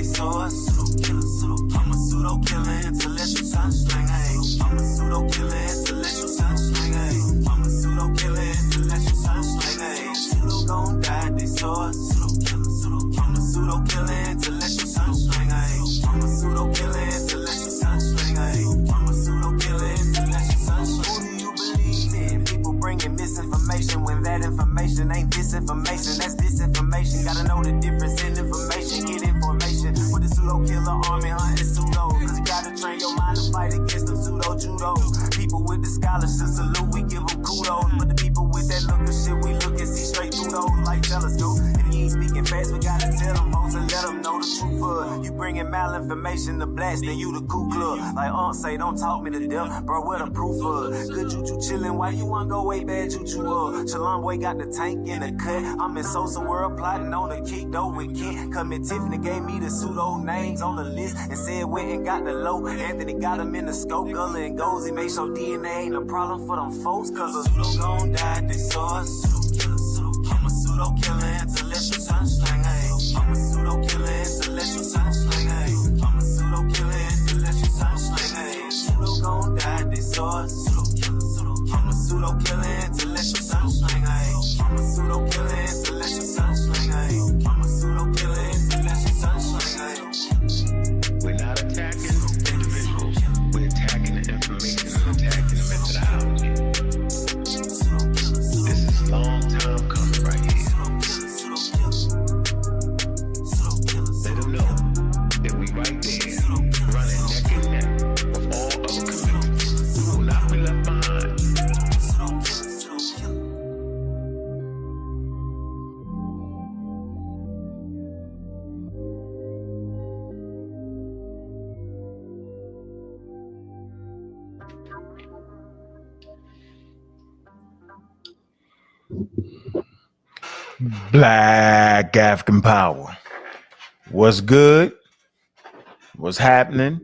daddy, so a pseudo killer. I'm a pseudo killer, intellectual sunsling. I'm a pseudo killer, intellectual sunsling. I'm a pseudo killer, intellectual sunsling. Pseudo gon' die, they saw a pseudo killer. I'm a pseudo killer, intellectual sunsling. I'm a pseudo killer, intellectual sunsling. I'm a pseudo killer, intellectual sunsling. Who do you believe in? People bringing misinformation when that information ain't disinformation. That's disinformation. Gotta know the difference in information. Get information with the pseudo killer army hunting pseudo. Cause you gotta train your mind to fight against them pseudo judo. People with the scholarship salute, we give them kudos. But the people with that look of shit, we look and see straight through those like telescope. If you ain't speaking fast, we gotta tell them folks and let them know the truth. You bringing malinformation to blast, then you the Ku Klux. Like say, don't talk me to death, bro, what the proof of? Good juju chillin', why you wanna go way bad juju up? Shalom boy got the tank in the cut. I'm in Sosa World plotting on the kick though with Kent. Come Tiffany gave me the pseudo names on the list and said went and got the low. Anthony got him in the scope, Gullah and Gozy. Make sure DNA ain't a problem for them folks, cause a pseudo gon' die, they saw a pseudo killer. I'm a pseudo killer, intellectual sunsling. I'm a pseudo killer, intellectual sunsling. I'm a pseudo killer, intellectual sunsling. Pseudo gon' die, they saw a pseudo killer. I'm a pseudo killer, intellectual sunsling. I'm a pseudo killer, intellectual sunsling. I'm a pseudo killer, intellectual sunsling. We're not attacking individuals. We're attacking the information and attacking the methodology. This is long time coming right here. Let them know that we right there, running neck and neck with all other communities. We will not be left behind. Black African power. What's good? What's happening?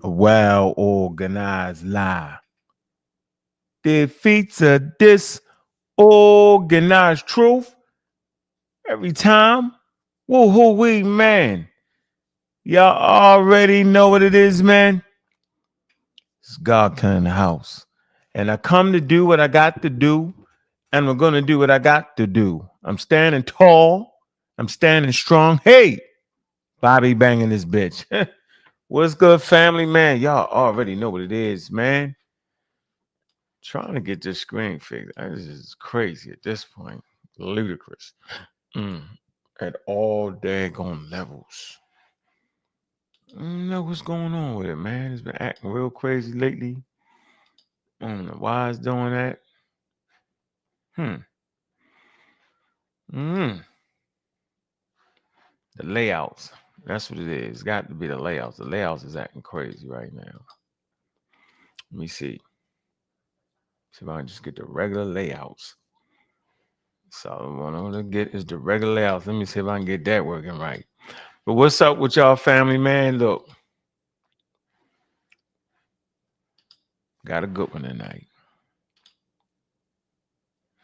A well-organized lie defeats a disorganized truth every time. Woo-hoo-wee, man. Y'all already know what it is, man. It's God Killer in the house. And I come to do what I got to do, and we're going to do what I got to do. I'm standing tall. I'm standing strong. Hey, Bobby banging this bitch. What's good, family, man? Y'all already know what it is, man. Trying to get this screen fixed. This is crazy at this point. Ludicrous. At all daggone levels. I don't know what's going on with it, man. It's been acting real crazy lately. I don't know why it's doing that. The layouts. That's what it is. It's got to be the layouts. The layouts is acting crazy right now. Let me see. See if I can just get the regular layouts. So what I want to get is the regular layouts. Let me see if I can get that working right. But what's up with y'all, family, man? Look. Got a good one tonight.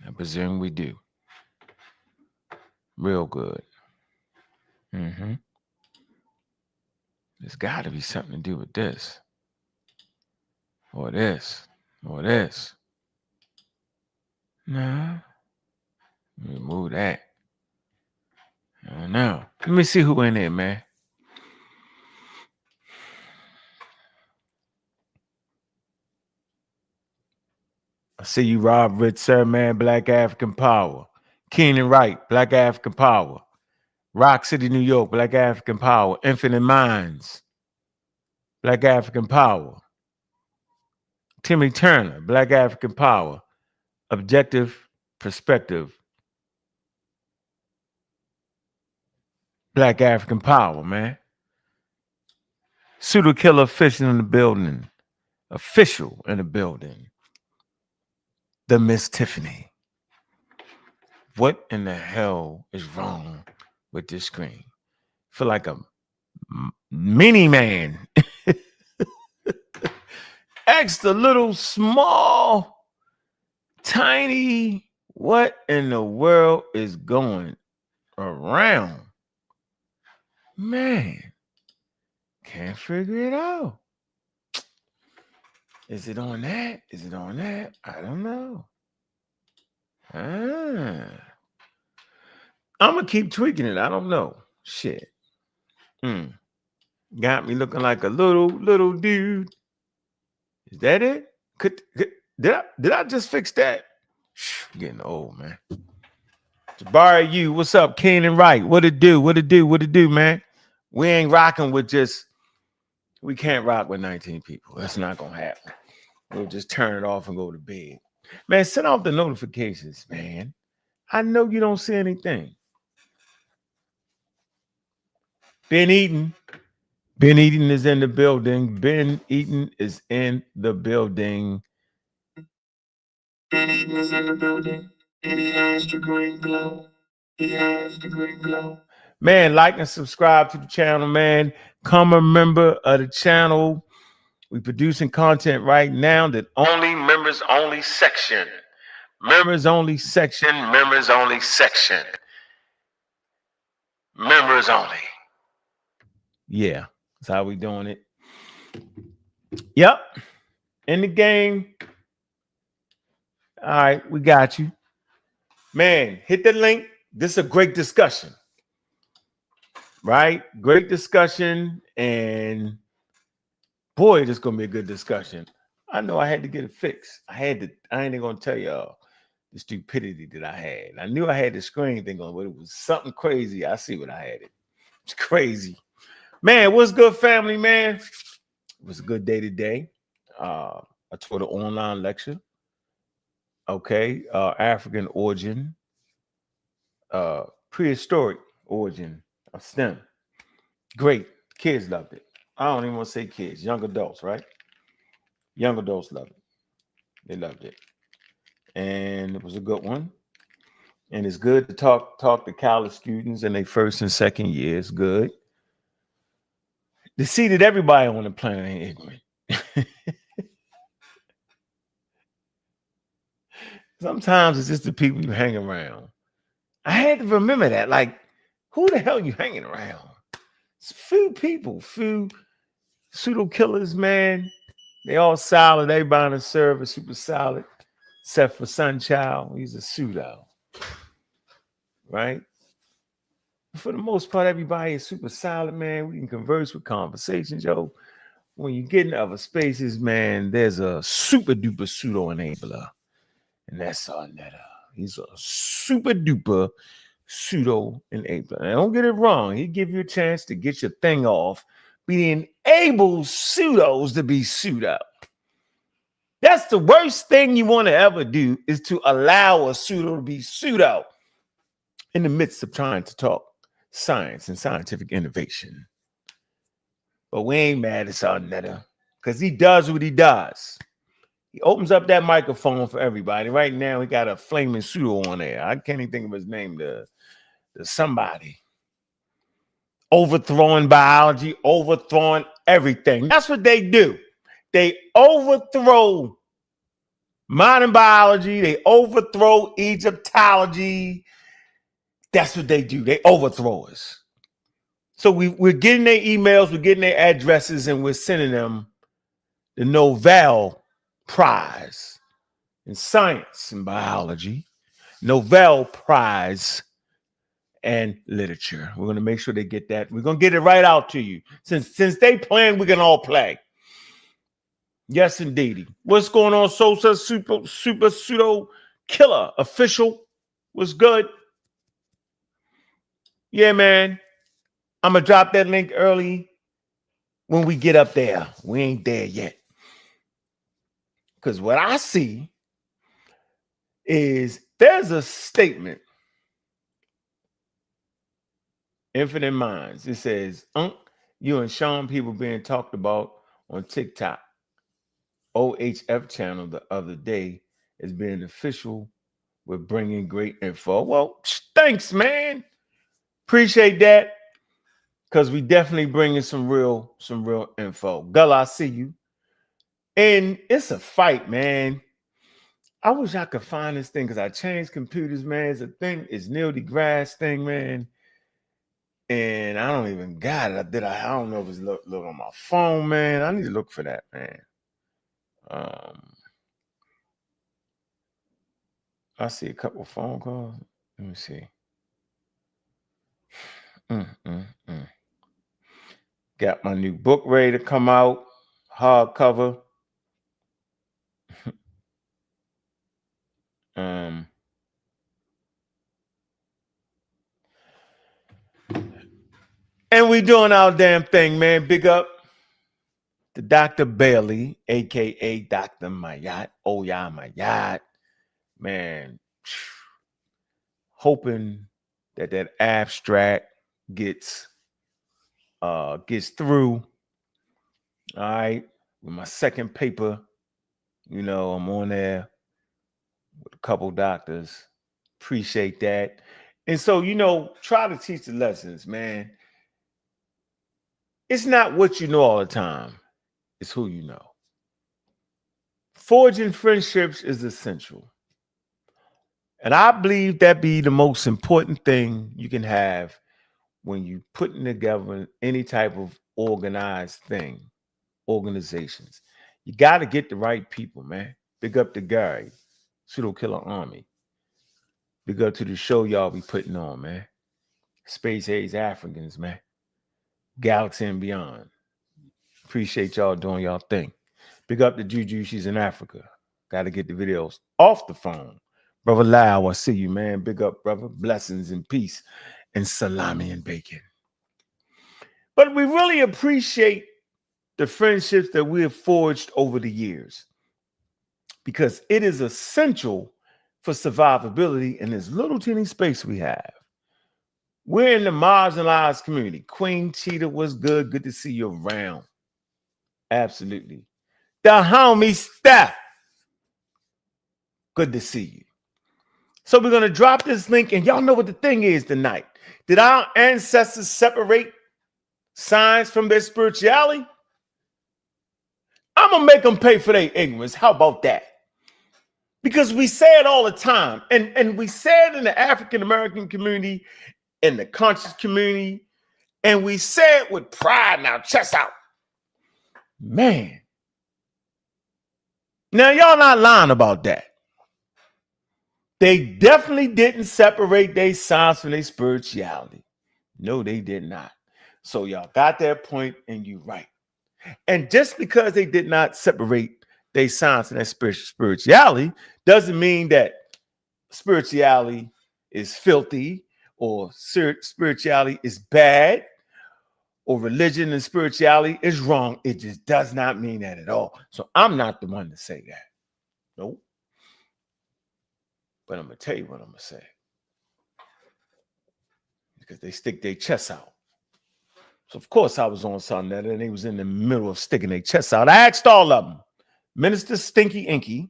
I presume we do. Real good. There's got to be something to do with this. Or this. Or this. Nah. Let me move that. I don't know. Let me see who in there, man. I see you, Rob Rich, sir, man. Black African Power. Keenan Wright, Black African Power. Rock City, New York, Black African Power. Infinite Minds, Black African Power. Timmy Turner, Black African Power. Objective Perspective, Black African Power, man. Pseudo Killer official in the building. Official in the building. The Miss Tiffany. What in the hell is wrong with this screen? I feel like a mini man. Extra little small, tiny. What in the world is going around? Man. Can't figure it out. Is it on that? Is it on that? I don't know. I'm gonna keep tweaking it. I don't know. Shit. Got me looking like a little dude. Is that it? Did I just fix that? I'm getting old, man. Jabari, you, what's up? Kenan Wright, what it do? What it do, man? We ain't rocking with we can't rock with 19 people. That's not gonna happen. We'll just turn it off and go to bed. Man, send off the notifications, man. I know you don't see anything. Ben Eaton is in the building. Ben Eaton is in the building. Ben Eaton is in the building. And he has the green glow. Man, like and subscribe to the channel, man. Become a member of the channel. We're producing content right now that only members only section. Members only section. Members only section. Members only. Yeah, that's how we doing it. Yep. In the game. All right, we got you. Man, hit the link. This is a great discussion. Right? Great discussion. And boy, this is gonna be a good discussion. I know I had to get it fixed. I ain't gonna tell y'all the stupidity that I had. I knew I had the screen thing on, but it was something crazy. I see what I had it. It's crazy. Man, what's good, family, man? It was a good day today. I taught an online lecture. Okay, African origin, prehistoric origin of STEM. Great. Kids loved it. I don't even want to say kids, young adults, right? Young adults loved it. They loved it. And it was a good one. And it's good to talk to college students in their first and second years. Good. To see that everybody on the planet ain't ignorant. Sometimes it's just the people you hang around. I had to remember that. Like, who the hell you hanging around? It's few people, few pseudo killers, man. They all solid. Everybody in the service super solid, except for Sunchild. He's a pseudo, right? For the most part, everybody is super solid, man. We can converse with conversations, yo. When you get in other spaces, man, there's a super duper pseudo enabler, and that's Arnetta. He's a super duper pseudo enabler. And don't get it wrong. He give you a chance to get your thing off, but he enables pseudos to be pseudo. That's the worst thing you want to ever do, is to allow a pseudo to be pseudo in the midst of trying to talk science and scientific innovation. But we ain't mad at Arnetta because he does what he does. He opens up that microphone for everybody. Right now, he got a flaming pseudo on there. I can't even think of his name. The somebody overthrowing biology, overthrowing everything. That's what they do. They overthrow modern biology. They overthrow Egyptology. That's what they do. They overthrow us. So we're getting their emails, we're getting their addresses, and we're sending them the Nobel Prize in science and biology, Nobel Prize and literature. We're going to make sure they get that. We're going to get it right out to you. Since they playing, we can all play. Yes, indeedy. What's going on, Sosa? Super pseudo killer official. What's good? Yeah, man. I'm going to drop that link early when we get up there. We ain't there yet. Because what I see is there's a statement. Infinite Minds. It says, you and Sean people being talked about on TikTok. OHF channel the other day as being official with bringing great info. Well, thanks, man. Appreciate that. Because we definitely bringing some real info. Gullah, I see you. And it's a fight, man. I wish I could find this thing because I changed computers, man. It's a thing. It's Neil deGrasse thing, man. And I don't even got it. I don't know if it's look on my phone, man. I need to look for that, man. I see a couple phone calls. Let me see. Got my new book ready to come out, hardcover. And we doing our damn thing, man. Big up to Dr. Bailey, aka Dr. Mayat. Oh yeah, Mayat. Man, hoping that abstract gets through. All right. With my second paper, I'm on there with a couple doctors. Appreciate that. And so, try to teach the lessons, man. It's not what you know all the time. It's who you know. Forging friendships is essential. And I believe that be the most important thing you can have when you putting together any type of organizations. You got to get the right people, man. Big up to Gary, Pseudo Killer Army. Big up to the show y'all be putting on, man. Space Age Africans, man. Galaxy and beyond. Appreciate y'all doing y'all thing. Big up to Juju, she's in Africa. Got to get the videos off the phone. Brother Lau, I see you, man. Big up, brother. Blessings and peace and salami and bacon. But we really appreciate the friendships that we have forged over the years because it is essential for survivability in this little teeny space we have. We're in the marginalized community. Queen Cheetah was good. Good to see you around. Absolutely. The homie Steph. Good to see you. So we're going to drop this link, and y'all know what the thing is tonight. Did our ancestors separate science from their spirituality? I'm going to make them pay for their ignorance. How about that? Because we say it all the time, and we say it in the African American community, in the conscious community, and we say it with pride now, chest out. Man. Now, y'all not lying about that. They definitely didn't separate their science from their spirituality. No, they did not. So y'all got that point, and you're right. And just because they did not separate their science and their spirituality doesn't mean that spirituality is filthy or spirituality is bad or religion and spirituality is wrong. It just does not mean that at all. So I'm not the one to say that. Nope. But I'm going to tell you what I'm going to say. Because they stick their chests out. So, of course, I was on something that and they was in the middle of sticking their chests out. I asked all of them. Minister Stinky Inky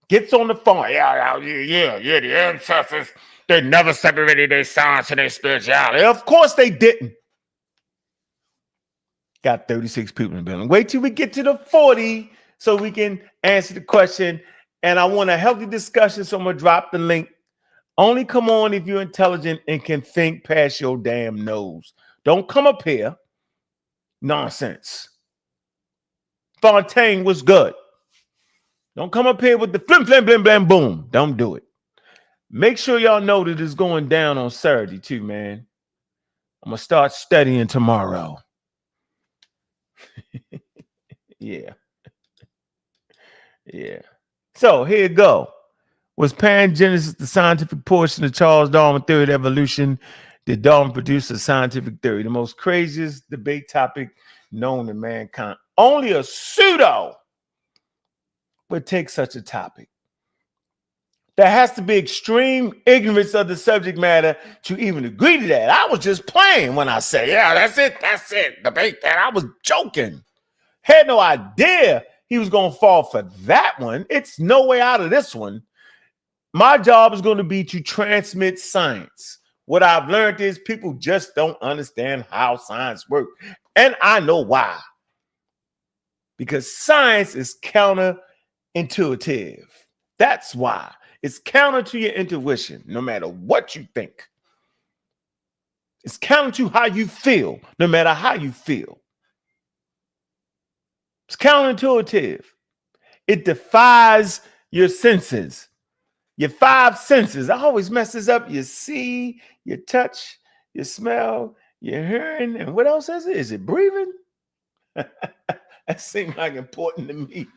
gets on the phone. Yeah, the ancestors, they never separated their science and their spirituality. Of course they didn't. Got 36 people in the building. Wait till we get to the 40 so we can answer the question. And I want a healthy discussion, so I'm going to drop the link. Only come on if you're intelligent and can think past your damn nose. Don't come up here. Nonsense. Fontaine was good. Don't come up here with the flim, flam, blam, blam, boom. Don't do it. Make sure y'all know that it's going down on Saturday too, man. I'm going to start studying tomorrow. Yeah. So here you go. Was pangenesis the scientific portion of Charles Darwin theory of evolution? Did Darwin produce a scientific theory? The most craziest debate topic known to mankind. Only a pseudo would take such a topic. There has to be extreme ignorance of the subject matter to even agree to that. I was just playing when I said, yeah, that's it. Debate that. I was joking. Had no idea he was going to fall for that one. It's no way out of this one. My job is going to be to transmit science. What I've learned is people just don't understand how science works. And I know why. Because science is counterintuitive. That's why. It's counter to your intuition, no matter what you think. It's counter to how you feel, no matter how you feel. It's counterintuitive. It defies your senses. Your five senses. I always mess this up. You see, you touch, you smell, you're hearing, and what else is it? Is it breathing? That seems like important to me.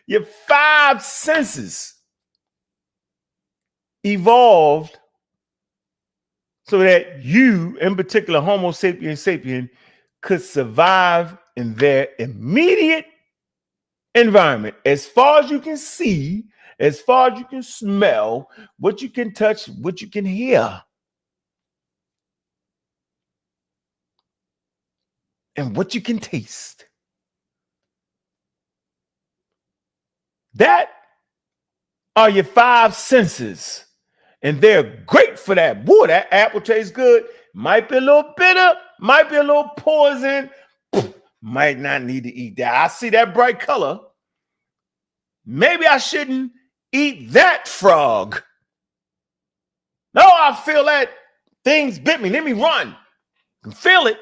Your five senses evolved so that you, in particular, Homo sapiens sapien, could survive in their immediate environment. As far as you can see, as far as you can smell, what you can touch, what you can hear, and what you can taste. That are your five senses. And they're great for that. Boy, that apple tastes good. Might be a little bitter, might be a little poison. Might not need to eat that. I see that bright color. Maybe I shouldn't eat that frog. No, I feel that things bit me. Let me run. I can feel it.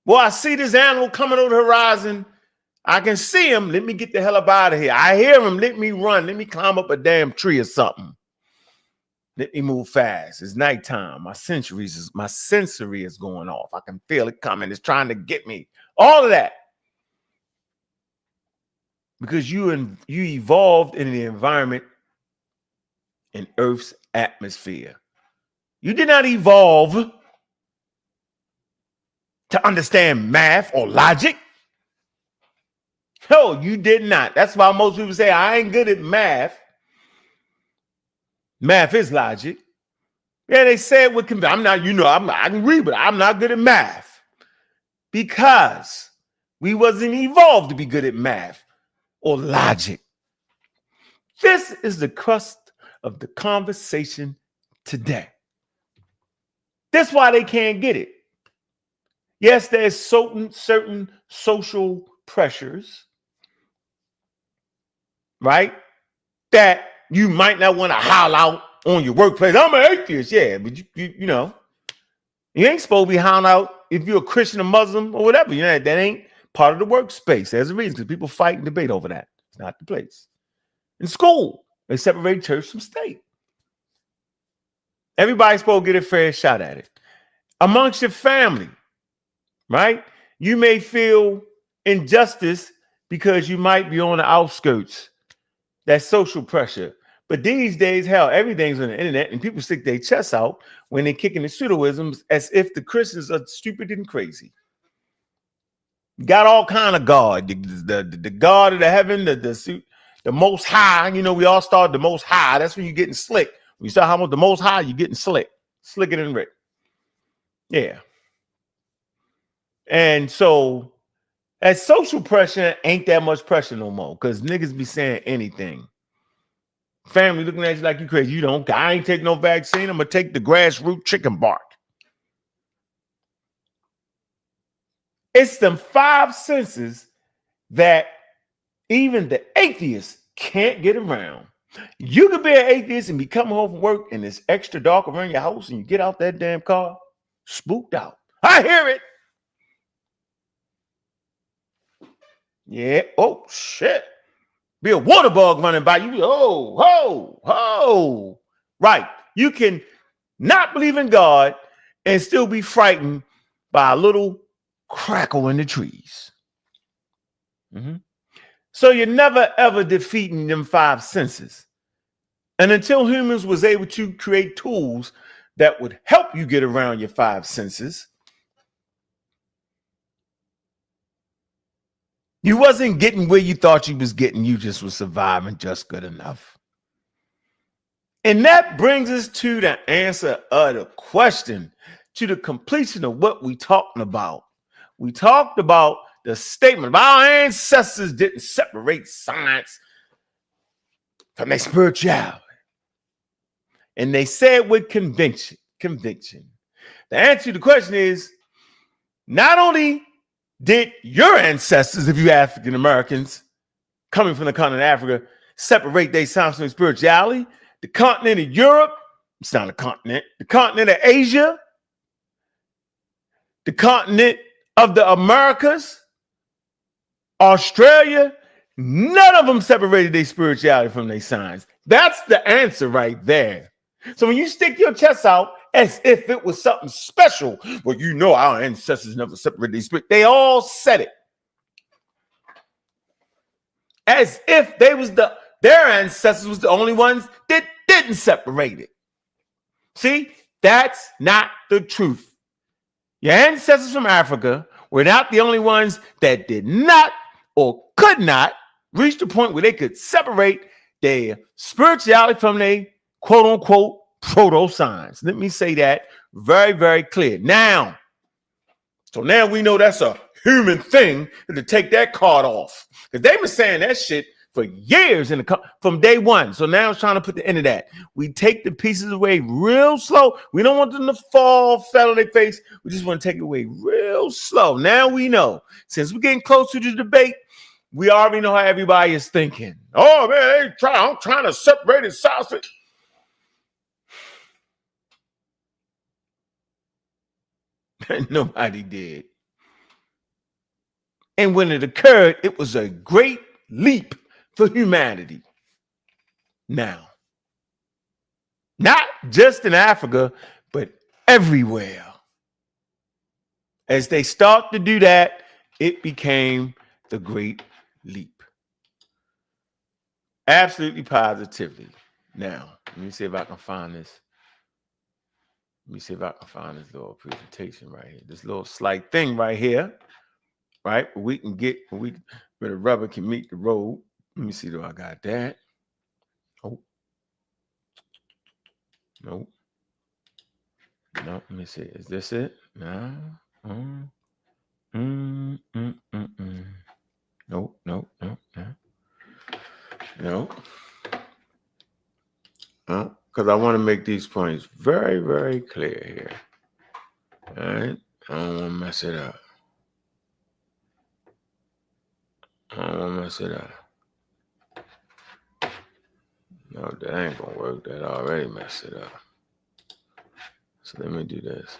Well, I see this animal coming over the horizon. I can see him. Let me get the hell up out of here. I hear him. Let me run. Let me climb up a damn tree or something. Let me move fast. It's nighttime. My sensory is going off. I can feel it coming. It's trying to get me. All of that. Because you evolved in the environment in Earth's atmosphere. You did not evolve to understand math or logic. No, you did not. That's why most people say, I ain't good at math. Math is logic. Yeah, they say it with conviction. I can read, but I'm not good at math. Because we wasn't evolved to be good at math or logic. This is the crust of the conversation today. That's why they can't get it. Yes, there's certain social pressures, right? That you might not want to howl out on your workplace. I'm an atheist, yeah, but you know, you ain't supposed to be howling out if you're a Christian or Muslim or whatever. You know, that ain't part of the workspace. There's a reason, because people fight and debate over that. It's not the place. In school, they separate church from state. Everybody's supposed to get a fair shot at it. Amongst your family, right? You may feel injustice because you might be on the outskirts. That's social pressure. But these days, hell, everything's on the internet, and people stick their chests out when they're kicking the pseudoisms as if the Christians are stupid and crazy. Got all kind of God, the God of the heaven, the most high. You know, we all start the most high. That's when you're getting slick. When you start how much the most high, you're getting slick, slicker than Rick. Yeah. And so that social pressure ain't that much pressure no more, because niggas be saying anything. Family looking at you like you crazy. You don't. I ain't take no vaccine. I'm gonna take the grassroots chicken bark. It's them five senses that even the atheists can't get around. You could be an atheist and be coming home from work and it's extra dark around your house, and you get out that damn car, spooked out. I hear it. Yeah. Oh shit. Be a water bug running by you. Oh, ho, ho. Right. You can not believe in God and still be frightened by a little crackle in the trees. Mm-hmm. So you're never, ever defeating them five senses. And until humans was able to create tools that would help you get around your five senses, you wasn't getting where you thought you was getting. You just was surviving just good enough. And that brings us to the answer of the question, to the completion of what we talking about. We talked about the statement of our ancestors didn't separate science from their spirituality. And they said with conviction. The answer to the question is, not only did your ancestors, if you African Americans coming from the continent of Africa, separate their science from spirituality, the continent of Europe, It's not a continent. The continent of Asia, the continent of the Americas, Australia, none of them separated their spirituality from their science. That's the answer right there. So when you stick your chest out as if it was something special, well, you know our ancestors never separated their spirit. They all said it. As if their ancestors was the only ones that didn't separate it. See, that's not the truth. Your ancestors from Africa were not the only ones that did not or could not reach the point where they could separate their spirituality from their quote unquote proto-science. Let me say that very, very clear. Now we know that's a human thing to take that card off. Because they've been saying that shit for years from day one. So now it's trying to put the end of that. We take the pieces away real slow. We don't want them to fall flat on their face. We just want to take it away real slow. Now we know. Since we're getting close to the debate, we already know how everybody is thinking. Oh, man, I'm trying to separate the sausage. Nobody did. And when it occurred, it was a great leap for humanity. Now, not just in Africa, but everywhere. As they start to do that, it became the great leap. Absolutely positively. Now, let me see if I can find this. Let me see if I can find this little presentation right here. This little slight thing right here. Right? We can get where the rubber can meet the road. Let me see, do I got that? Oh. Nope. No, let me see. Is this it? No. Nope. No. Because I want to make these points very, very clear here. All right. I don't want to mess it up. No, that ain't gonna work. That already messed it up. So let me do this.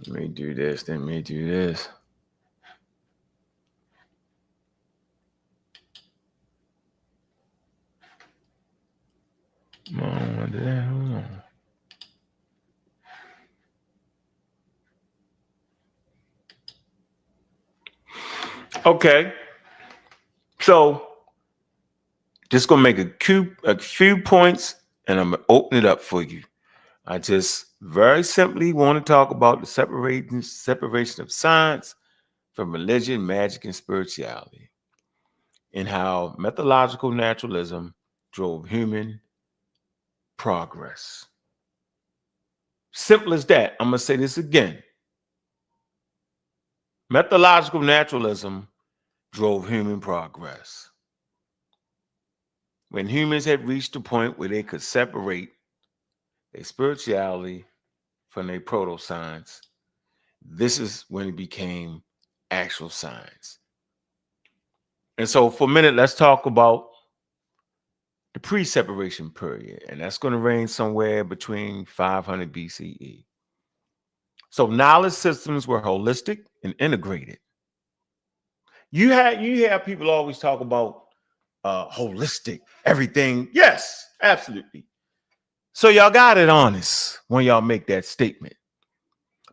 Let me do this. I don't want to do that. Hold on. Okay. So just gonna make a few points and I'm gonna open it up for you. I just very simply want to talk about the separation of science from religion, magic, and spirituality, and how methodological naturalism drove human progress. Simple as that. I'm gonna say this again. Methodological naturalism drove human progress. When humans had reached a point where they could separate their spirituality from their proto-science, this is when it became actual science. And so for a minute, let's talk about the pre-separation period, and that's going to range somewhere between 500 BCE. So knowledge systems were holistic and integrated. You have people always talk about holistic everything. Yes, absolutely. So y'all got it honest when y'all make that statement.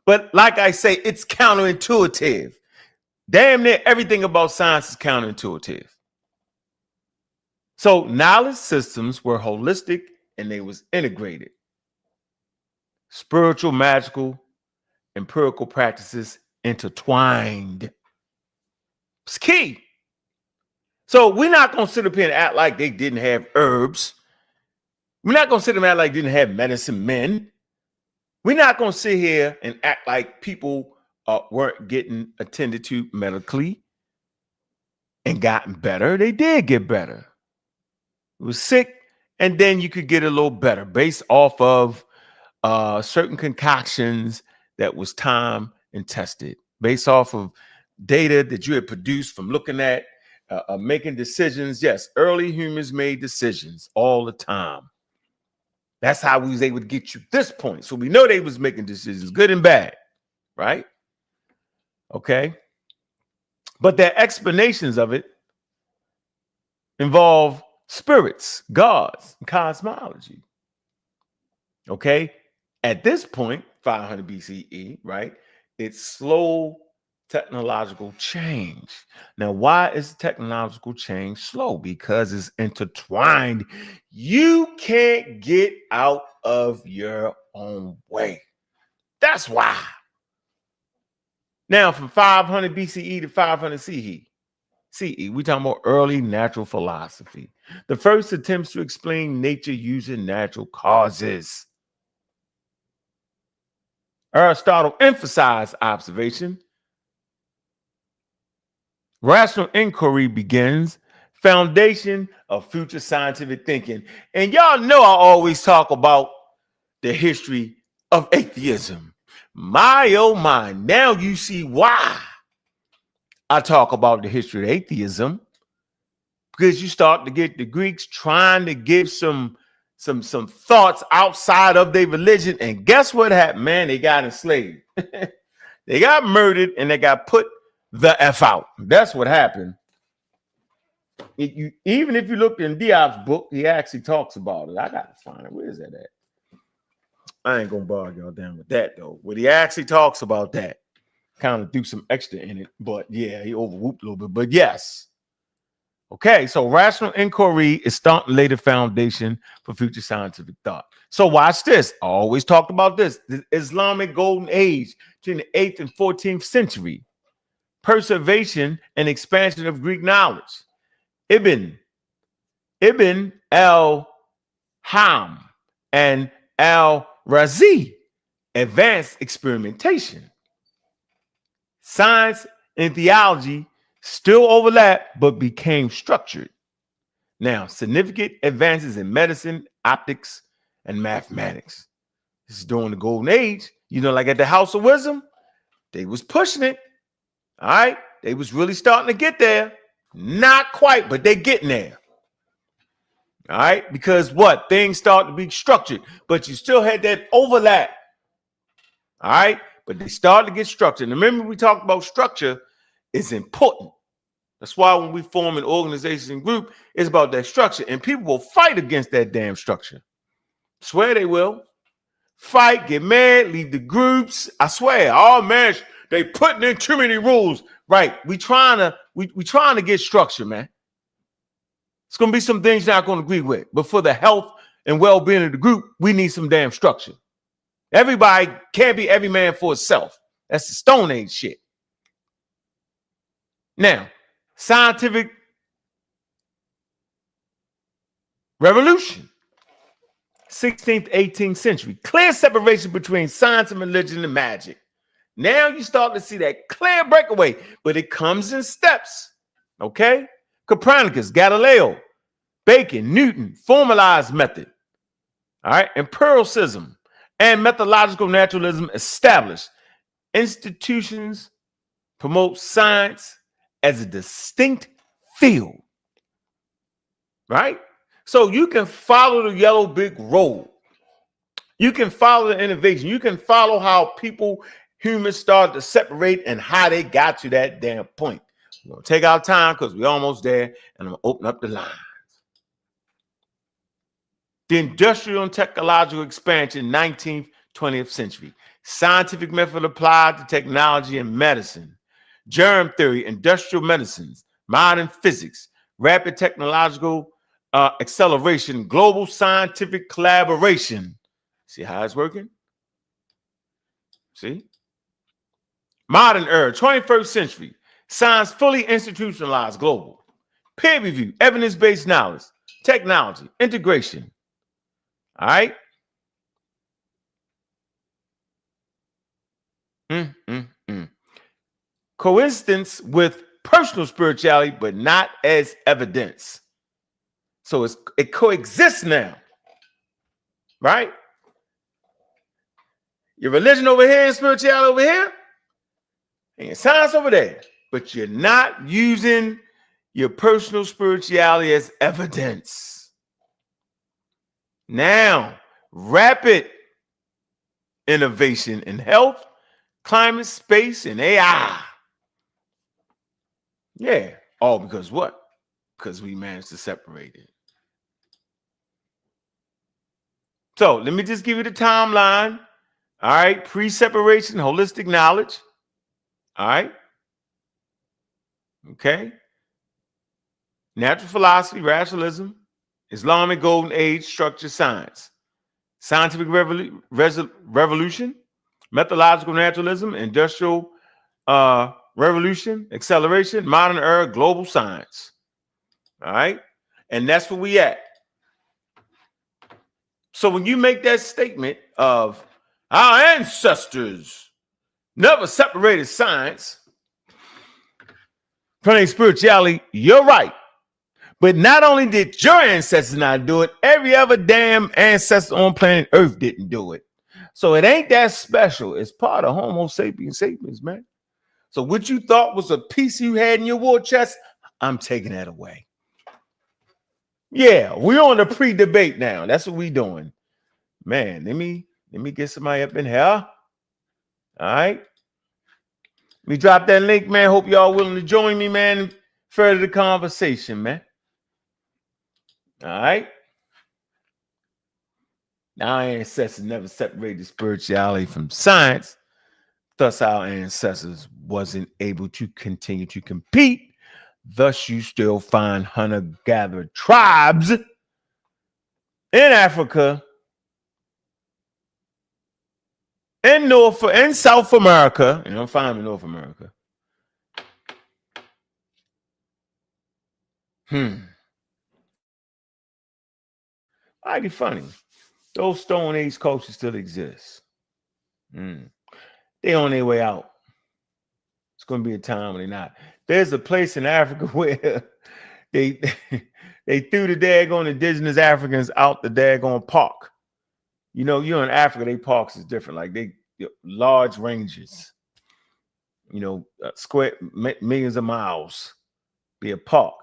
But like I say, it's counterintuitive. Damn near everything about science is counterintuitive. So knowledge systems were holistic and they was integrated. Spiritual, magical, empirical practices intertwined. It's key. So we're not going to sit up here and act like they didn't have herbs. We're not going to sit up and act like they didn't have medicine men. We're not going to sit here and act like people weren't getting attended to medically and gotten better. They did get better. It was sick, and then you could get a little better based off of certain concoctions that was time and tested, based off of data that you had produced from looking at making decisions. Yes, early humans made decisions all the time. That's how we was able to get you this point. So we know they was making decisions, good and bad, right? Okay. But their explanations of it involve spirits, gods, and cosmology. Okay. At this point, 500 BCE, right? It's slow technological change. Now, why is technological change slow? Because it's intertwined. You can't get out of your own way. That's why. Now, from 500 BCE to 500 CE, we're talking about early natural philosophy. The first attempts to explain nature using natural causes. Aristotle emphasized observation. Rational inquiry begins, foundation of future scientific thinking. And y'all know I always talk about the history of atheism. My, oh my, now you see why I talk about the history of atheism. Because you start to get the Greeks trying to give some thoughts outside of their religion. And guess what happened, man? They got enslaved. They got murdered and they got put the F out. That's what happened. Even if you look in Diop's book, he actually talks about it. I got to find it. Where is that at? I ain't going to bog y'all down with that, though. But he actually talks about that. Kind of threw some extra in it. But yeah, he overwhooped a little bit. But yes. Okay, so rational inquiry is starting to lay the foundation for future scientific thought. So watch this. I always talked about this. The Islamic golden age between the 8th and 14th century. Preservation and expansion of Greek knowledge. Ibn al-Ham and al-Razi advanced experimentation. Science and theology still overlap, but became structured. Now, significant advances in medicine, optics, and mathematics. This is during the golden age. You know, like at the House of Wisdom, they was pushing it. All right. They was really starting to get there. Not quite, but they getting there. All right. Because what? Things start to be structured, but you still had that overlap. All right. But they started to get structured. And remember, we talked about structure is important. That's why when we form an organization group, it's about that structure. And people will fight against that damn structure. Swear they will. Fight, get mad, leave the groups. I swear, oh man, they putting in too many rules. Right. We trying to get structure, man. It's gonna be some things you're not gonna agree with. But for the health and well-being of the group, we need some damn structure. Everybody can't be every man for itself. That's the Stone Age shit. Now, scientific revolution. 16th, 18th century. Clear separation between science and religion and magic. Now you start to see that clear breakaway, but it comes in steps. Okay? Copernicus, Galileo, Bacon, Newton, formalized method. All right? Empiricism and methodological naturalism established. Institutions promote science as a distinct field. Right? So you can follow the yellow brick road. You can follow the innovation. You can follow how humans started to separate and how they got to that damn point. We're going to take our time because we're almost there, and I'm going to open up the lines. The industrial and technological expansion, 19th, 20th century. Scientific method applied to technology and medicine. Germ theory, industrial medicines, modern physics, rapid technological acceleration, global scientific collaboration. See how it's working? See? Modern era, 21st century. Science fully institutionalized, global. Peer review, evidence-based knowledge, technology, integration. All right? Coincidence with personal spirituality, but not as evidence. So it coexists now. Right? Your religion over here and spirituality over here, and your science over there. But you're not using your personal spirituality as evidence. Now, rapid innovation in health, climate, space, and AI. Yeah, all because what? Because we managed to separate it. So let me just give you the timeline. All right, pre-separation, holistic knowledge. All right. Okay. Natural philosophy, rationalism, Islamic golden age, structured science, scientific revolution, methodological naturalism, industrial revolution, acceleration, modern era, global science. All right. And that's where we at. So when you make that statement of our ancestors never separated science from their spirituality, you're right. But not only did your ancestors not do it, every other damn ancestor on planet Earth didn't do it. So it ain't that special. It's part of Homo sapiens sapiens, man. So what you thought was a piece you had in your war chest, I'm taking that away. Yeah, we're on the pre-debate now. That's what we doing. Man, let me get somebody up in here. All right. Let me drop that link, man. Hope y'all willing to join me, man, and further the conversation, man. All right. Our ancestors never separated spirituality from science. Thus, our ancestors wasn't able to continue to compete. Thus, you still find hunter-gatherer tribes in Africa, in South America. You don't find them in North America. Mighty funny. Those Stone Age cultures still exist. They on their way out. It's going to be a time when they're not. There's a place in Africa where they threw the daggone indigenous Africans out the daggone park. You know, you're in Africa, they parks is different. Like they large ranges. You know, square millions of miles. Be a park.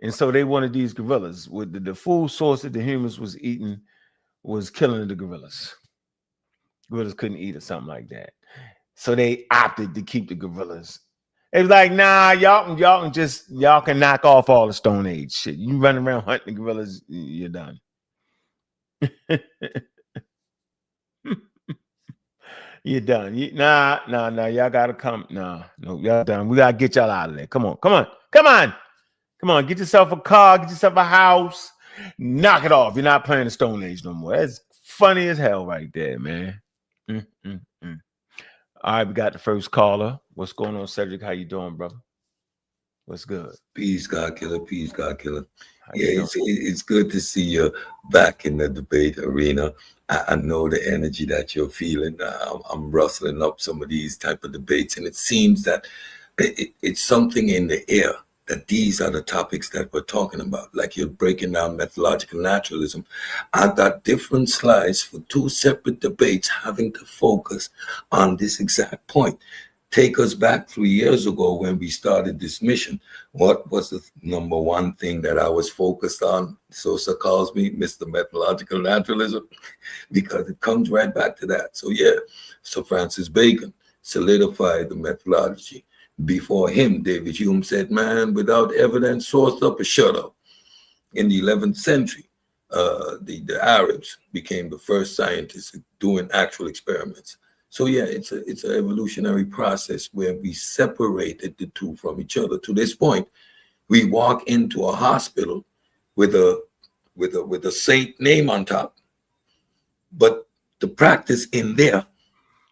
And so they wanted these gorillas. With the food source that the humans was eating was killing the gorillas. Gorillas couldn't eat or something like that. So they opted to keep the gorillas. It was like, nah, y'all can knock off all the Stone Age shit. You run around hunting the gorillas, you're done. You're done. Nah, y'all gotta come. No, y'all done. We gotta get y'all out of there. Come on. Get yourself a car, get yourself a house, knock it off. You're not playing the Stone Age no more. That's funny as hell right there, man. All right, we got the first caller. What's going on, Cedric? How you doing, brother? What's good? Peace, God killer. Peace, God killer. Yeah, it's good to see you back in the debate arena. I know the energy that you're feeling. I'm rustling up some of these type of debates, and it seems that it's something in the air that these are the topics that we're talking about. Like you're breaking down methodological naturalism. I've got different slides for two separate debates having to focus on this exact point. Take us back 3 years ago when we started this mission. What was the number one thing that I was focused on? Sosa calls me Mr. Methodological Naturalism because it comes right back to that. So yeah, Sir Francis Bacon solidified the methodology. Before him, David Hume said, man, without evidence, sourced up or shut up. In the 11th century, the Arabs became the first scientists doing actual experiments. So yeah, it's an evolutionary process where we separated the two from each other. To this point, we walk into a hospital with a saint name on top, but the practice in there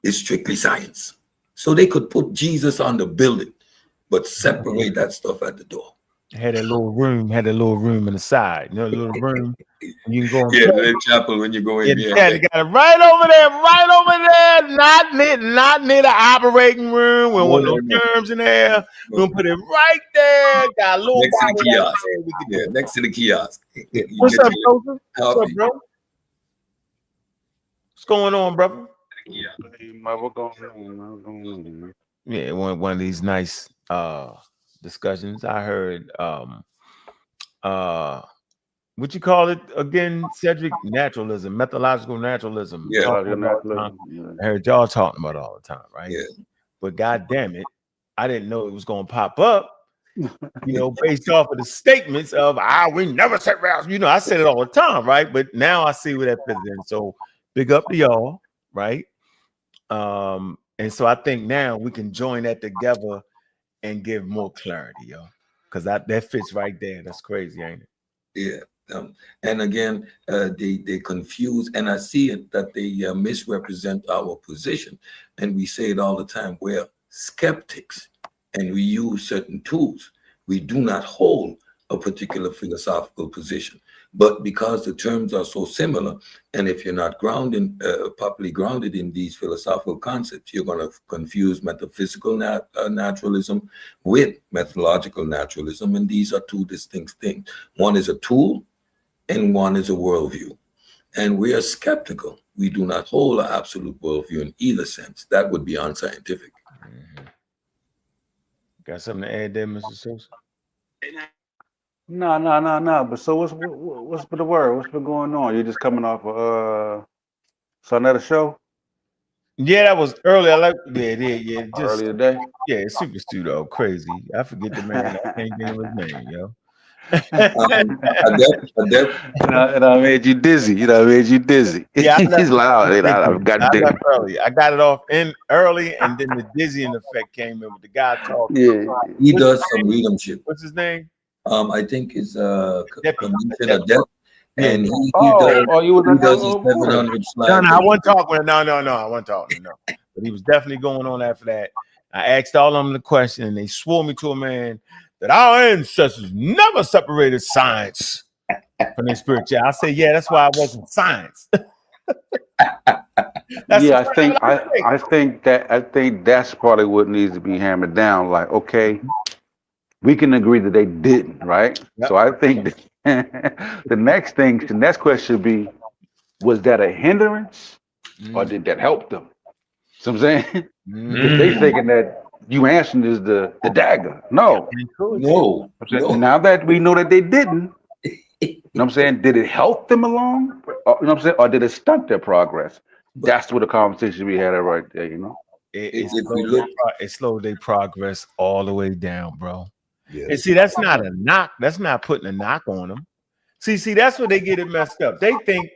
is strictly science. So they could put Jesus on the building, but separate that stuff at the door. Had a little room in the side, you know, a little room. You can go. Yeah, the chapel when you go in. Yeah, you got it right over there, not near the operating room. We don't want no germs in there. We're gonna put it right there. Got a little next to the kiosk. Yeah, next to the kiosk. What's up, bro? What's going on, brother? Yeah, one of these nice discussions. I heard what you call it again, Cedric? Naturalism, methodological naturalism. Yeah. Talk about it all the time. I heard y'all talking about it all the time, right? Yeah. But god damn it, I didn't know it was gonna pop up, based off of the statements of we never said rouse. I said it all the time, right? But now I see where that fits in. So big up to y'all, right? And so I think now we can join that together and give more clarity, yo. Because that fits right there. That's crazy, ain't it? Yeah. And again, they confuse, and I see it that they misrepresent our position. And we say it all the time. We're skeptics, and we use certain tools. We do not hold a particular philosophical position. But because the terms are so similar, and if you're not properly grounded in these philosophical concepts, you're going to confuse metaphysical naturalism with methodological naturalism. And these are two distinct things. One is a tool, and one is a worldview. And we are skeptical. We do not hold an absolute worldview in either sense. That would be unscientific. Mm-hmm. Got something to add there, Mr. Sosa? No. But so what's been the word? What's been going on? You're just coming off another show? Yeah, that was early. I like yeah. Just early today. Yeah, it's super studio crazy. I forget the man. I can't think of his name, yo. And I made you dizzy. Yeah, he's loud. I got it off in early, and then the dizzying effect came in with the guy talking. Yeah, he does some readomship. What's his name? I think it's Commission of Death. And he does 700 slides. No, I wasn't talking. No, I wasn't talking. No, but he was definitely going on after that. I asked all of them the question, and they swore me to a man that our ancestors never separated science from their spirituality. I say, yeah, that's why I wasn't science. I think that's probably what needs to be hammered down. Like, okay, we can agree that they didn't, right? Yep. So I think the next question should be, was that a hindrance or did that help them? So I'm saying, if they thinking that you answering is the dagger. No. Now that we know that they didn't, I'm saying, did it help them along? Or did it stunt their progress? That's what the conversation we had right there, It slowed their progress all the way down, bro. Yeah. And see, that's not a knock. That's not putting a knock on them. See, that's where they get it messed up. They think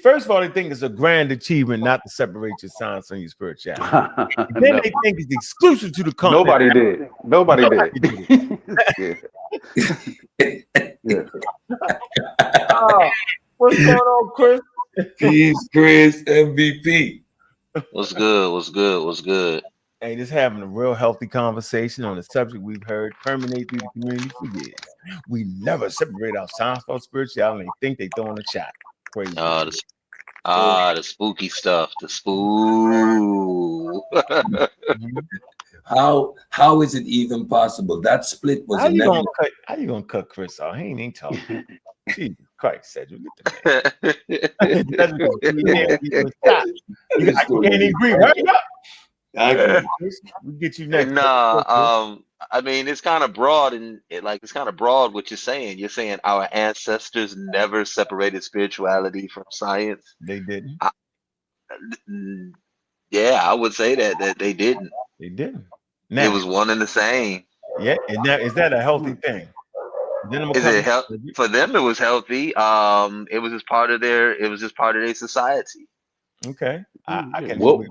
first of all, they think it's a grand achievement not to separate your science from your spirituality. Then they think it's exclusive to the company. Nobody did. What's going on, Chris? Peace, Chris, MVP. What's good? Hey, just having a real healthy conversation on a subject we've heard permeate through the community for years. We never separate our science from spirituality. They think they throwing a shot. Crazy. The spooky stuff. The spook. How is it even possible? That split was how you gonna cut Chris off? He ain't talking. Jesus Christ, Cedric. You can't agree. Hurry up. We'll get you next. I mean, it's kind of broad, and it's kind of broad what you're saying. You're saying our ancestors never separated spirituality from science. They didn't. I would say that they didn't. They didn't. Now, it was one and the same. Yeah, and now is that a healthy thing? Is it healthy for them? It was healthy. It was just part of their. It was just part of their society. Okay. I can. What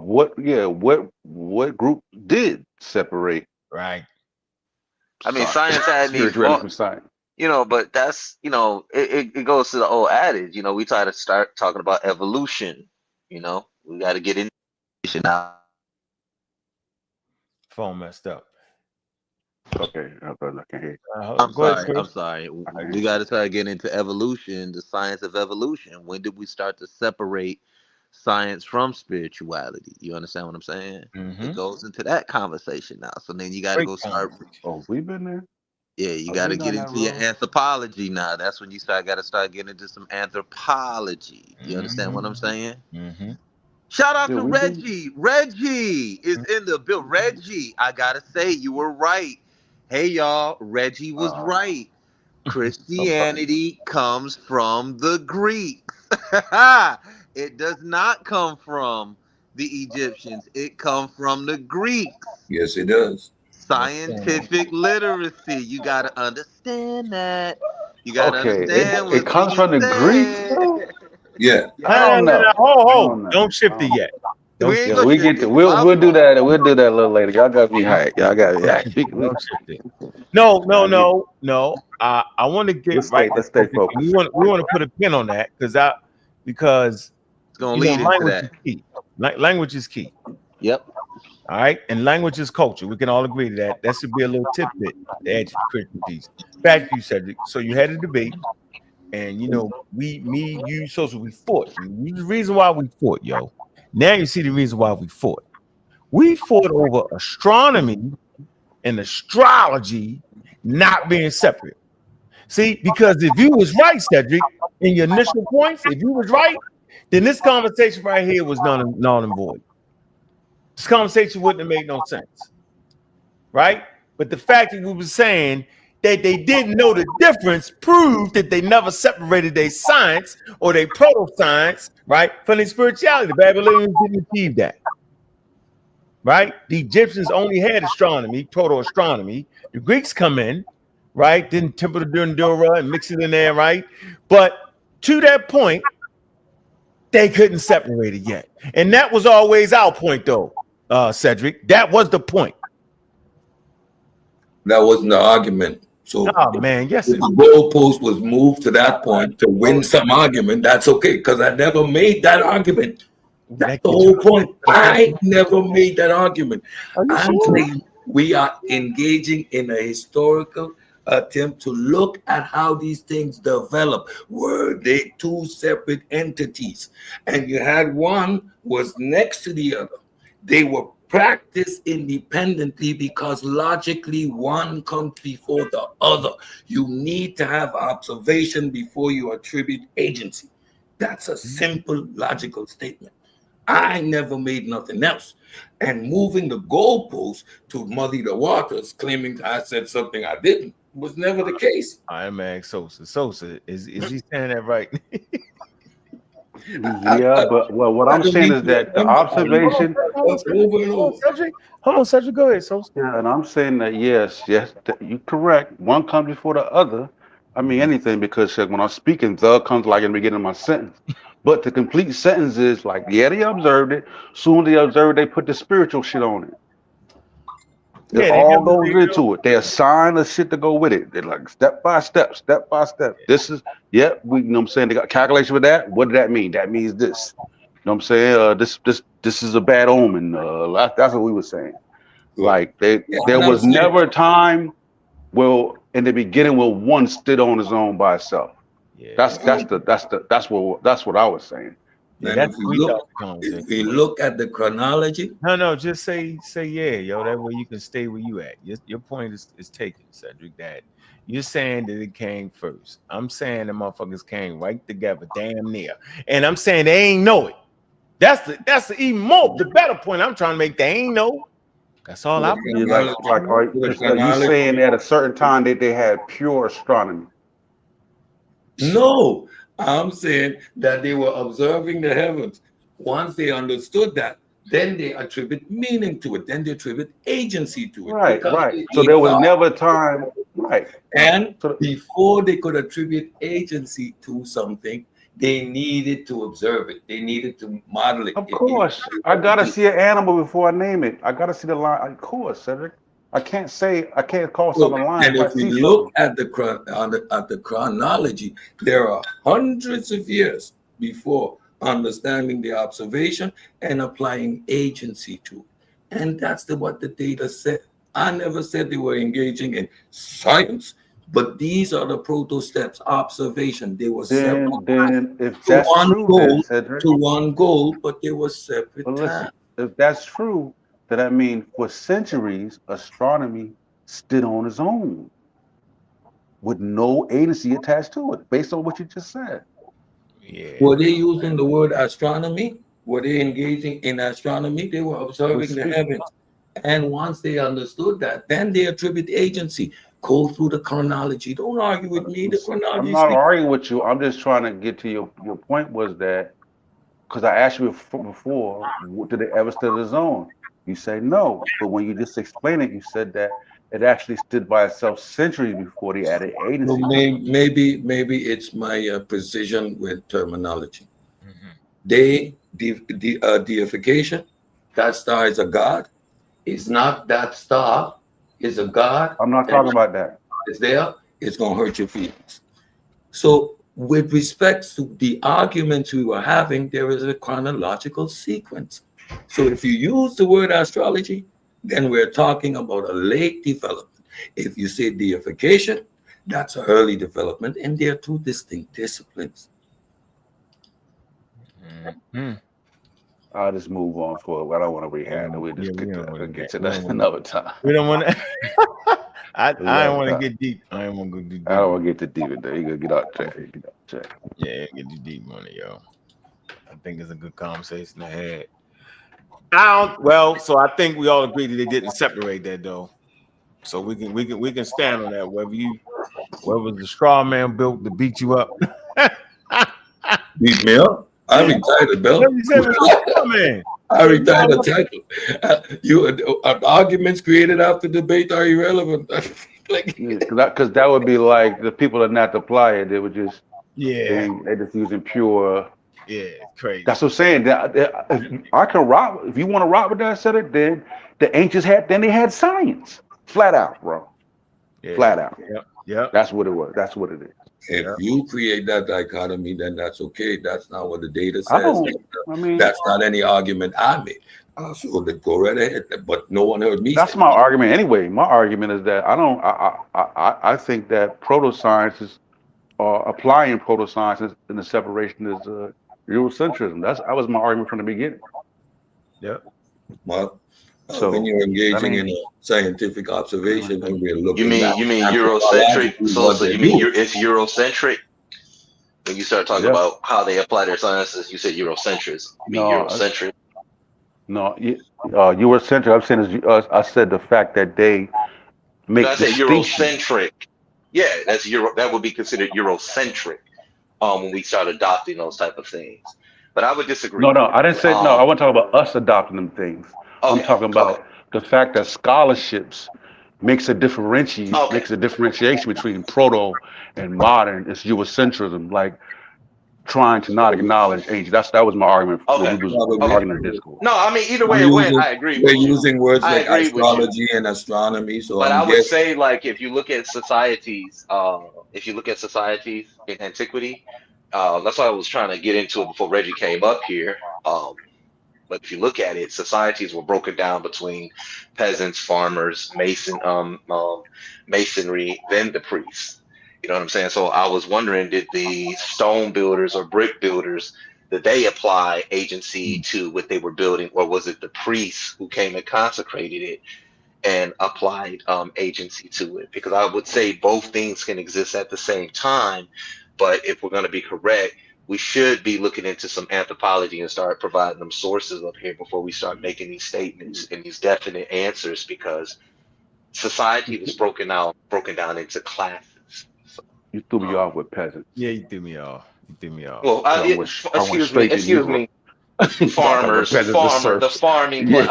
group did separate? Right. I mean, science had me. But that's it goes to the old adage. We try to start talking about evolution. We got to get into now. Phone messed up. Okay, I can't hear. I'm sorry. We got to start getting into evolution, the science of evolution. When did we start to separate science from spirituality? You understand what I'm saying? Mm-hmm. It goes into that conversation now. So then you got to go start. Oh, we've been there. Yeah, you got to get into your anthropology now. That's when you got to start getting into some anthropology. You understand what I'm saying? Mm-hmm. Shout out to Reggie. Reggie is in the bill. Reggie, I gotta say, you were right. Hey y'all, Reggie was right. Christianity comes from the Greeks. It does not come from the Egyptians. It comes from the Greeks. Yes, it does. Scientific literacy. You got to understand that. You got to Okay, understand it what's comes being from the Greeks, said. though. Yeah. I don't know. Ho. Don't shift it yet. We ain't Yeah, gonna we shift get to it. we'll do that. We'll do that a little later. Y'all got me hyped. Y'all got me hyped. Don't shift it. No. I want to get right. Let's stay We focused. want to put a pin on that because It's gonna lead into language that. is key. Language is key. Yep. All right, and language is culture. We can all agree to that. That should be a little tidbit to add to the Christian piece. Back to you, Cedric. So you had a debate, and you, Social, we fought. The reason why we fought, yo. Now you see the reason why we fought. We fought over astronomy and astrology not being separate. See, because if you was right, Cedric, in your initial points, if you was right, then this conversation right here was null and void. This conversation wouldn't have made no sense, right? But the fact that we were saying that they didn't know the difference proved that they never separated their science or their proto-science, right, from their spirituality. The Babylonians didn't achieve that, right? The Egyptians only had astronomy, proto-astronomy. The Greeks come in, right? Didn't temper the Dura and mix it in there, right? But to that point, they couldn't separate it yet. And that was always our point, though, Cedric. That was the point. That wasn't the argument. So, man, yes, if the goalpost was moved to that point to win some argument, that's okay, because I never made that argument. That's the whole point. I never made that argument. I'm saying we are engaging in a historical attempt to look at how these things develop. Were they two separate entities? And you had one was next to the other. They were practiced independently because logically one comes before the other. You need to have observation before you attribute agency. That's a simple logical statement. I never made nothing else. And moving the goalposts to muddy the waters, claiming I said something I didn't, was never the case. I'm Mag Sosa. Sosa, is he saying that right? Yeah, but what I'm saying is that the observation. Hold on, Cedric, go ahead, Sosa. Yeah, and I'm saying that yes, you're correct. One comes before the other. I mean anything, because when I'm speaking, the comes like in the beginning of my sentence. But the complete sentence is like, yeah, they observed it. Soon they observed, they put the spiritual shit on it. It all goes into it. They assign the shit to go with it. They're like step by step. This is, we, you know what I'm saying? They got calculation for that. What did that mean? That means this. You know what I'm saying? This is a bad omen. That's what we were saying. Like there was never a time in the beginning where one stood on his own by itself. Yeah. That's what I was saying. Yeah, if we look at the chronology. No, just say yeah, yo. That way you can stay where you at. Your point is taken, Cedric. That you're saying that it came first. I'm saying the motherfuckers came right together, damn near. And I'm saying they ain't know it. That's the even more the better point I'm trying to make. They ain't know. That's all I'm like you saying at a certain time that they had pure astronomy. No, I'm saying that they were observing the heavens. Once they understood that, then they attribute meaning to it. Then they attribute agency to it. Right. So there was never a time, right. And before they could attribute agency to something, they needed to observe it. They needed to model it. Of course. I got to see an animal before I name it. I got to see the line. Of course, Cedric. I can't call something a line. And if we look at the chronology, there are hundreds of years before understanding the observation and applying agency to it. And that's what the data said. I never said they were engaging in science, but these are the proto steps. Observation. They were separate. Then if that's true, Cedric, to one goal, but they were separate. Listen, if that's true, then I mean, for centuries, astronomy stood on its own with no agency attached to it, based on what you just said. Yeah. Were they using the word astronomy? Were they engaging in astronomy? They were observing the heavens. And once they understood that, then they attribute agency. Go through the chronology. Don't argue with me. The chronology. I'm not arguing with you. I'm just trying to get to your point was that, because I asked you before, did it ever stood its own? You say no. But when you just explained it, you said that it actually stood by itself centuries before they added agency. So maybe it's my precision with terminology. Deification, that star is a god. It's not that star is a god. I'm not talking about that. It's there. It's gonna hurt your feelings. So with respect to the arguments we were having, there is a chronological sequence. So if you use the word astrology, then we're talking about a late development. If you say deification, that's an early development, and they're two distinct disciplines. I'll just move on forward. I don't want to rehash it. We'll just get to that another time. We don't want to. I don't want to get deep. I don't want to go deep. I don't want to get too deep in there. You gotta get out there. Yeah, get too deep on it, yo. I think it's a good conversation ahead. So I think we all agree that they didn't separate that though. So we can stand on that. Whether the straw man built to beat you up. Beat me up? I retired, Bill. I retired the title. Arguments created after debate are irrelevant. Because that would be like the people that not apply it. They would just they're just using pure. Yeah, crazy. That's what I'm saying. If I can rock. If you want to rock with that, said it. Then the ancients had science, flat out, bro. Yeah. Flat out. Yep. That's what it was. That's what it is. If you create that dichotomy, then that's okay. That's not what the data says. That's not any argument I made. So go right ahead. But no one heard me. That's my argument anyway. My argument is that I think that proto-sciences are applying proto-sciences in the separation is Eurocentrism. That was my argument from the beginning. Yeah. Well, so when you're engaging in a scientific observation, when we're looking, you mean Eurocentric? So you mean it's Eurocentric? When you start talking about how they apply their sciences, you said Eurocentrism. You mean Eurocentric? No, Eurocentric. I'm saying I said the fact that they make. I said Eurocentric. Yeah, that's that would be considered Eurocentric. When we start adopting those type of things, but I would disagree. No, I didn't say no. I want to talk about us adopting them things. I'm talking about the fact that scholarships makes a differentiation between proto and modern. It's Eurocentrism, like trying to not acknowledge ancient. That was my argument. Okay. We was arguing the discourse. No, I mean either way it went. I agree. We're using words like astrology and astronomy. So, but I would say, like, if you look at societies, in antiquity, that's why I was trying to get into it before Reggie came up here. But if you look at it, societies were broken down between peasants, farmers, masonry, then the priests. You know what I'm saying? So I was wondering, did the stone builders or brick builders, did they apply agency to what they were building, or was it the priests who came and consecrated it and applied agency to it? Because I would say both things can exist at the same time, but if we're going to be correct, we should be looking into some anthropology and start providing them sources up here before we start making these statements and these definite answers, because society was broken down into classes. So, you threw me off with peasants. Yeah, you threw me off. Well, excuse me. Farmers, the farming class.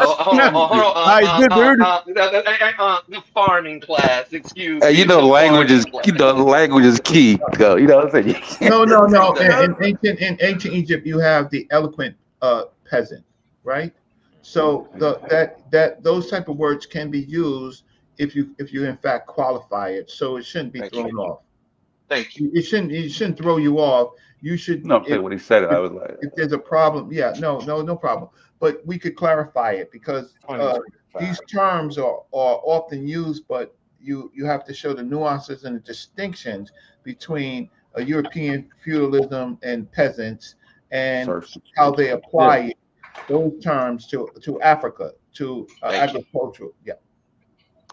The farming class. Excuse me. You know, language is key. You know what I'm saying? No. In ancient Egypt, you have the eloquent peasant, right? So that those type of words can be used if you in fact qualify it. So it shouldn't be thrown off. Thank you. It shouldn't throw you off. You should. No, when he said it, I was like, if there's a problem, no problem. But we could clarify it, because these terms are often used, but you have to show the nuances and the distinctions between a European feudalism and peasants, and how they apply those terms to Africa, agricultural.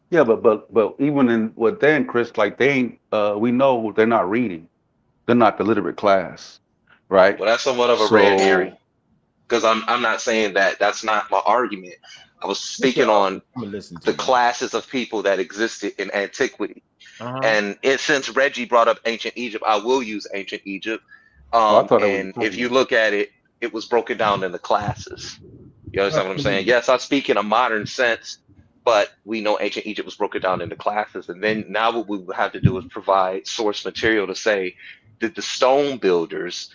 Yeah, but even in what then, Chris, like they ain't. We know they're not reading. They're not the literate class, right? Well, that's somewhat of a red herring. because I'm not saying that that's not my argument. I was speaking on the classes of people that existed in antiquity. And since Reggie brought up ancient Egypt, I will use ancient Egypt. And if you look at it, it was broken down into classes. You understand what I'm saying? Yes, I speak in a modern sense, but we know ancient Egypt was broken down into classes. And then now what we would have to do is provide source material to say, did the stone builders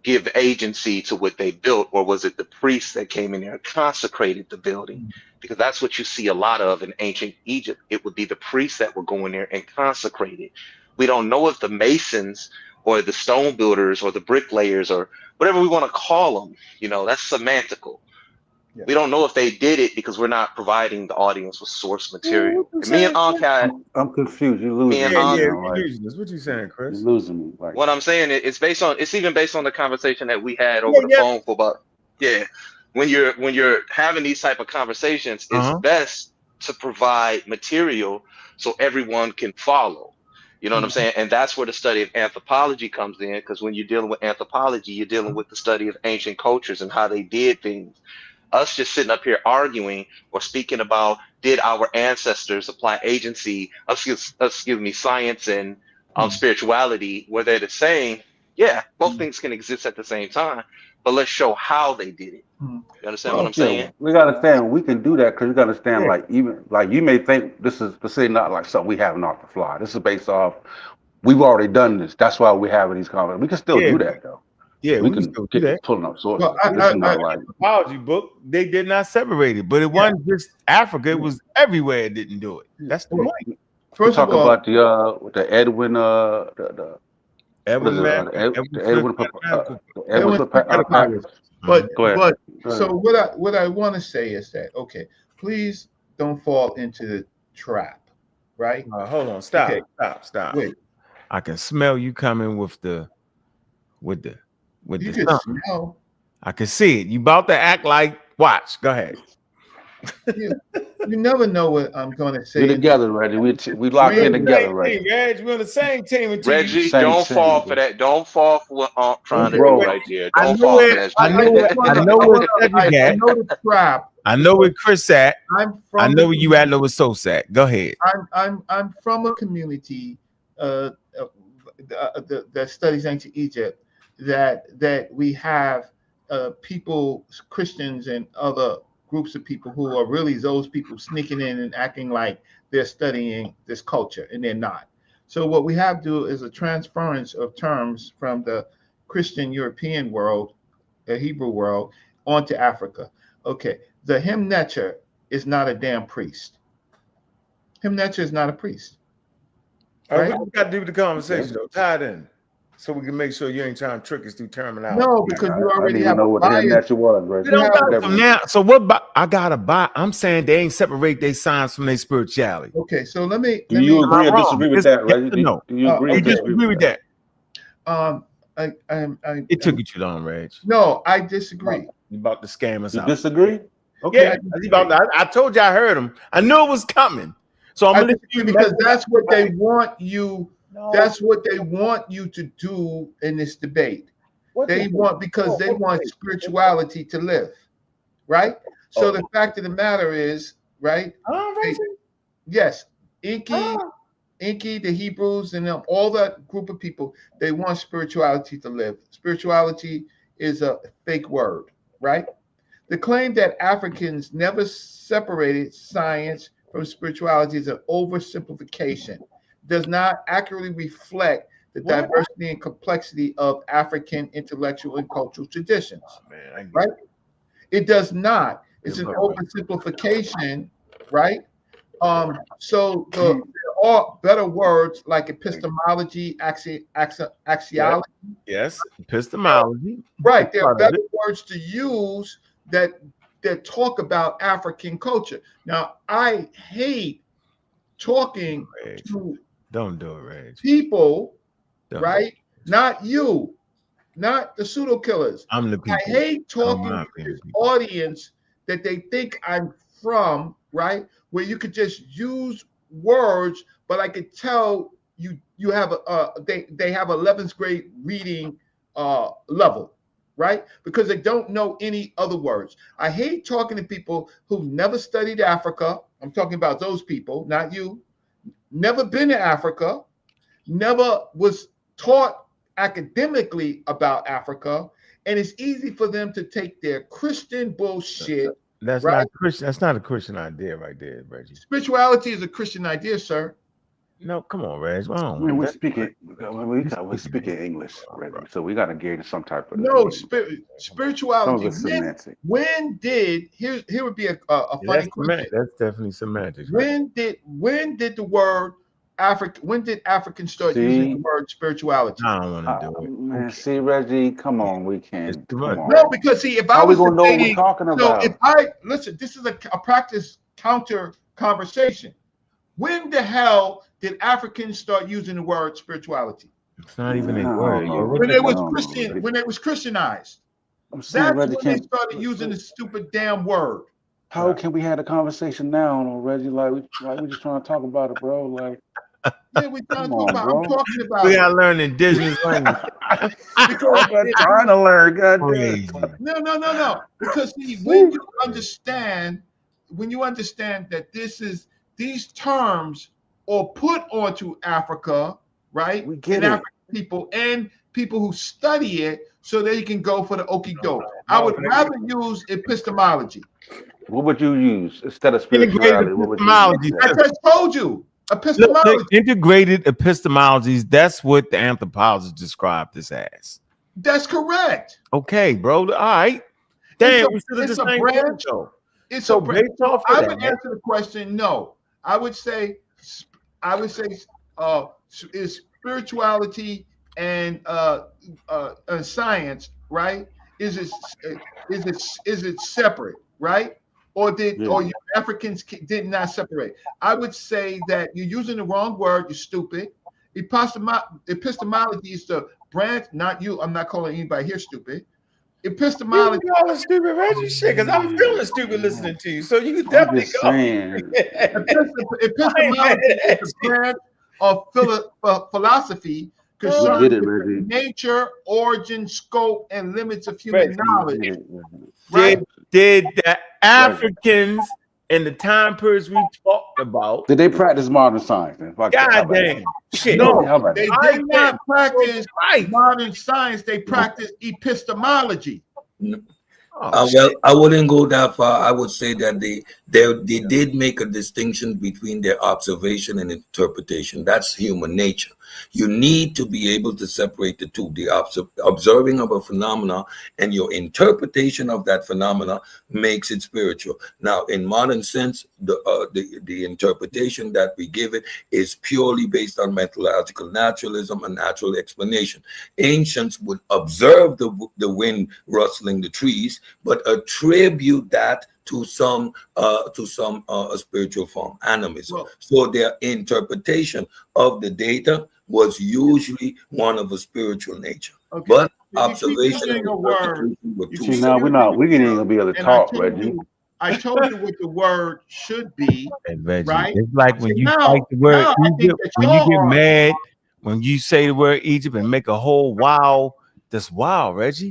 give agency to what they built, or was it the priests that came in there and consecrated the building? Because that's what you see a lot of in ancient Egypt. It would be the priests that would go in there and consecrate it. We don't know if the masons or the stone builders or the bricklayers or whatever we want to call them, you know, that's semantical. Yeah. We don't know if they did it because we're not providing the audience with source material. And me and Ankh I'm confused. You're losing me. What you saying, Chris? You're losing me. Like, what I'm saying is it's even based on the conversation that we had over the phone for about when you're having these type of conversations, it's best to provide material so everyone can follow. You know what I'm saying? And that's where the study of anthropology comes in, because when you're dealing with anthropology, you're dealing with the study of ancient cultures and how they did things. Us just sitting up here arguing or speaking about, did our ancestors apply agency, science and spirituality, where they're the same? Yeah, both things can exist at the same time, but let's show how they did it. You understand what I'm saying? We gotta understand we can do that because you gotta understand, like, even like you may think this is not like something we having off the fly. This is based off, we've already done this. That's why we're having these conversations. We can still do that though. Yeah, we can still do that. Pulling up sources. Well, this is not like apology book. They did not separate it, but it wasn't just Africa. It was everywhere. It didn't do it. That's the point. First talk about the Edwin So what I want to say is that, okay, please don't fall into the trap, right? Hold on, stop. Wait, I can smell you coming with the smell. I can see it. You about to act like, watch. Go ahead. You never know what I'm going to say. We're together, Reggie. We locked in together, Reggie. We're on the same team. Reggie, don't fall for that. Don't fall for what I'm trying to do right here. Don't fall for that. I know the trap. I know where Chris at. I know where you at. Know where Sos at. Go ahead. I'm from a community that studies ancient Egypt. That we have people, Christians and other groups of people who are really those people sneaking in and acting like they're studying this culture, and they're not. So what we have to do is a transference of terms from the Christian European world, the Hebrew world, onto Africa. Okay, the Himnetcher is not a damn priest. Himnetcher is not a priest. Right? What we got to do with the conversation, though? Tie it in. So we can make sure you ain't trying to trick us through terminology. No, because you already have know what that was, right? Now, so what? I gotta buy. I'm saying they ain't separate their science from their spirituality. Okay, so let me. Do you agree or disagree with that, Reggie? No. Do you agree or disagree with that? It took you too long, Reg. No, I disagree. You about to scam us out? You disagree? Okay. Yeah, I told you I heard him. I knew it was coming. So I'm gonna disagree because that's what they want you. No. That's what they want you to do in this debate. They want spirituality to live, right? So the fact of the matter is, right? Yes, Enki, the Hebrews, and all that group of people, they want spirituality to live. Spirituality is a fake word, right? The claim that Africans never separated science from spirituality is an oversimplification. Does not accurately reflect the diversity and complexity of African intellectual and cultural traditions. Right? It does not. It's an oversimplification, right? So there are better words like epistemology, axiology. Yes, epistemology. Right. There are better words to use that talk about African culture. Now, I hate talking to don't do it, Reg. People, right? Not you, not the pseudo killers. I'm the people. I hate talking to this audience that they think I'm from, right? Where you could just use words, but I could tell you have they have 11th grade reading level, right? Because they don't know any other words. I hate talking to people who never studied Africa. I'm talking about those people, not you. Never been to Africa, never was taught academically about Africa, and it's easy for them to take their Christian bullshit. That's right? not Christian. That's not a Christian idea right there, Reggie. Spirituality is a Christian idea, sir. No, come on, Reg. I mean, we're speaking English, Reggie, so we got to engage in some type of spirituality. When did here would be a funny question. That's definitely semantics. When did the word when did Africans start using the word spirituality? I don't want to do it. Man, see, Reggie, come on, we can't. No, because see, if I was gonna know what we're talking about, so if I listen, this is a practice counter conversation. When the hell did Africans start using the word spirituality? It's not even a word. When it was Christian, when it was Christianized, that's when they started using the stupid damn word. How can we have a conversation now, Reggie? Like we just trying to talk about it, bro. Like, yeah, we trying to talk about. I'm talking about. We gotta learn indigenous language. Because I'm trying to learn. No. Because see, when you understand that these terms are put onto Africa, right? We get and it. African people and people who study it, so they can go for the okie doke. I would rather use epistemology. What would you use instead of spirituality? What would you use? I just told you. Epistemology. Look, integrated epistemologies, that's what the anthropologists described this as. That's correct. Okay, bro. All right. Damn, it's a branch. It's so branch. I would answer the question no. I would say is spirituality and science, right? Is it separate, right? Or you Africans did not separate? I would say that you're using the wrong word. You're stupid. Epistemology is the branch, not you. I'm not calling anybody here stupid. Epistemology. You all stupid, Reggie. Shit, because I'm feeling stupid listening to you. So you can definitely go. Epistemology is the branch of philosophy concerning nature, origin, scope, and limits of human knowledge. Right? Did the Africans in the time periods we talked about, did they practice modern science? God damn. Shit. No, they did not practice modern science. They practiced epistemology. Well, I wouldn't go that far. I would say that they did make a distinction between their observation and interpretation. That's human nature. You need to be able to separate the two. The observing of a phenomena and your interpretation of that phenomena makes it spiritual. Now, in modern sense, the interpretation that we give it is purely based on methodological naturalism and natural explanation. Ancients would observe the wind rustling the trees, but attribute that to some spiritual form, animism. Well, so their interpretation of the data was usually one of a spiritual nature. Okay. But observation and interpretation were two. Now we ain't gonna be able to talk, Reggie. I told you what the word should be, right? It's like when you like the word Egypt, when you get mad, when you say the word Egypt and make a whole wow. That's wild, Reggie.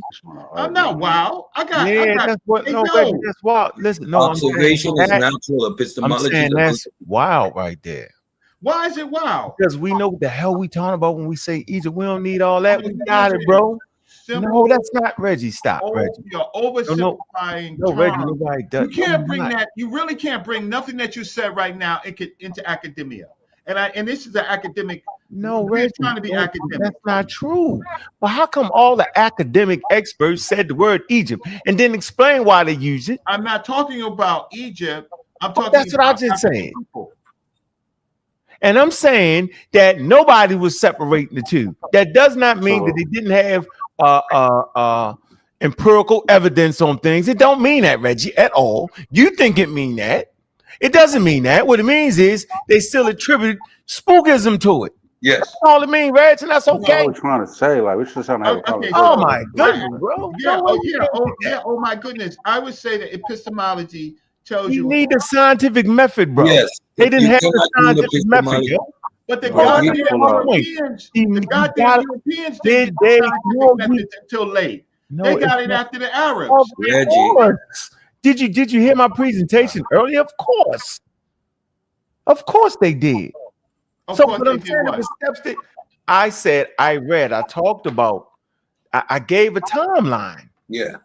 I'm not wild. That's what. No, Reggie, that's wild. Listen, no. Observation is natural. Epistemology. I'm saying that's wild right there. Why is it wild? Because we know what the hell we talking about when we say Egypt. We don't need all that. We got it, bro. No, that's not Reggie. Stop, Reggie. You're oversimplifying. No, Reggie. Nobody does. You can't bring that. You really can't bring nothing that you said right now into academia. And this is an academic. No, we're trying to be academic. That's not true. But how come all the academic experts said the word Egypt and didn't explain why they use it? I'm not talking about Egypt. I'm talking. That's what I just said. And I'm saying that nobody was separating the two. That does not mean that they didn't have empirical evidence on things. It don't mean that, Reggie, at all. You think it mean that? It doesn't mean that. What it means is they still attribute spookism to it. Yes. That's all it means, Reg, and that's okay. That's what we're trying to say. Like, we're just trying to have a conversation. Oh, my goodness, bro. Oh, my goodness. I would say that epistemology tells you need a scientific method, bro. Yes. They didn't have the scientific method, yo. But the goddamn Europeans, didn't have the scientific method until late. No, they got it's it not. after the Arabs. Of Reggie. course. Did you hear my presentation earlier? Of course. Of course they did. Of So course what they I'm did saying, what? the steps that I said, I read, I talked about, I gave a timeline. Yeah.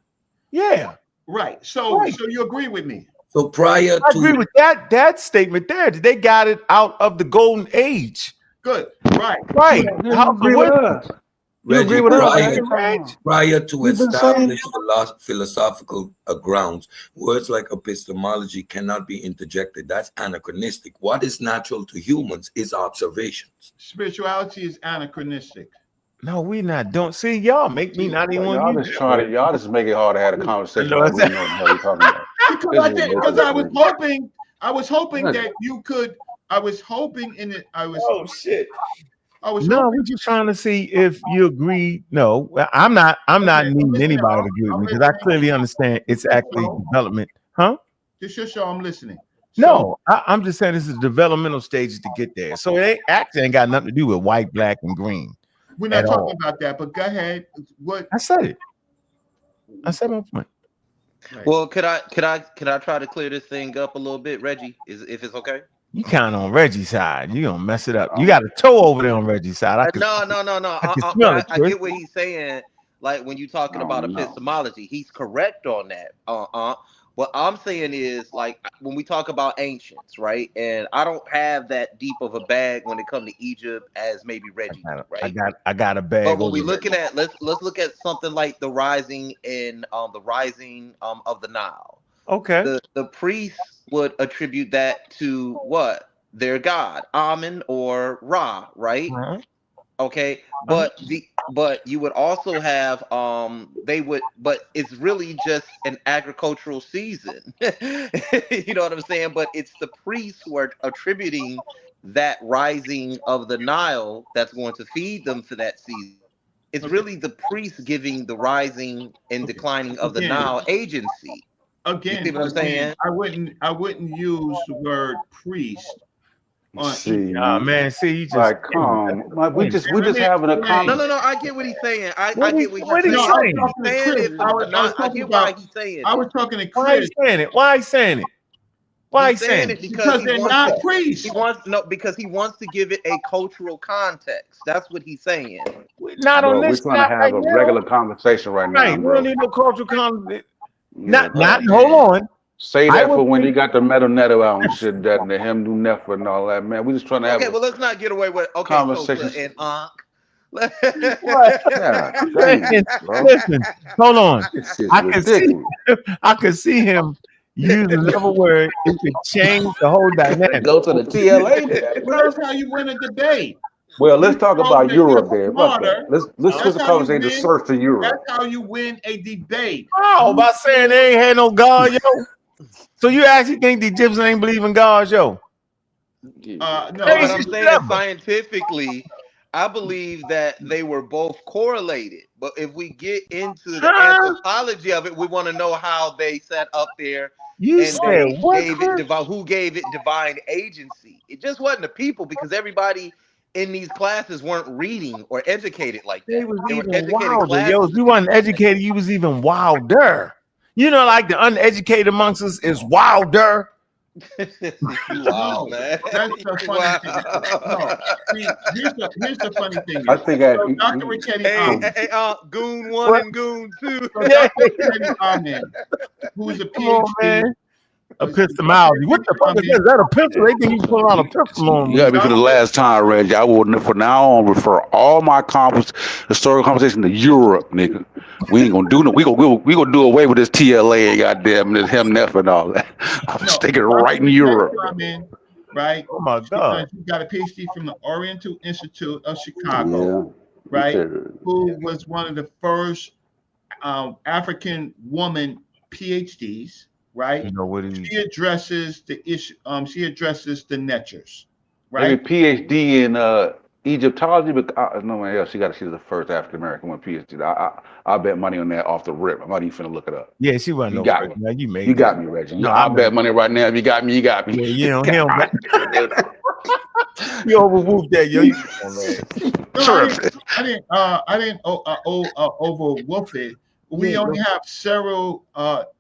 Yeah. Right. So Right. so you agree with me? So prior I agree to with that statement there. They got it out of the golden age. Good. Right. Right. You House of agree with wisdom. us. You Reggie, agree with us, prior, right? prior to We've been saying established philosophical grounds, words like epistemology cannot be interjected. That's anachronistic. What is natural to humans is observations. Spirituality is anachronistic. No, we not. Don't see y'all make me not even want Y'all to just trying to, y'all just make it hard to have a conversation know like we what I'm know what the hell we talking about. Because I was hoping that you could. I was hoping in it. Oh shit. I was No, hoping. we're just trying to see if you agree. No, I'm not needing anybody to agree with me because I clearly understand it's actually development. Huh? Just your show. I'm listening. No, I'm just saying this is developmental stages to get there. So it ain't got nothing to do with white, black, and green. We're not talking about that, but go ahead. What I said it. I said my point. Well, could I try to clear this thing up a little bit, Reggie? If it's okay? You kind of on Reggie's side. You gonna mess it up. You got a toe over there on Reggie's side. No. I get what he's saying. Like when you're talking about epistemology, he's correct on that. What I'm saying is, like, when we talk about ancients, right? And I don't have that deep of a bag when it comes to Egypt as maybe Reggie, right? I got a bag. But when we're looking at let's look at something like the rising of the Nile. Okay. The priests would attribute that to what? Their god, Amen or Ra, right? Uh-huh. Okay, but you would also have but it's really just an agricultural season. You know what I'm saying? But it's the priests who are attributing that rising of the Nile that's going to feed them for that season. It's really the priests giving the rising and declining of the Nile agency. Again, you see what I'm saying? I wouldn't use the word priest. See, man, see, you just like, we just having a conversation. No, I get what he's saying. I get what he's saying. I was talking to Chris. Why is saying it? Why is saying it? Why is saying it? Because they're not priests. Because he wants to give it a cultural context. That's what he's saying. Not on this. We're trying to have a regular conversation right now. Right, we don't need no cultural context. Yeah, Hold on. Say that for when you got the metal netto out and shit, that and the him do never and all that, man. We just trying to have well, let's not get away with conversations. So, and Ankh. Listen, hold on. I can see him use another word. It could change the whole dynamic. Go to the TLA. That's how you win a debate. Well, let's talk about Europe there. Let's switch the conversation to search to Europe. That's how you win a debate. Oh, by saying they ain't had no God, yo. So you actually think the Egyptians ain't believe in God, yo? No, I'm saying scientifically, I believe that they were both correlated. But if we get into the anthropology of it, we want to know how they sat up there. You and said what? Who gave it divine agency? It just wasn't the people, because everybody in these classes weren't reading or educated like that. They were even wilder. Yo, if you weren't educated, you was even wilder. You know, like the uneducated amongst us is wilder. Wow, man. That's the funny thing. No, see, here's the funny thing. I think Dr. Richetti, Goon 1 and Goon 2. Dr. Richetti, who's a PhD. Epistemology. What the fuck is that? Is that a pistol? They think you pull out a pistol on me. Yeah, because the last time, Reggie, I will from now on refer all my historical conversation to Europe, nigga. We ain't gonna do no. We gonna do away with this TLA, goddamn, this him Neff and all that. I'm sticking right in Europe. Right. Oh my God. You got a PhD from the Oriental Institute of Chicago, right? Who was one of the first African woman PhDs. Right, you know what she addresses the issue. She addresses the netchers. Right, maybe PhD in Egyptology, but no one else. She's the first African American one PhD. I bet money on that off the rip. I'm not even finna look it up. Yeah, she wasn't. You got me. You got me, Reggie. No, I bet money right now. If you got me, you got me. Yeah, you know him. You overwhooped that, yo. I didn't overwhoop it. We only have several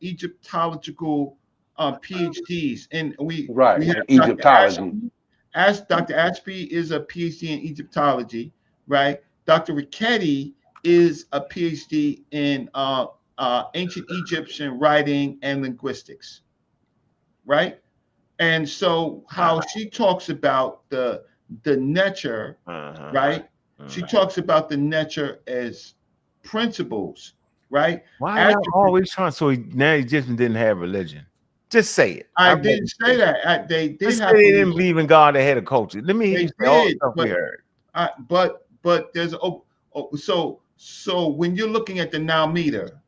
Egyptological PhDs, and we have Egyptology. Dr. Ashby is a PhD in Egyptology, right? Dr. Richetti is a PhD in ancient Egyptian writing and linguistics, right? And so how she talks about the nature, right? She talks about the nature as principles, right? Why y'all always trying? So now he just didn't have religion. Just say it. I didn't say that. They did just have. Say they didn't believe in God. They had a culture. Let me hear you say all the stuff we heard. But there's so when you're looking at the Nile meter,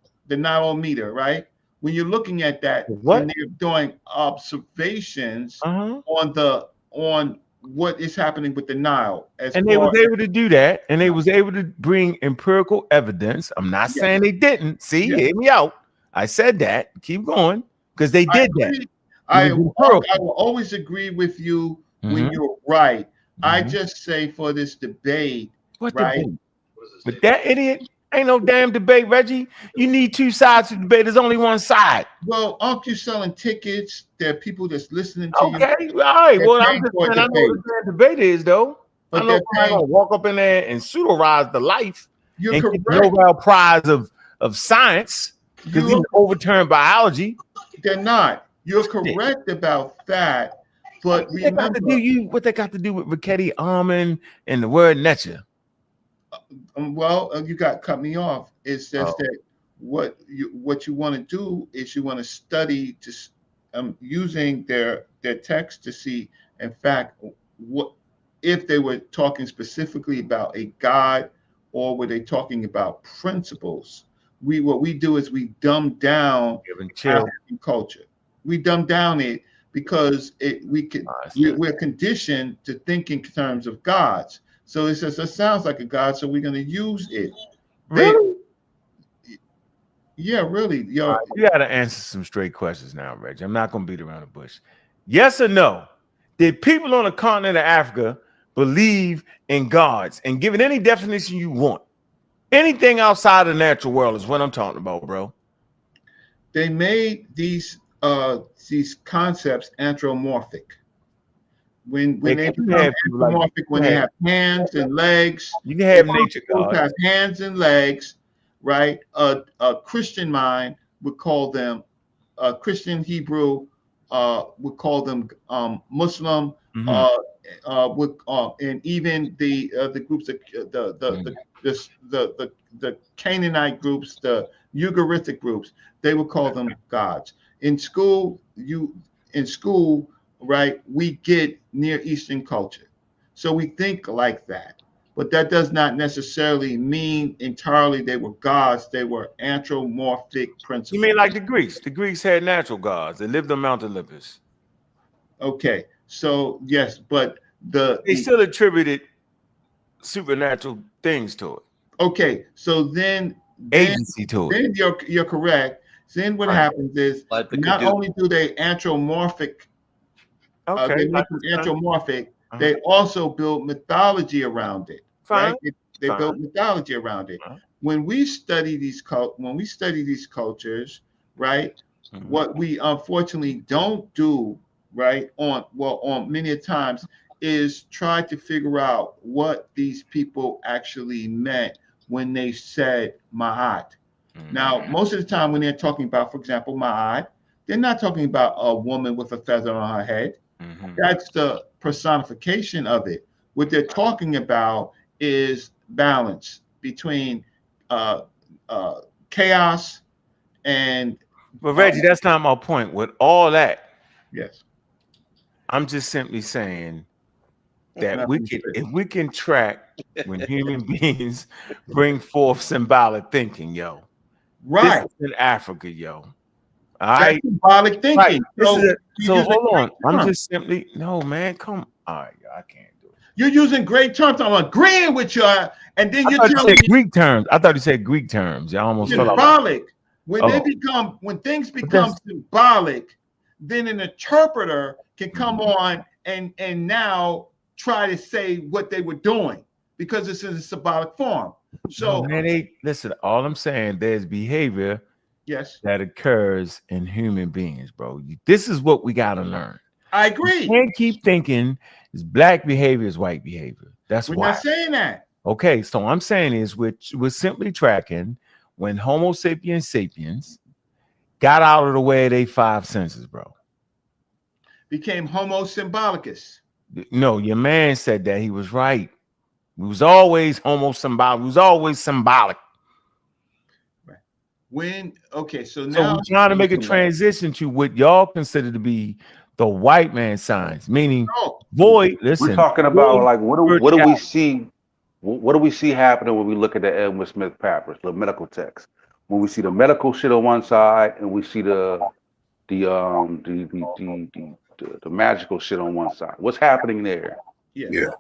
right? When you're looking at that, when they're doing observations on what is happening with the Nile, and they was able to do that, and they was able to bring empirical evidence. I'm not saying they didn't. See, hear me out. I said that. Keep going, because they did that. I will always agree with you when you're right. I just say for this debate, right? Debate? But that idiot ain't no damn debate, Reggie. You need two sides to debate. There's only one side. Well, aren't you selling tickets? There are people that's listening to you. Okay, all right. Well, I'm just saying, I know what the debate is, though. But I know I'm gonna walk up in there and pseudorize the life and get the Nobel Prize of science because he overturned biology. They're not. You're correct about that. But remember, what they got to do with Richetti, Almond, and the word nature? Well, you got cut me off. It's just that what you want to do is you want to study just using their text to see, in fact, what if they were talking specifically about a God, or were they talking about principles? What we do is we dumb down African culture. We dumb down it because we're conditioned to think in terms of gods. So it says it sounds like a god, so we're going to use it. Really? Yeah, really. You got to answer some straight questions now, Reggie. I'm not going to beat around the bush. Yes or no? Did people on the continent of Africa believe in gods? And give it any definition you want. Anything outside of the natural world is what I'm talking about, bro. They made these concepts anthropomorphic. When they become anthropomorphic, when they have hands and legs, you can have nature gods. Have hands and legs, right? A Christian mind would call them Christian Hebrew would call them Muslim, and even the groups the Canaanite groups, the Ugaritic groups, they would call them gods. In school, right, we get Near Eastern culture, so we think like that. But that does not necessarily mean entirely they were gods. They were anthropomorphic principles. You mean like the Greeks? The Greeks had natural gods. They lived on Mount Olympus. Okay, so yes, but they still attributed supernatural things to it. Okay, so then agency to it. Then you're correct. Then what happens is not only do they anthropomorphic, they make them anthropomorphic. They also build mythology around it. Right? They build mythology around it. When we study these cultures, right? What we unfortunately don't do, right, on many times is try to figure out what these people actually meant when they said Ma'at. Now, most of the time when they're talking about, for example, Ma'at, they're not talking about a woman with a feather on her head. That's the personification of it. What they're talking about is balance between chaos and. But Reggie, that's not my point. With all that, yes, I'm just simply saying that if we can track when human beings bring forth symbolic thinking, yo, right, this is in Africa, yo. All right, right, symbolic thinking. Right. So hold on, I'm just simply man, come. All right, yo, I can't do it. You're using great terms. I'm agreeing with you, and then you're telling me Greek terms. I thought you said Greek terms. I almost symbolic. When things become symbolic, then an interpreter can come on and now try to say what they were doing because it's in a symbolic form. So man, listen. All I'm saying, there's behavior yes, that occurs in human beings, bro. This is what we gotta learn. I agree. You can't keep thinking it's black behavior is white behavior. That's We're why. not saying that. Okay, so I'm saying is we're simply tracking when Homo sapiens got out of the way of their five senses, bro. Became Homo symbolicus. No, your man said that. He was right. It was always Homo symbolic. It was always symbolic. Right. When okay, so So now we're trying to make a transition to what y'all consider to be the white man signs, meaning void. Listen, we're talking about like what do we see? What do we see happening when we look at the Edwin Smith papers, the medical text? When we see the medical shit on one side, and we see the magical shit on one side. What's happening there? Yeah.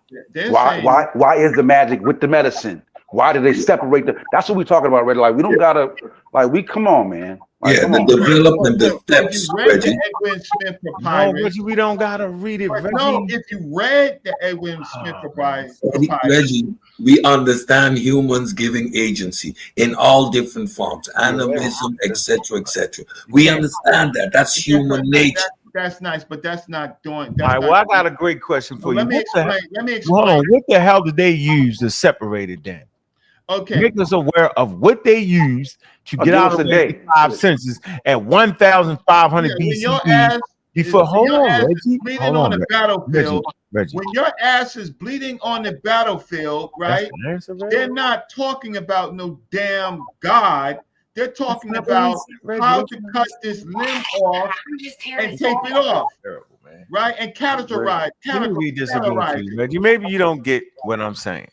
Why is the magic with the medicine? Why do they separate the? That's what we're talking about, Reggie. Like we don't gotta, like we come on, man. Like, Yeah, the development, the steps, Reggie. The Edwin Smith papyrus. No, Reggie, we don't gotta read it, Reggie. No, if you read the Edwin Smith papyrus, Reggie, we understand humans giving agency in all different forms, animism, etc., etc. We understand that. That's human nature. That's nice, but that's not doing. All right, well, I got a great question for you. Let me explain. Hold on. What the hell did they use to separate it then? Okay. Make us aware of what they used to get out of the five senses at 1,500 BCE. Before, hold on, Reggie. Bleeding on the battlefield. Reggie. When your ass is bleeding on the battlefield, right? They're not talking about no damn God. They're talking about how to cut this limb off and tape it off. Right? And categorize. Reggie, maybe you don't get what I'm saying.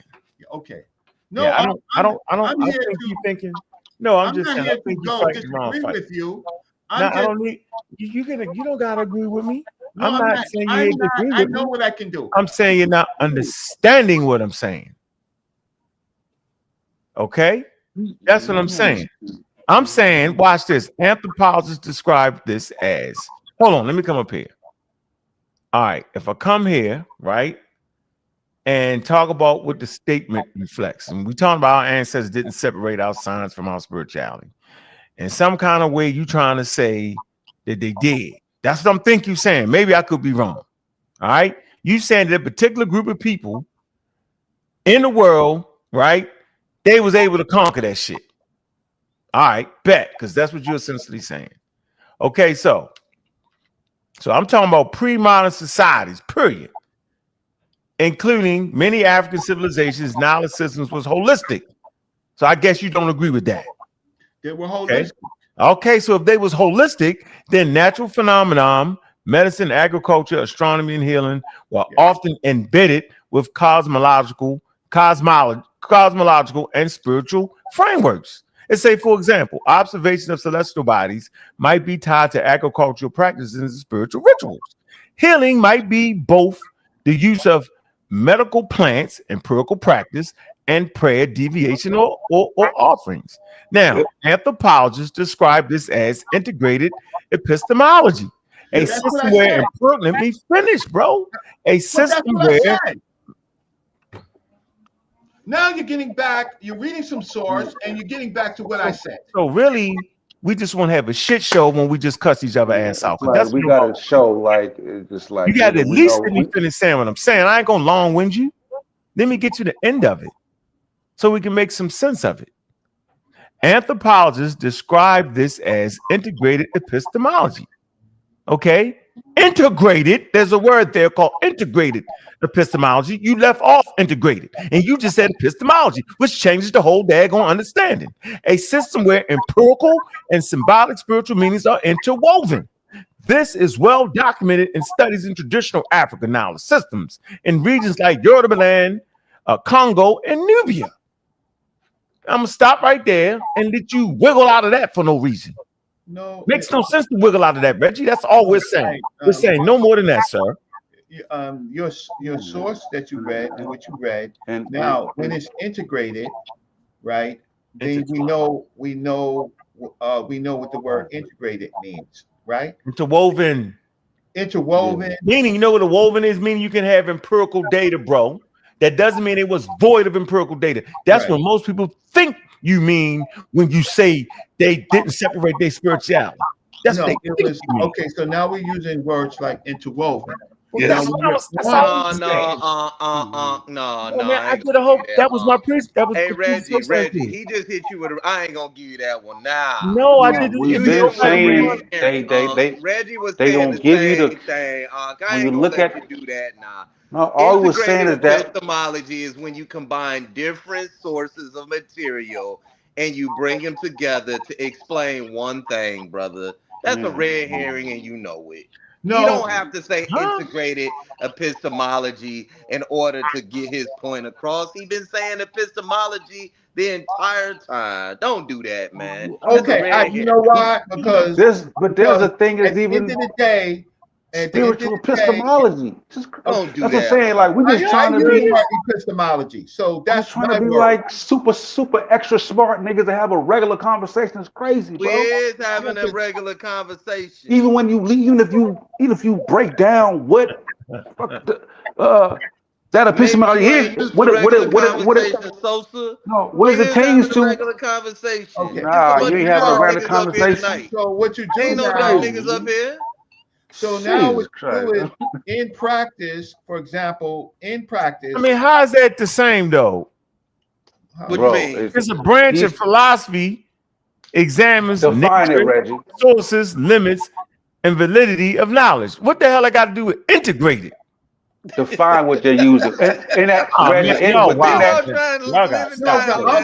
Okay. No, yeah, I don't think you're thinking. No, I'm just saying. I think you're fighting wrong. With you. No, I don't need you don't gotta agree with me. No, I'm not saying you agree with me. I know what I can do. I'm saying you're not understanding what I'm saying. Okay? That's what I'm saying. I'm saying, watch this. Anthropologists describe this as, hold on, let me come up here. All right, if I come here, right, and talk about what the statement reflects, and we talking about our ancestors didn't separate our science from our spirituality. In some kind of way, you trying to say that they did. That's what I'm thinking you saying. Maybe I could be wrong. All right, you saying that a particular group of people in the world, right, they was able to conquer that shit. All right, bet, because that's what you're essentially saying. Okay, so I'm talking about pre-modern societies, period, including many African civilizations. Knowledge systems was holistic. So I guess you don't agree with that. They were holistic. Okay, so if they was holistic, then natural phenomenon, medicine, agriculture, astronomy, and healing were often embedded with cosmological and spiritual frameworks. Let's say, for example, observation of celestial bodies might be tied to agricultural practices and spiritual rituals. Healing might be both the use of medical plants, empirical practice, and prayer, deviation, or offerings. Now, anthropologists describe this as integrated epistemology, a system where let me finish, bro. A system where. Now you're getting back, you're reading some source, and you're getting back to what I said. So really, we just want to have a shit show when we just cuss each other ass out. Like, that's we got to show, like, it's just like. You got to at least let me finish saying what I'm saying. I ain't going to long-wind you. Let me get to the end of it so we can make some sense of it. Anthropologists describe this as integrated epistemology. Okay? Integrated, there's a word there called integrated epistemology. You left off integrated, and you just said epistemology, which changes the whole daggone understanding. A system where empirical and symbolic spiritual meanings are interwoven. This is well documented in studies in traditional African knowledge systems in regions like Yorubaland, Congo, and Nubia. I'm gonna stop right there and let you wiggle out of that for no reason. No, makes no sense to wiggle out of that, Reggie. That's all we're saying. We're saying no more than that, sir. Your source that you read and what you read, and now when it's integrated, right? Then we know what the word integrated means, right? Interwoven. Interwoven. Meaning, you know what a woven is? Meaning you can have empirical data, bro. That doesn't mean it was void of empirical data. That's what most people think you mean when you say they didn't separate their spirituality. That's no, what they think you mean. okay. So now we're using words like interwoven. Yes. That's what I was. That's all I was saying. No, man, I did a whole. That was my preach. That was Hey, the Reggie, he just hit you with a. I ain't gonna give you that one now. No, I didn't. We've been saying Reggie was they saying gonna the give you same the thing. I when ain't you gonna look let at you do that now. no, all we was saying is that Epistemology is when you combine different sources of material and you bring them together to explain one thing, brother. That's a red herring, and you know it. No. He don't have to say integrated epistemology in order to get his point across. He's been saying epistemology the entire time. Don't do that, man. Okay, you know why? Because there's a thing at is the even end of the day, spiritual epistemology. Don't do that's that. what I'm saying. Like we're just trying to be epistemology. So that's trying to be like super extra smart niggas to have a regular conversation. Is crazy, bro. We is having a regular conversation. Even when you leave, even if you break down what that epistemology is, what Sosa? No, what it pertains to? Regular conversation. Okay. Nah, you ain't having a regular conversation. So what you do ain't no now? niggas up here. So now what you do is in practice, for example, in practice. I mean, how is that the same though? What do you mean? It's a branch of philosophy examines nature, sources, limits, and validity of knowledge. What the hell I got to do with integrated? Define what they're using. In that, I'm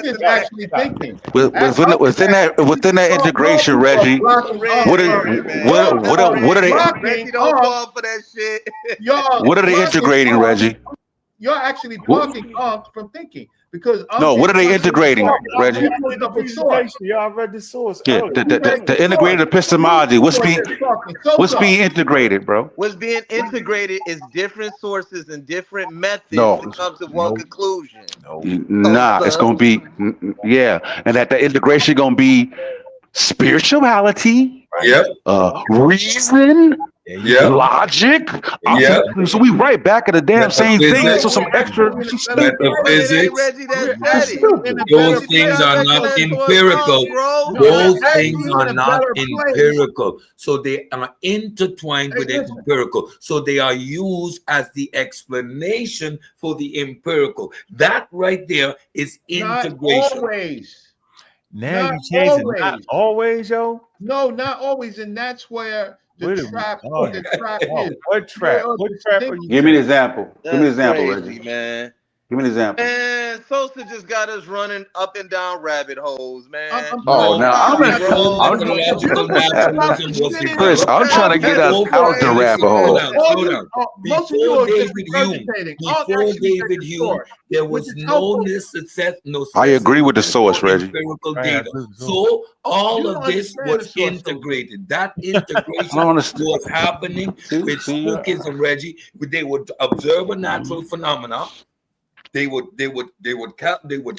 just actually thinking. Within that integration, Reggie, what are they? Reggie, don't fall for that shit. What are they integrating, Reggie? You're actually blocking from thinking. Because no, what are they integrating, Reggie? Y'all read the source. Yeah, the integrated epistemology. What's being integrated, bro? What's being integrated is different sources and different methods when it comes to one conclusion. Nah, it's gonna be and that the integration gonna be spirituality. Yep. Reason. Yeah. Logic. Yeah. So we right back at the damn same thing. So some extra metaphysics. Those things are not empirical. Those things are not empirical. So they are intertwined with the empirical. So they are used as the explanation for the empirical. That right there is integration. Not always. Now you change it. Not always, yo. No, not always, and that's where the trap is. What trap? What trap are you? Give me an example. That's Give me an example, crazy, Reggie. Man. Give me an example. Man, Sosa just got us running up and down rabbit holes, man. Chris, I'm trying to get us out the rabbit hole. Before David Hume, there was no success. I agree with the source, Reggie. Empirical data. So all of this was integrated. That integration was happening with Spookism, Reggie. They would observe a natural phenomena. They would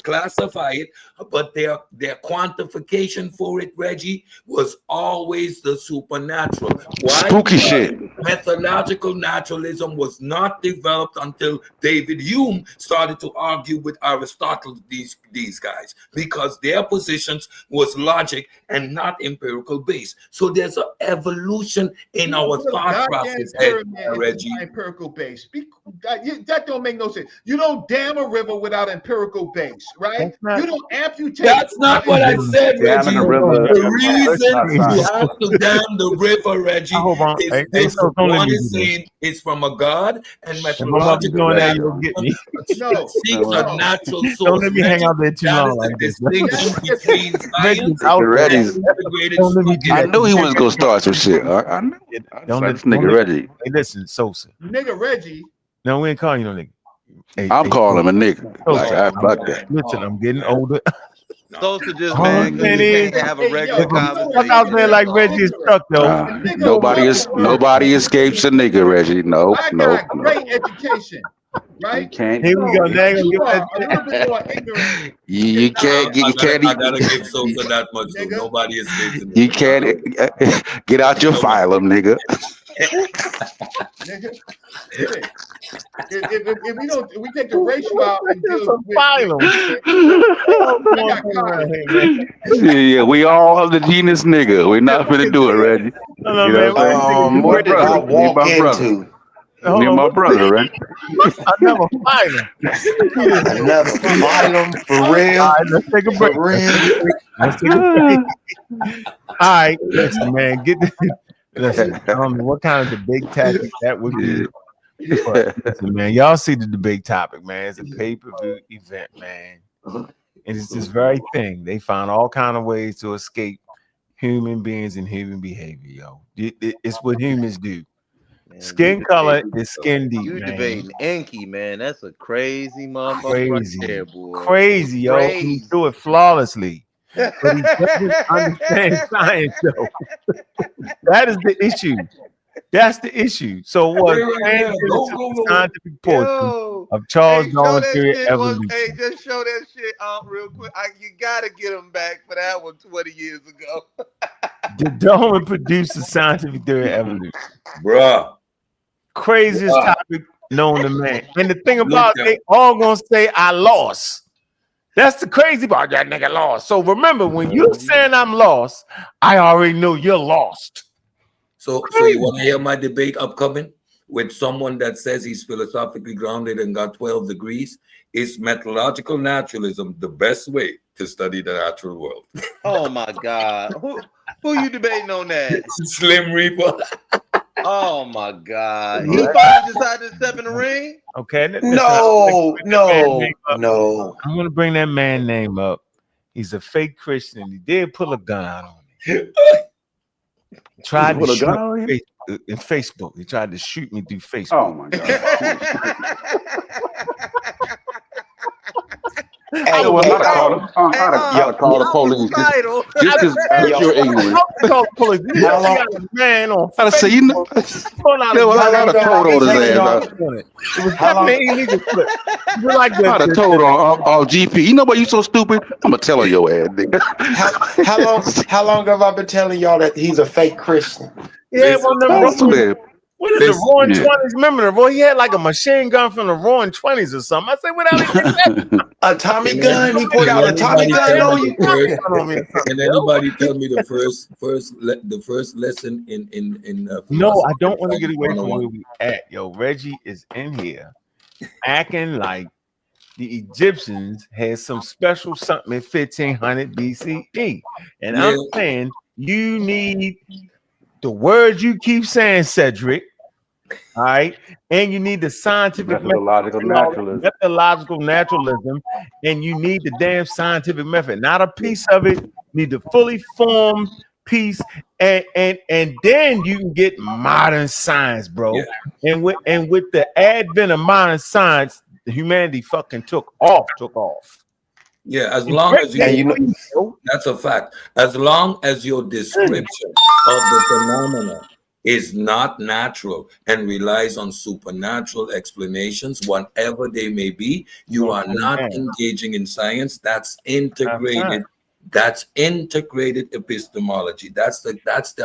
classify it, but their quantification for it, Reggie, was always the supernatural. Why? Spooky shit. Methodological naturalism was not developed until David Hume started to argue with Aristotle, these guys, because their positions was logic and not empirical based. So there's an evolution in our thought process, Reggie. Empirical based. That don't make no sense. You don't dam a river without empirical base, right? You don't amputate. That's not what I said, Reggie. The reason you have to dam the river, Reggie, is this. One is saying it's from a god, and methodological seeks a natural source. Don't let me hang out there too long. Like this. Distinction between science I knew he was gonna start some shit. I knew. Don't let this nigga Reggie. Hey, listen, Sosa. Nigga Reggie. No, we ain't calling you no nigga. I'm calling him a nigga. Like that. Listen, I'm getting older. Sosa just mad because you can't have a regular conversation. I was saying like Reggie is stuck though. Nobody escapes a nigga, Reggie. No. Great education. Right? Here we go. You can't. I gotta give Sosa that much. So nobody escapes. You can't get out your phylum, nigga. If we don't, if we take the racial out and deal with yeah, we all the genus nigga. We're not finna do it, Reggie. No, you man. know what I'm saying? What did I walk into? Me and my brother, right? I never fight him. I never fight him for real. All right, let's take a break. For real. Let's take a break. All right, listen, man. Listen. I don't know what kind of debate tactic that would be. But listen, man, y'all see the debate topic, man. It's a pay-per-view event, man. And it's this very thing. They find all kind of ways to escape human beings and human behavior, yo. It's what humans do. Man, skin color is skin deep. You debating Enki, man. That's a crazy motherfucker. Crazy, right there, boy. Crazy, yo. Crazy. He do it flawlessly. But he doesn't understand science, though. That is the issue. That's the issue. So what? Scientific portion of Charles Darwin's theory of evolution. Hey, just show that shit out real quick. You gotta get him back for that one 20 years ago. Did Darwin produce the scientific theory of evolution? Bruh. Craziest topic known to man. And the thing about it, they all gonna say I lost. That's the crazy part. That nigga lost. So remember, when you're saying I'm lost, I already know you're lost. So you want to hear my debate upcoming with someone that says he's philosophically grounded and got 12 degrees? Is methodological naturalism the best way to study the natural world? Oh my God. Who you debating on that? Slim Reaper. Oh my God. He finally decided to step in the ring? Okay. No. I'm gonna bring that man name up. He's a fake Christian. He did pull a gun out on me. Tried to shoot me in Facebook. He tried to shoot me through Facebook. Oh my God. Hey, I'd call the police just because you're ignorant. Man on I'd say, you know, I'd have told on his ass. I'd have told on GP. You know what? You so stupid. I'm gonna tell on your ass, nigga. How long have I been telling y'all that he's a fake Christian? Yeah, what is the Roaring 20s? Remember the Roy? He had like a machine gun from the Roaring 20s or something. I said, what else he did? A Tommy gun? He pulled out a Tommy gun on you? Can anybody tell me the first lesson in No, I don't want to get away from where we at. Yo, Reggie is in here acting like the Egyptians had some special something in 1500 BCE. And I'm saying you need the words you keep saying, Cedric. All right, and you need the scientific methodological naturalism, and you need the damn scientific method, not a piece of it. You need the fully formed piece, and then you can get modern science, bro. Yeah. And with the advent of modern science, humanity fucking took off. Yeah, as long as that's a fact. As long as your description of the phenomena is not natural and relies on supernatural explanations, whatever they may be, you are not engaging in science. That's integrated. That's integrated epistemology. That's the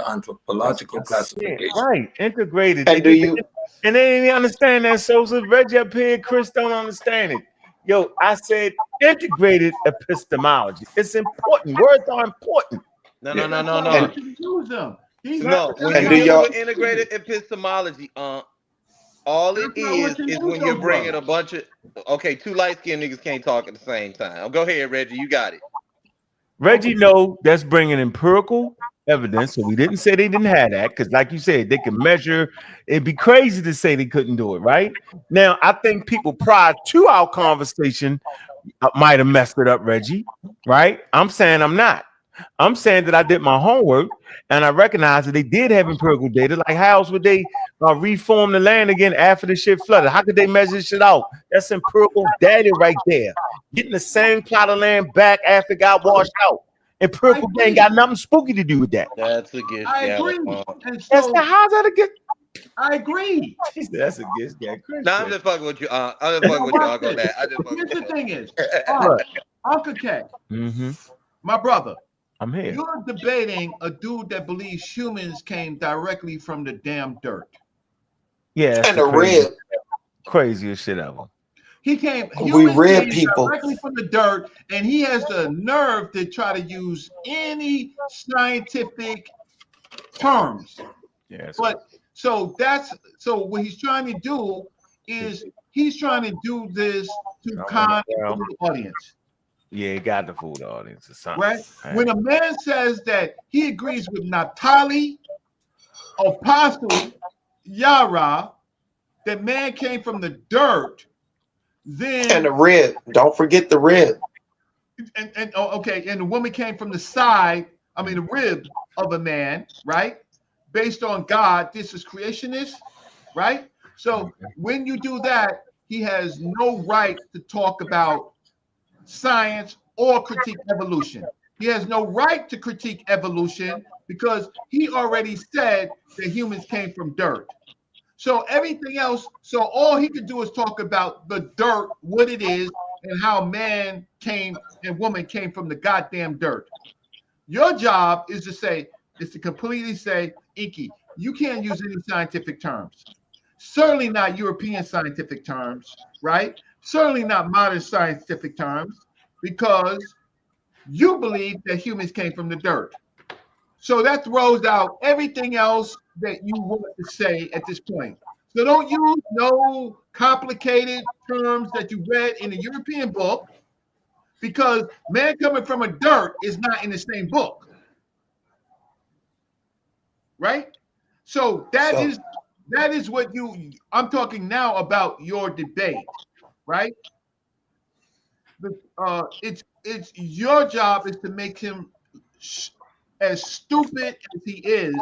anthropological classification. Right, integrated. And they didn't even understand that. So Reggie up here, Chris don't understand it. Yo, I said integrated epistemology. It's important. Words are important. No. Use them. No, when you're dealing with integrated epistemology, all it is when you're bringing a bunch of two light-skinned niggas can't talk at the same time. Go ahead, Reggie, you got it. Reggie, no, that's bringing empirical evidence. So we didn't say they didn't have that because, like you said, they can measure. It'd be crazy to say they couldn't do it, right? Now, I think people prior to our conversation might have messed it up, Reggie, right? I'm saying I'm not. I'm saying that I did my homework and I recognize that they did have empirical data. Like, how else would they reform the land again after the shit flooded? How could they measure shit out? That's empirical data right there. Getting the same plot of land back after it got washed out. Empirical data ain't got nothing spooky to do with that. That's a gift. I agree. How's that a gift? I agree. That's a gift. No, I'm just fucking with you. I'm just fucking with you on that. Here's the thing is, Uncle K, my brother. I'm here. You're debating a dude that believes humans came directly from the damn dirt. Yeah. And the rib. Craziest shit ever. He came. We real came people directly from the dirt, and he has the nerve to try to use any scientific terms. Yes. But so what he's trying to do is he's trying to do this to con the audience. Yeah, he got to fool the audience or something. Right? When a man says that he agrees with Natali, Apostle, Yara, that man came from the dirt, then and the rib. Don't forget the rib. And the woman came from the side, the rib of a man, right? Based on God, this is creationist, right? So when you do that, he has no right to talk about science or critique evolution. He has no right to critique evolution because he already said that humans came from dirt. So everything else, so all he could do is talk about the dirt, what it is, and how man came and woman came from the goddamn dirt. Your job is to completely say, Inky, you can't use any scientific terms. Certainly not European scientific terms, right? Certainly not modern scientific terms, because you believe that humans came from the dirt. So that throws out everything else that you want to say at this point. So don't use no complicated terms that you read in a European book, because man coming from a dirt is not in the same book. Right? So that is what I'm talking now about your debate, right? It's your job is to make him as stupid as he is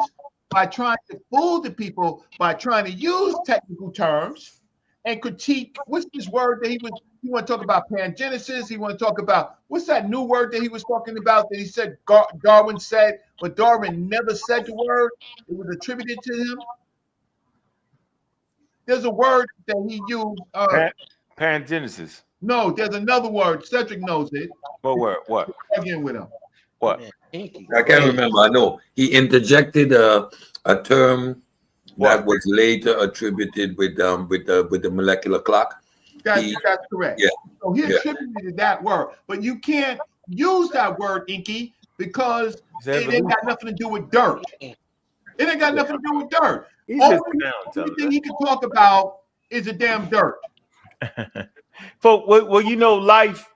by trying to fool the people, by trying to use technical terms and critique. What's this word that he want to talk about? Pangenesis. He want to talk about, what's that new word that he was talking about that he said Darwin said, but Darwin never said the word. It was attributed to him. There's a word that he used. Pangenesis. No, there's another word. Cedric knows it. What word? What? Again with him. What? I can't remember. I know he interjected a term that was later attributed with the molecular clock. That's correct. Yeah. So he attributed that word, but you can't use that word, Inky, because it ain't got nothing to do with dirt. It ain't got nothing to do with dirt. Only thing he can talk about is the damn dirt. Well, life.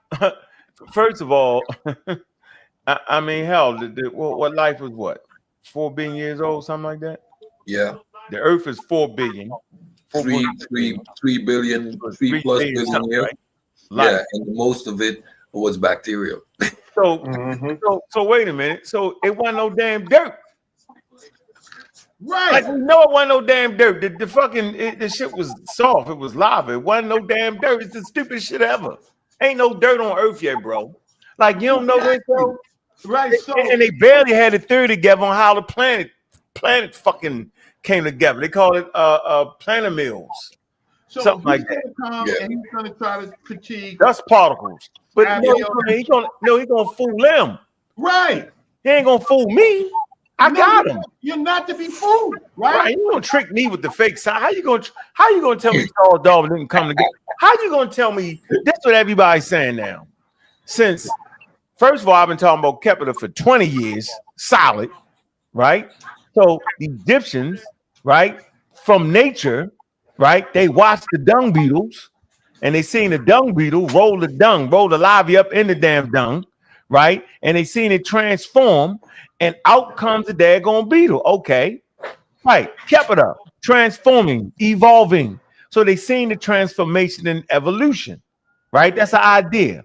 First of all, hell, what life was what? 4 billion years old, something like that. Yeah. The Earth is 4 billion. 3 billion, 3+ billion years. Right? Yeah, and most of it was bacterial. So wait a minute. So it wasn't no damn dirt. Right. Like, no, it wasn't no damn dirt. The shit was soft. It was lava. It wasn't no damn dirt. It's the stupidest shit ever. Ain't no dirt on Earth yet, bro. Like, you don't know this, bro? Right. So and they barely had a theory together on how the planet fucking came together. They call it planet mills. So something like that. And he's gonna try to critique dust particles. But he's gonna fool them. Right. He ain't gonna fool me. I got him. You're not to be fooled, right? You gonna trick me with the fake sign? How you gonna tell me Charles Darwin didn't come together? How you gonna tell me that's what everybody's saying now? Since first of all, I've been talking about Kepler for 20 years, solid, right? So the Egyptians, right, from nature, right, they watched the dung beetles and they seen the dung beetle roll the lava up in the damn dung, right? And they seen it transform. And out comes the daggone beetle. Okay. Right. Kepler, transforming, evolving. So they seen the transformation and evolution. Right? That's an idea.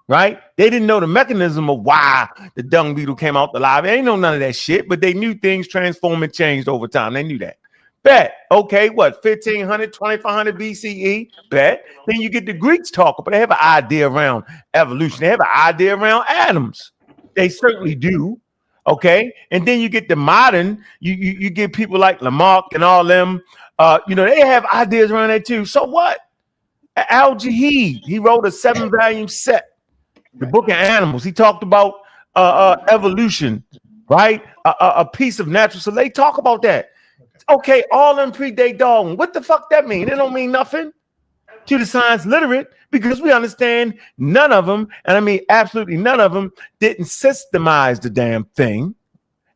Right? They didn't know the mechanism of why the dung beetle came out the lava. They ain't know none of that shit, but they knew things transformed and changed over time. They knew that. Bet. Okay, what? 1500, 2500 BCE? Bet. Then you get the Greeks talking, but they have an idea around evolution. They have an idea around atoms. They certainly do. Okay, and then you get the modern, you get people like Lamarck and all them, they have ideas around that too. So what? Al-Jahid, he wrote a 7-volume set, the Book of Animals. He talked about evolution, right? A piece of natural. So they talk about that. Okay, all them predate Darwin. What the fuck that mean? It don't mean nothing. to the science literate because we understand none of them, and I mean absolutely none of them, didn't systemize the damn thing.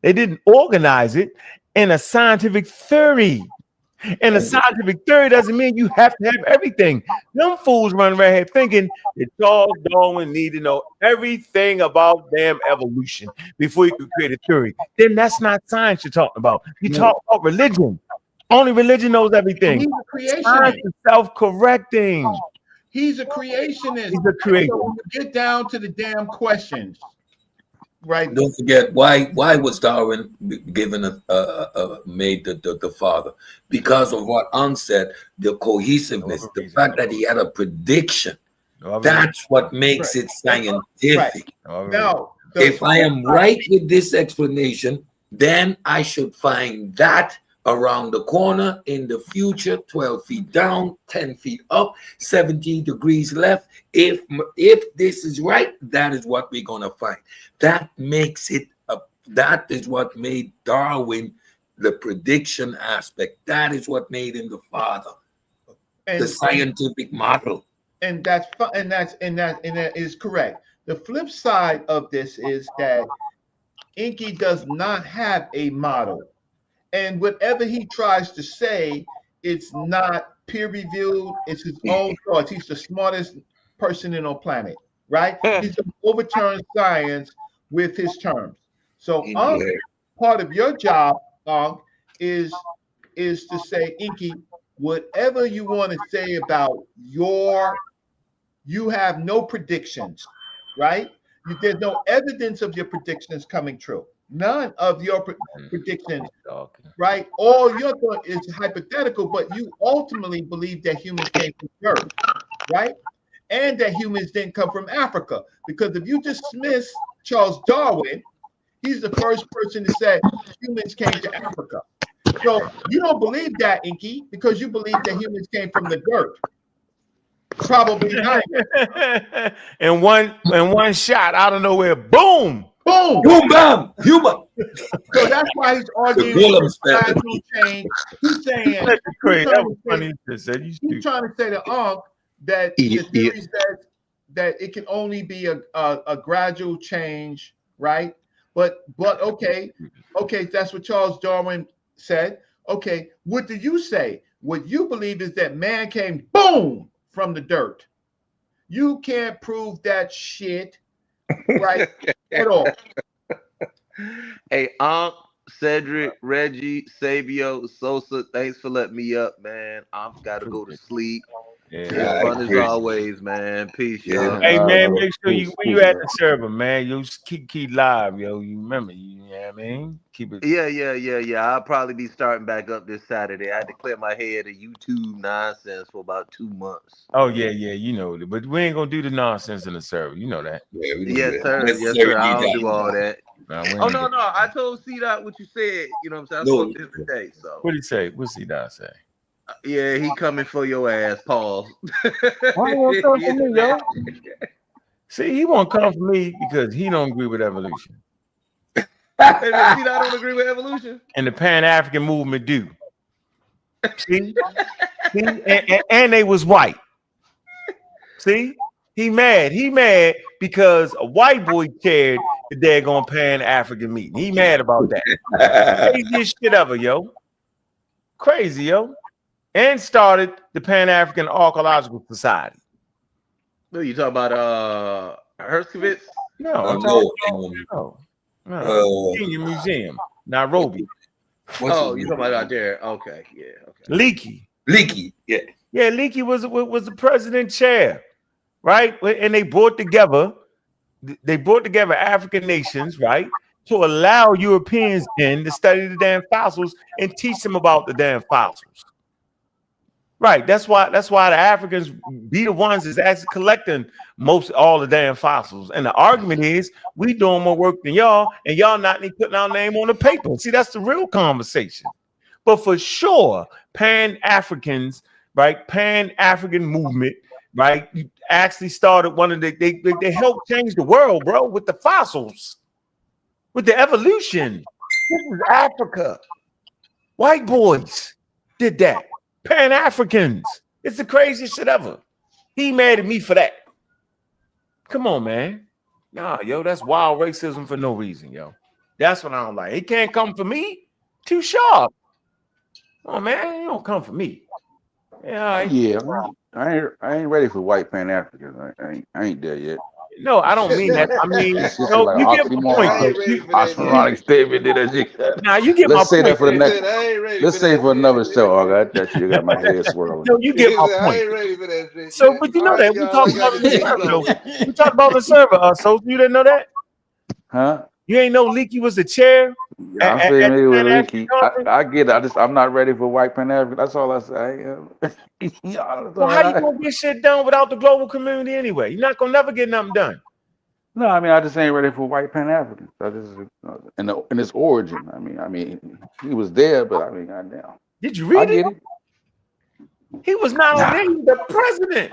They didn't organize it in a scientific theory. And a scientific theory doesn't mean you have to have everything. Them fools running around here thinking that Charles Darwin need to know everything about damn evolution before you could create a theory. Then that's not science you're talking about. You talk about religion. Only religion knows everything. He's a creationist. Science is self-correcting. He's a creationist. He's a creator. So when you get down to the damn questions, right? Don't forget why was Darwin given made the father? Because of what Ankh said, the cohesiveness, the fact that he had a prediction. That's what makes it scientific. Now, if I am right with this explanation, then I should find that around the corner in the future, 12 feet down, 10 feet up, 70 degrees left. If this is right, that is what we're gonna find. That makes it that is what made Darwin the prediction aspect. That is what made him the father, the scientific model. And that is correct. The flip side of this is that Enki does not have a model. And whatever he tries to say, it's not peer-reviewed. It's his own thoughts. He's the smartest person on the planet, right? He's going to overturn science with his terms. So part of your job, is to say, Enki, whatever you want to say about you have no predictions, right? There's no evidence of your predictions coming true. None of your predictions, right? All your thought is hypothetical, but you ultimately believe that humans came from Earth, right? And that humans didn't come from Africa. Because if you dismiss Charles Darwin, he's the first person to say humans came to Africa. So you don't believe that, Enki, because you believe that humans came from the dirt. Probably not. And one shot out of nowhere, boom. Boom! Boom! Bam! Human. So that's why he's arguing classical change. He's saying he's trying to say to Ankh that the theory says that it can only be a gradual change, right? But okay, that's what Charles Darwin said. Okay, what do you say? What you believe is that man came boom from the dirt. You can't prove that shit, right? At all. Hey, Ankh, Cedric, Reggie, Sabio, Sosa, thanks for letting me up, man. I've got to go to sleep. Yeah, fun as always, man. Peace, y'all. Hey, man, make sure where you at the server, man. You keep live, yo. You remember, you know what I mean? Keep it. Yeah. I'll probably be starting back up this Saturday. I had to clear my head of YouTube nonsense for about 2 months. Oh, yeah, you know. But we ain't going to do the nonsense in the server. You know that. Yes, sir. I don't do all that. No. I told C-Dot what you said. You know what I'm saying? I spoke to him today. So. What did he say? What C-Dot say? Yeah, he coming for your ass, Paul. Why he won't come for me, yo? See, he won't come for me because he don't agree with evolution. I don't agree with evolution. And the Pan-African movement do. See? And they was white. See? He mad because a white boy chaired the daggone Pan-African meeting. He mad about that. Craziest shit ever, yo. Crazy, yo. And started the Pan-African Archaeological Society. No, you talking about Herskovitz? No, I'm talking about Kenya Museum, Nairobi. You talking about out there? Okay, yeah, okay. Leakey, yeah. Yeah, Leakey was the president chair, right? And they brought together African nations, right, to allow Europeans in to study the damn fossils and teach them about the damn fossils. Right. That's why the Africans be the ones that's actually collecting all the damn fossils. And the argument is we doing more work than y'all, and y'all not even putting our name on the paper. See, that's the real conversation. But for sure, Pan-Africans, right? Pan-African movement, right? You actually started one of they helped change the world, bro, with the fossils, with the evolution. This is Africa. White boys did that. Pan-Africans, It's the craziest shit ever. He mad at me for that. Come on, man. Nah, yo, that's wild racism for no reason, yo. That's what I don't like. He can't come for me. Too sharp. Oh man, he don't come for me. Yeah, all right. Yeah, I ain't ready for white Pan Africans. I ain't there yet. No, I don't mean that. I mean, It's just no, like you an get my point. oxymoronic statement. Now you get Let's my say point. that for the next. Let's say for another show. I got that shit. Got my head swirling. No, you get my point. I ain't ready for that shit. So, but you know that we talked about the server, though. We talked about the server. So you didn't know that? Huh? You ain't know Leaky was the chair. Yeah, I'm saying it was leaky. I get it. I'm not ready for white Pan African. That's all I say. Well, how you gonna get shit done without the global community anyway? You're not gonna never get nothing done. No, I mean I just ain't ready for white Pan Africans. I just in its origin. I mean he was there, but I mean goddamn. Did you read it? Get it. He was not only there, he was the president.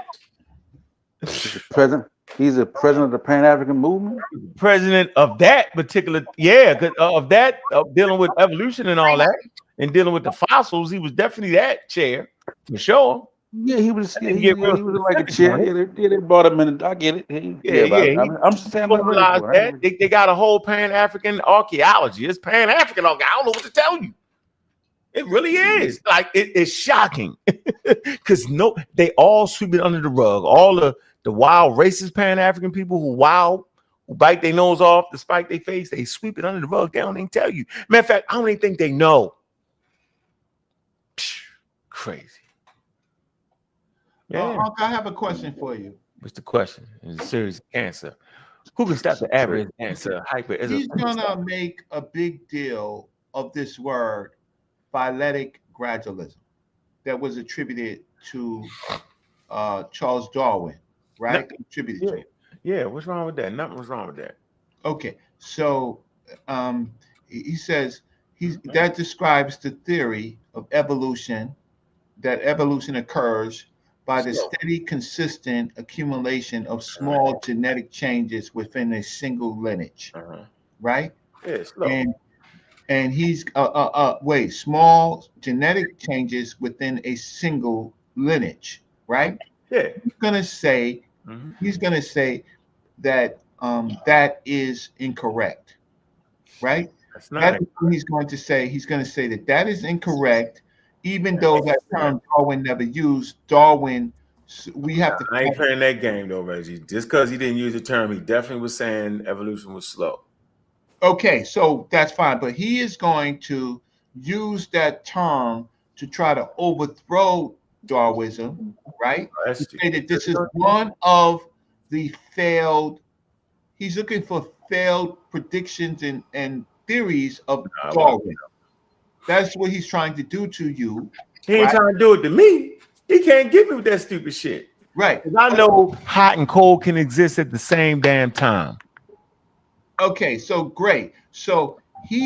He's the president of the Pan African movement. President of that particular, because of that, dealing with evolution and all that, and dealing with the fossils, he was definitely that chair for sure. Yeah, he was. He was like a chair. Yeah, they brought him in. I get it. I'm just saying. That. They got a whole Pan African archaeology. It's Pan African archaeology. I don't know what to tell you. It really is. Like it's shocking because they all sweep it under the rug. All the wild racist Pan-African people who bite their nose off despite their face, they sweep it under the rug. They don't even tell you. Matter of fact, I don't even think they know. Crazy. Yeah. I have a question for you. What's the question? It's a serious answer. Who can stop the average answer? He's gonna make a big deal of this word, phyletic gradualism, that was attributed to Charles Darwin. Right? Attributed to him. Yeah, what's wrong with that? Nothing was wrong with that. Okay, so he says that describes the theory of evolution, that evolution occurs by the steady, consistent accumulation of small genetic changes within a single lineage. Right? Yeah, slow. And he's small genetic changes within a single lineage, right? Yeah. He's gonna say that that is incorrect, right? That's not what he's going to say. He's going to say that is incorrect, even though that term Darwin never used. Darwin, we have to. I ain't playing that game though, Reggie. Just because he didn't use the term, he definitely was saying evolution was slow. Okay, so that's fine, but he is going to use that term to try to overthrow Darwinism, right? To say that this is one of the failed. He's looking for failed predictions and theories of Darwin. That's what he's trying to do to you. He ain't trying to do it to me. He can't get me with that stupid shit. Right. I know hot and cold can exist at the same damn time. Okay, so great. So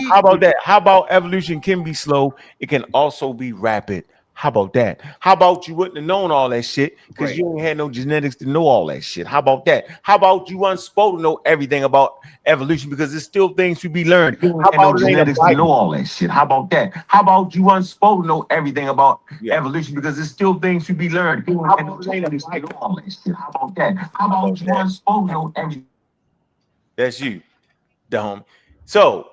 how about that? How about evolution can be slow? It can also be rapid. How about that? How about you wouldn't have known all that shit because you ain't had no genetics to know all that shit? How about that? How about you weren't supposed to know everything about evolution because there's still things to be learned? How about genetics to know all that shit? How about that? How about you weren't supposed to know everything about evolution because there's still things to be learned? How about genetics to know all that shit? How about that? How about you weren't supposed to know everything? That's you, dumb. So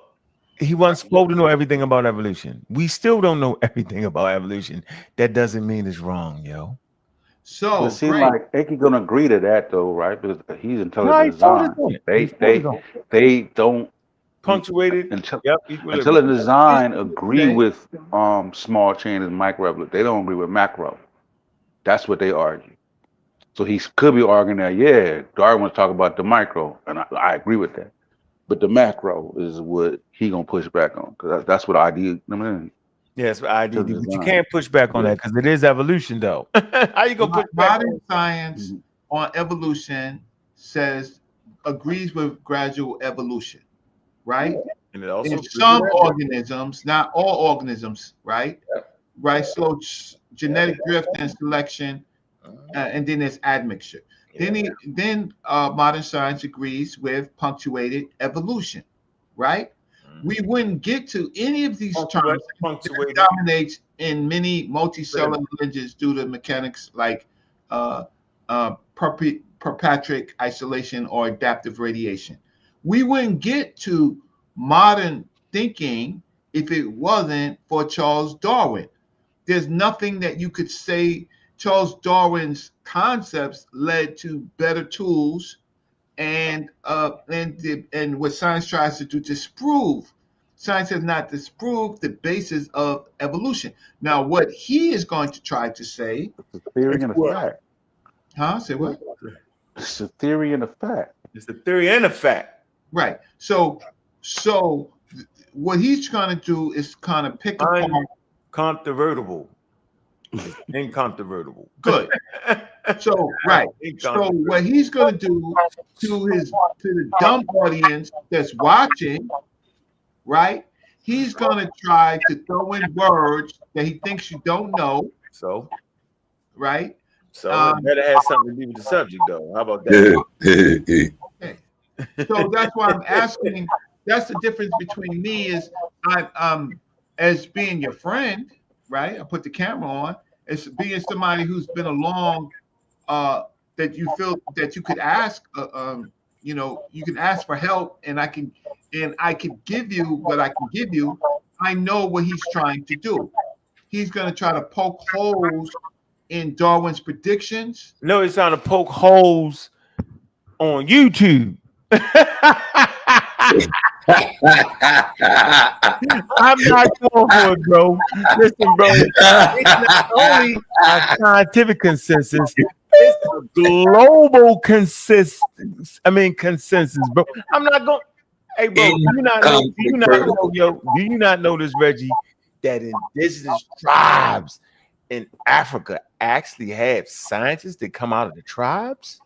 he wasn't supposed to know everything about evolution. We still don't know everything about evolution. That doesn't mean it's wrong, yo. So it seems like Ankh gonna agree to that though, right? Because he's intelligent design. They don't punctuated. Intelligent design agree with small chain and micro. They don't agree with macro. That's what they argue. So he could be arguing that, yeah, Darwin was talking about the micro, and I agree with that. But the macro is what he gonna push back on because that's what ID. Yes, ID. But you can't push back on that because it is evolution, though. How you gonna push back? Modern science on evolution agrees with gradual evolution, right? And it also in some organisms, not all organisms, right? Right. So genetic drift and selection, and then there's admixture. Then modern science agrees with punctuated evolution, right? We wouldn't get to any of these terms that dominates in many multicellular lineages due to mechanics like perpetual isolation or adaptive radiation. We wouldn't get to modern thinking if it wasn't for Charles Darwin. There's nothing that you could say. Charles Darwin's concepts led to better tools, and what science tries to do to disprove. Science has not disproved the basis of evolution. Now, what he is going to try to say, it's a theory and a fact. Huh? Say what? It's a theory and a fact. It's the theory and a fact. Right. So what he's trying to do is kind of pick apart. Incontrovertible. Incontrovertible. Good. So right. So what he's going to do to the dumb audience that's watching, right? He's going to try to throw in words that he thinks you don't know. So, right? So it better have something to do with the subject, though. How about that? So that's why I'm asking. That's the difference between me is I'm as being your friend, right? I put the camera on. It's being somebody who's been along, that you feel that you could ask. You know, you can ask for help, and I can give you what I can give you. I know what he's trying to do. He's going to try to poke holes in Darwin's predictions. No, he's trying to poke holes on YouTube. I'm not going for it, bro. Listen, bro. It's not only a scientific consensus, it's a global consensus, bro. I'm not going. Hey, bro, do you not know this, Reggie? That indigenous tribes in Africa actually have scientists that come out of the tribes?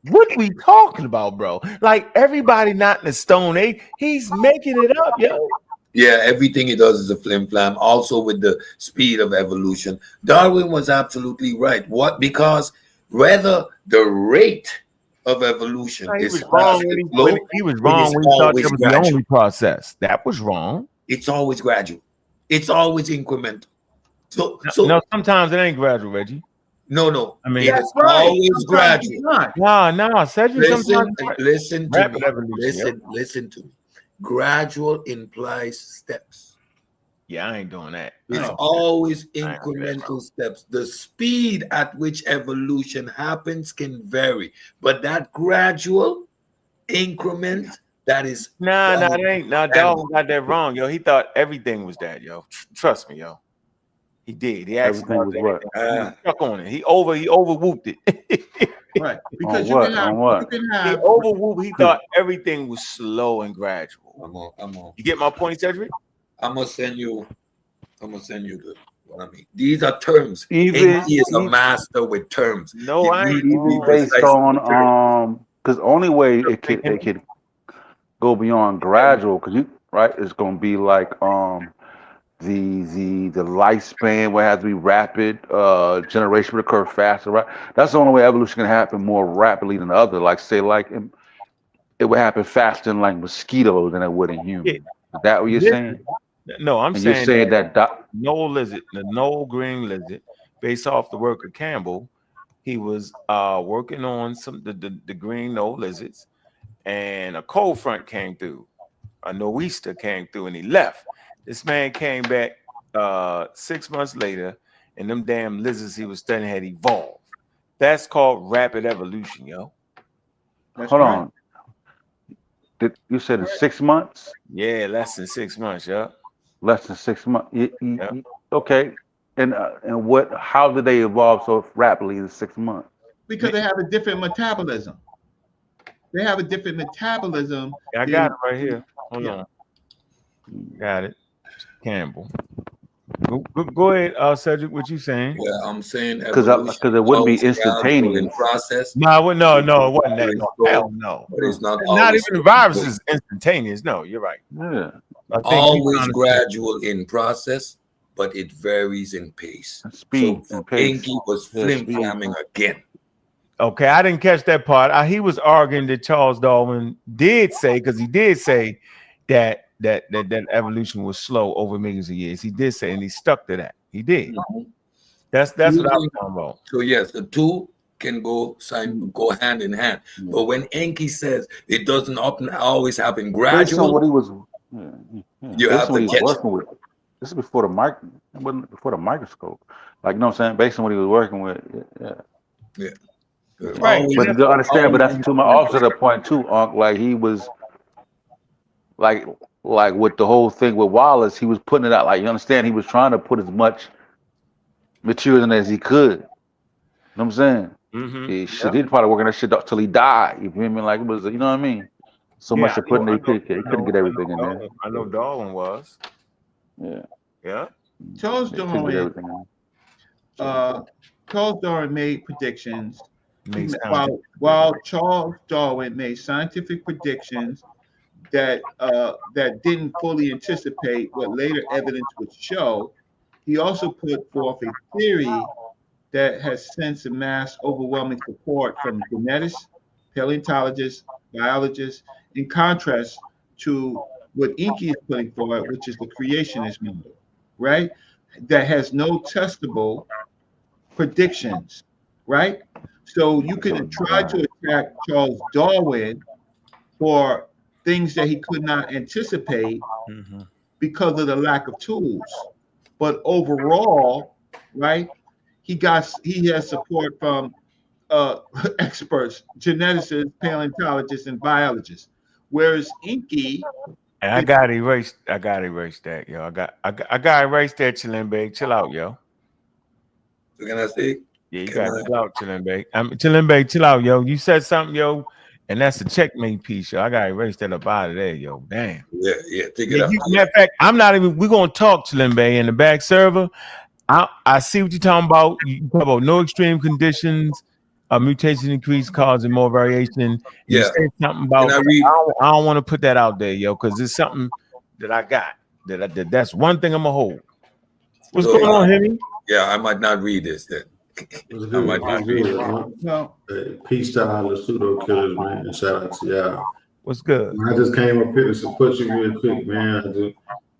What are we talking about, bro? Like everybody not in the Stone Age, he's making it up, yo. Yeah, everything he does is a flim flam. Also with the speed of evolution, Darwin was absolutely right. What? Because rather the rate of evolution is wrong. He was wrong when he thought that was the only process. That was wrong. It's always gradual. It's always incremental. So no, sometimes it ain't gradual, Reggie. No. I mean, it's always gradual. No. Cedric, listen to me. Gradual implies steps. Yeah, I ain't doing that. It's always incremental steps. The speed at which evolution happens can vary, but that gradual increment, that is that ain't. Darwin got that wrong, yo. He thought everything was that, yo. Trust me, yo. He did. He actually was stuck on it. He overwhooped it. Right. Because he overwhooped. He thought everything was slow and gradual. I'm on. You get my point, Cedric? I'm gonna send you the what I mean. These are terms. He is a master with terms. No, I ain't based on because only way it could go beyond gradual, because it's gonna be like the lifespan where it has to be rapid, generation would occur faster, right? That's the only way evolution can happen more rapidly than the other. Like say, it would happen faster in like mosquitoes than it would in humans. Is that what you're saying? No, I'm saying you're saying that the Knoll green lizard, based off the work of Campbell, he was working on the green Knoll lizards, and a cold front came through, a nor'easter came through, and he left. This man came back 6 months later, and them damn lizards he was studying had evolved. That's called rapid evolution, yo. Hold on. You said in 6 months? Yeah, less than 6 months, yeah. Less than 6 months. Okay. And what? How did they evolve so rapidly in 6 months? Because they have a different metabolism. Yeah, I got it right here. Hold on. Got it. Campbell. Go ahead, Cedric. What you saying? Yeah, I'm saying because it wouldn't be instantaneous. Process. No, it wasn't that. No, hell no. But it's not even the virus is instantaneous. No, you're right. Yeah. Always gradual in process, but it varies in pace. Speed so and pace. Inky was flim-flamming again. Okay, I didn't catch that part. He was arguing that Charles Darwin did say, because he did say that that evolution was slow over millions of years. He did say, and he stuck to that. He did. That's what I was talking about. So yes, the two can go hand in hand. But when Enki says it doesn't always happen gradually, based on what he was, you have to get working with. This is before the microscope. Like, you know what I'm saying? Based on what he was working with. Yeah. Right. But you understand, but that's to my also the point too, Unc. Like he was like with the whole thing with Wallace, he was putting it out. Like, you understand, he was trying to put as much material in as he could. You know what I'm saying? He'd probably working that shit up till he died. You feel me? Like it was, you know what I mean? So much to put in there, he couldn't get everything in there. I know Darwin was. Yeah. Charles Darwin made predictions. While Charles Darwin made scientific predictions that didn't fully anticipate what later evidence would show, he also put forth a theory that has since amassed overwhelming support from geneticists, paleontologists, biologists, in contrast to what Enki is putting forward, which is the creationist model, right? That has no testable predictions, right? So you can try to attack Charles Darwin for things that he could not anticipate because of the lack of tools. But overall, right, he has support from experts, geneticists, paleontologists, and biologists. Whereas Enki, I gotta erase that, yo. I gotta erase that, Chilimbe. Chill out, yo. So can I say? Yeah, you gotta chill out, Chilimbe. Chilimbe, chill out, yo. You said something, yo, and that's a checkmate piece, yo. I gotta erase that up out of there, yo. Damn. Yeah, take it out. Matter of fact, we're gonna talk, Chilimbe, in the back server. I see what you're talking about. You talk about no extreme conditions, mutation increase causing more variation. You said something about I don't want to put that out there, yo, because it's something that I got. That's one thing I'm gonna hold. What's going on, Henry? Yeah, I might not read this then. I might not read it. No. Peace to all the pseudo killers, man. And shout out to y'all. What's good? I just came up here to support you real quick, man.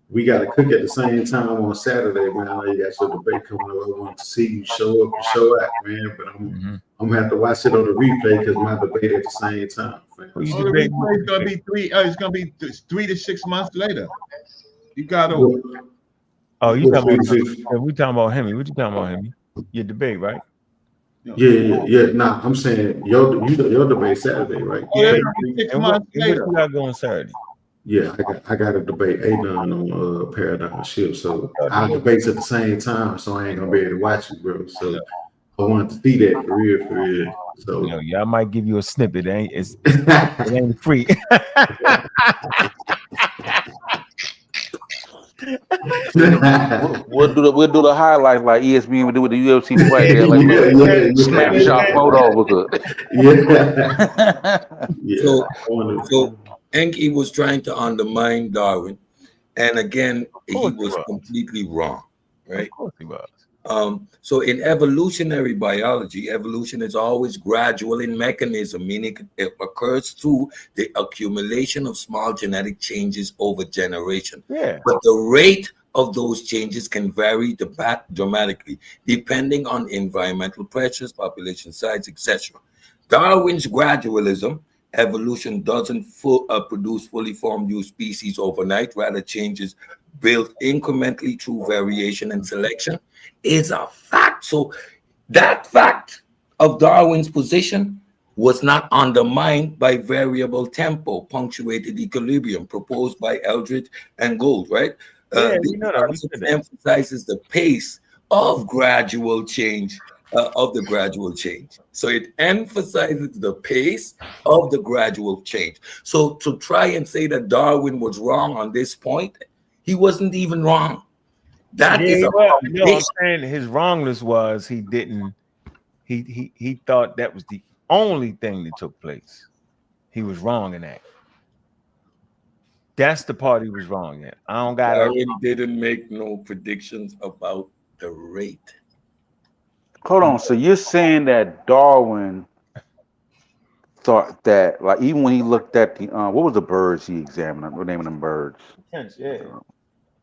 We got to cook at the same time on Saturday, man. I know you got your debate coming up. I want to see you show up and show out, man. But I'm gonna have to watch it on the replay because my debate at the same time. It's gonna be 3 to 6 months later. You gotta. Oh, we talking about Henry. What you talking about, Henry? Your debate, right? Yeah. Nah, I'm saying your debate Saturday, right? Yeah. And what you got going Saturday? Yeah, I got a debate Adon on Paradigm Shift, so our debates at the same time, so I ain't gonna be able to watch it, bro. So I wanted to see that for real. So I might give you a snippet. It ain't free. We'll do the highlights like ESPN would do with the UFC fight. There, like snapshot photo. So Enki was trying to undermine Darwin, and again, he was completely wrong, right? Of course he was. So in evolutionary biology, evolution is always gradual in mechanism, meaning it occurs through the accumulation of small genetic changes over generation. Yeah. But the rate of those changes can vary dramatically depending on environmental pressures, population size, etc. Darwin's gradualism, evolution doesn't produce fully formed new species overnight, rather changes built incrementally through variation and selection, is a fact. So that fact of Darwin's position was not undermined by variable tempo, punctuated equilibrium proposed by Eldridge and Gould, right? This emphasizes the pace of gradual change, of the gradual change. So it emphasizes the pace of the gradual change. So to try and say that Darwin was wrong on this point, he wasn't even wrong. That is I'm saying his wrongness was he thought that was the only thing that took place. He was wrong in that. That's the part he was wrong in. I don't got it. Darwin didn't make no predictions about the rate. Hold on. So you're saying that Darwin thought that, like, even when he looked at the what was the birds he examined? What name of them birds? Finch, yeah.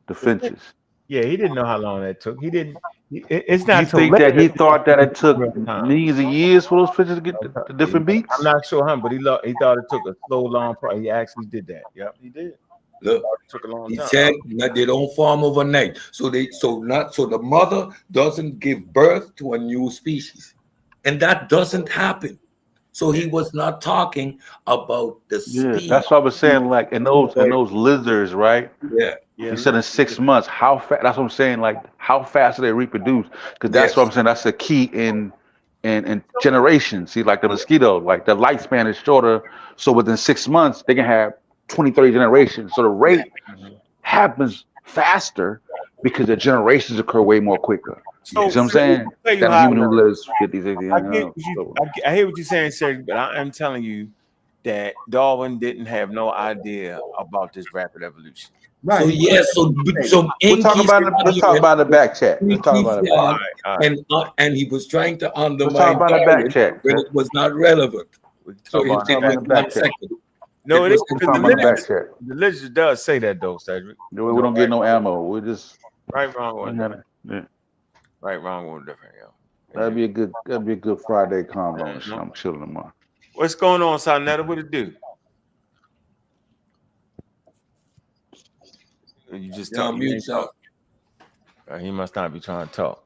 The finches. Yeah, he didn't know how long that took. He didn't. It's Do you not so think that later he thought that it took time. millions of years for those finches to get the different beaks? I'm not sure, but he thought it took a slow, long process. He actually did that. Yep, he did. Look, It took a long he time. said that they don't form overnight. So the mother doesn't give birth to a new species. And that doesn't happen. So he was not talking about the speed. That's what I was saying. Like in those lizards, right? Yeah. He said in 6 months. How fast? That's what I'm saying. Like how fast do they reproduce? Because that's what I'm saying. That's the key in generations. See, like the mosquito, like the lifespan is shorter. So within 6 months, they can have 20, 30 generations. So the rate happens faster because the generations occur way more quicker. So, you see what I'm saying? Than a human who lives 50, 60. I hear what you're saying, Serge, but I am telling you that Darwin didn't have no idea about this rapid evolution. Right. So yes, so let's talk about the back chat. Let's talk about it. All right. And he was trying to undermine talk about the back chat when it was not relevant. So he said the back chat. No, it is talking about the back chat. The literature does say that though, Cedric. We don't get no ammo. We just right, wrong, one different. Yeah. Right, wrong, one different, yo. That'd be a good Friday convo. I'm chilling tomorrow. What's going on, Sonetta? What it do? You just talk. He must not be trying to talk.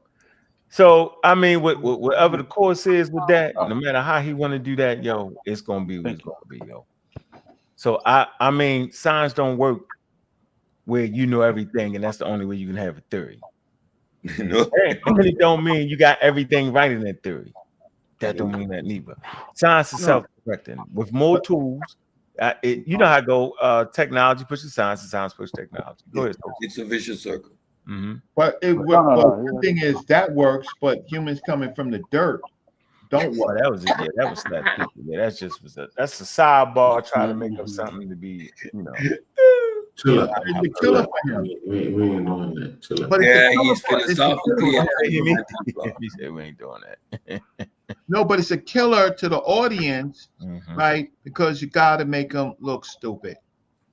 So I mean, whatever the course is with that, no matter how he want to do that, yo, it's gonna be what it's gonna be, yo. So I mean, science don't work where you know everything, and that's the only way you can have a theory. No, it don't mean you got everything right in that theory. That don't mean that neither. Science is self-correcting with more tools. You know how I go. Technology pushes science, and science pushes technology. Go ahead. It's a vicious circle. Mm-hmm. But the thing is that works, but humans coming from the dirt don't work. That was that. Yeah, that's a sidebar trying to make up something to be, you know. Chill out. We ain't doing that. Chill out. But he's philosophically. He said we ain't doing that. No, but it's a killer to the audience, right? Because you got to make them look stupid.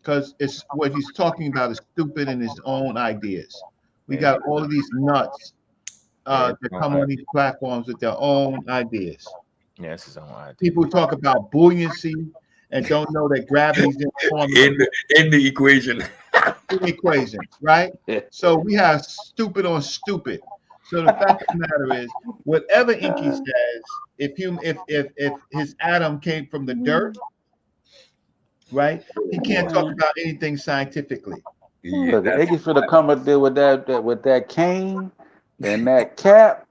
Because it's what he's talking about is stupid in his own ideas. We got all of these nuts that come on these platforms with their own ideas. Yeah, it's his own idea. People talk about buoyancy and don't know that gravity's in the equation. In the equation, right? So we have stupid on stupid. So the fact of the matter is, whatever Inky says, if his atom came from the dirt, right? He can't talk about anything scientifically. Look, Inky's finna come up there with that cane and that cap,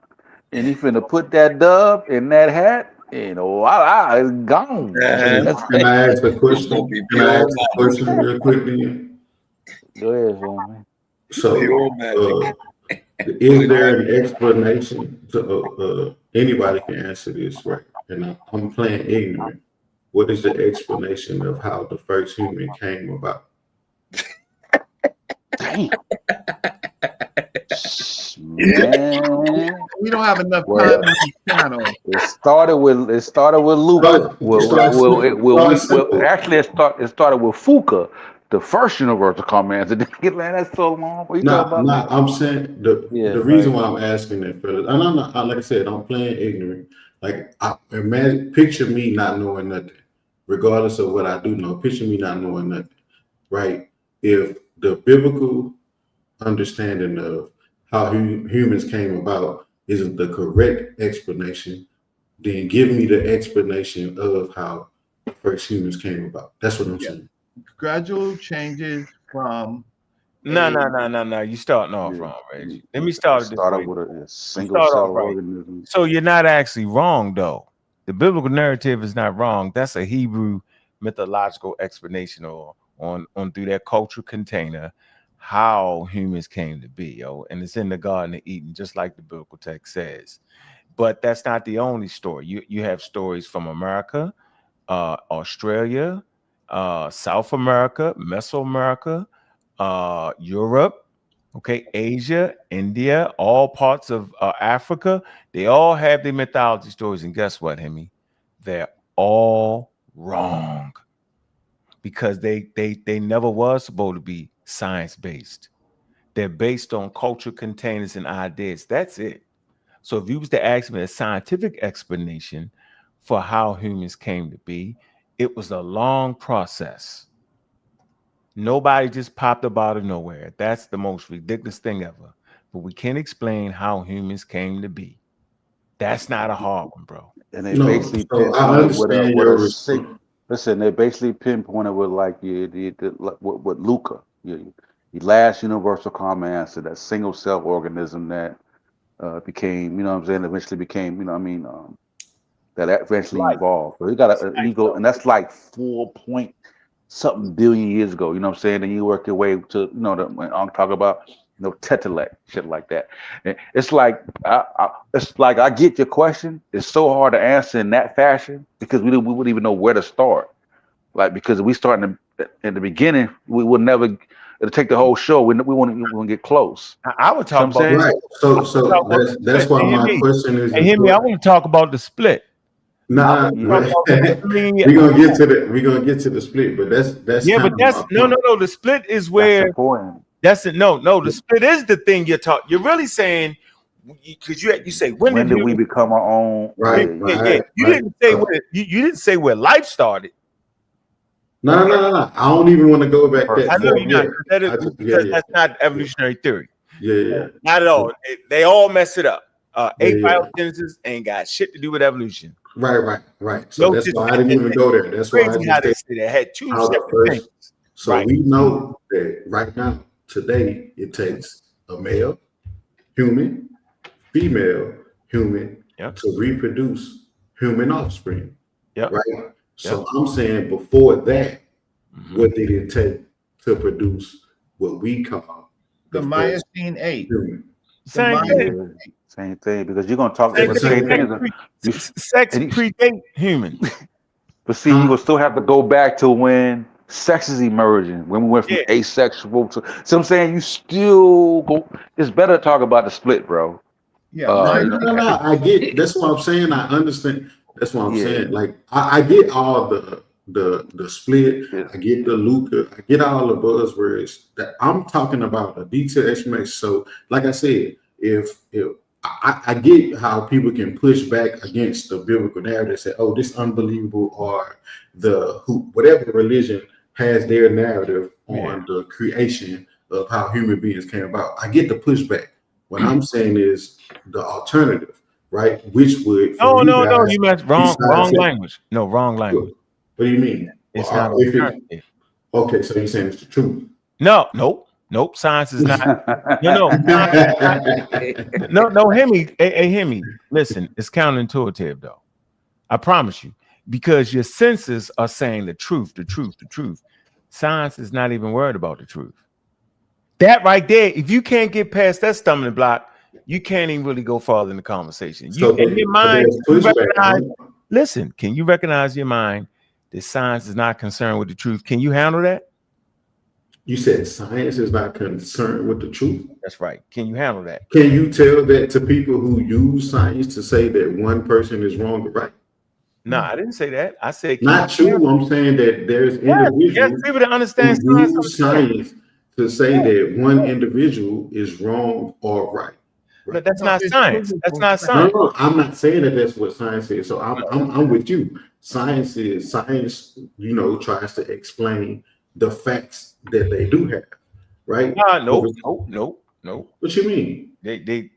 and he finna put that dove in that hat. And voila, it's gone. Can I ask a question? Can I ask a question real quick then? Go ahead, man. So, is there an explanation to anybody can answer this, right? And I'm playing ignorant. What is the explanation of how the first human came about? Damn. Man. We don't have enough time on this channel. It started with Luca. Actually, it started with Fuka, the first universal command. Man, that's so long. I'm saying the reason why I'm asking that, fellas, and I'm not, like I said, I'm playing ignorant. Like, picture me not knowing nothing, regardless of what I do know. Picture me not knowing nothing, right? If the biblical understanding of how humans came about isn't the correct explanation, then give me the explanation of how first humans came about. That's what I'm saying. Gradual changes from. No. You starting off wrong, Reggie. Let me start this way. With a single cell organism. So you're not actually wrong, though. The biblical narrative is not wrong. That's a Hebrew mythological explanation on through that cultural container how humans came to be, yo, and it's in the Garden of Eden, just like the biblical text says. But that's not the only story. You have stories from America, Australia, South America, Mesoamerica, Europe, okay, Asia, India, all parts of Africa. They all have their mythology stories, and guess what, Hemi? They're all Wrong. Because they never was supposed to be science-based. They're based on cultural containers and ideas. That's it. So if you was to ask me a scientific explanation for how humans came to be, it was a long process. Nobody just popped up out of nowhere. That's the most ridiculous thing ever. But we can explain how humans came to be. That's not a hard one, bro. And they basically pinpointed listen, they basically pinpointed with like with Luca, the last universal common answer, that single cell organism that became, you know what I'm saying, eventually became, you know what I mean, that eventually evolved. So he got an ego, and that's like 4-point-something billion years ago, you know what I'm saying? And you work your way to, you know, when I'm talking about, you know, Tetralec, shit like that. And it's like, I get your question. It's so hard to answer in that fashion because we wouldn't even know where to start. Like, because we start in the beginning, we would never. It'll take the whole show. We want to get close. I would talk about right. So that's why my question is. And hear me. I want to talk about the split. Nah, we're gonna get to the split, but that's yeah, but that's no. The split is where that's it. No, the split is the thing you're talking. You're really saying because you say when did we become our own? Right. You didn't say you didn't say where life started. No. I don't even want to go back that I know you're not. That's not evolutionary theory. Yeah. Not at all. They all mess it up. Abiogenesis ain't got shit to do with evolution. Right. So that's why I didn't even go there. That's why I just said they had two separate things. So we know that right now, today, it takes a male, human, female, human to reproduce human offspring. Yep. Right. So I'm saying before that, what did it take to produce what we call the Miocene age? Same thing, because you're gonna talk about the same thing. Sex predate human. But see, you will still have to go back to when sex is emerging, when we went from asexual to. So I'm saying you still go. It's better to talk about the split, bro. Yeah, no. I get. That's what I'm saying. I understand. That's what I'm saying. Like I get all the split. I get the Luca. I get all the buzzwords. That I'm talking about a detailed explanation. So, like I said, if I get how people can push back against the biblical narrative, say, "Oh, this unbelievable," or whatever religion has their narrative on the creation of how human beings came about. I get the pushback. What I'm saying is the alternative. Right, which would no, you meant wrong language. No, wrong language. What do you mean? It's not alternative. Okay, so you're saying it's the truth? Nope. Science is not. No. Hear me. Hear me. Listen, it's counterintuitive though. I promise you, because your senses are saying the truth. Science is not even worried about the truth. That right there. If you can't get past that stumbling block, you can't even really go farther in the conversation. You in your mind, listen, can you recognize your mind that science is not concerned with the truth? Can you handle that? You said science is not concerned with the truth. That's right. Can you handle that? Can you tell that to people who use science to say that one person is wrong or right? No, I didn't say that. I said not true. I'm saying that there's individuals people that understand who use science to say that one individual is wrong or right. But that's not science. That's not science. No, I'm not saying that that's what science is. So I'm with you. Science, you know, tries to explain the facts that they do have, right? No. What you mean? They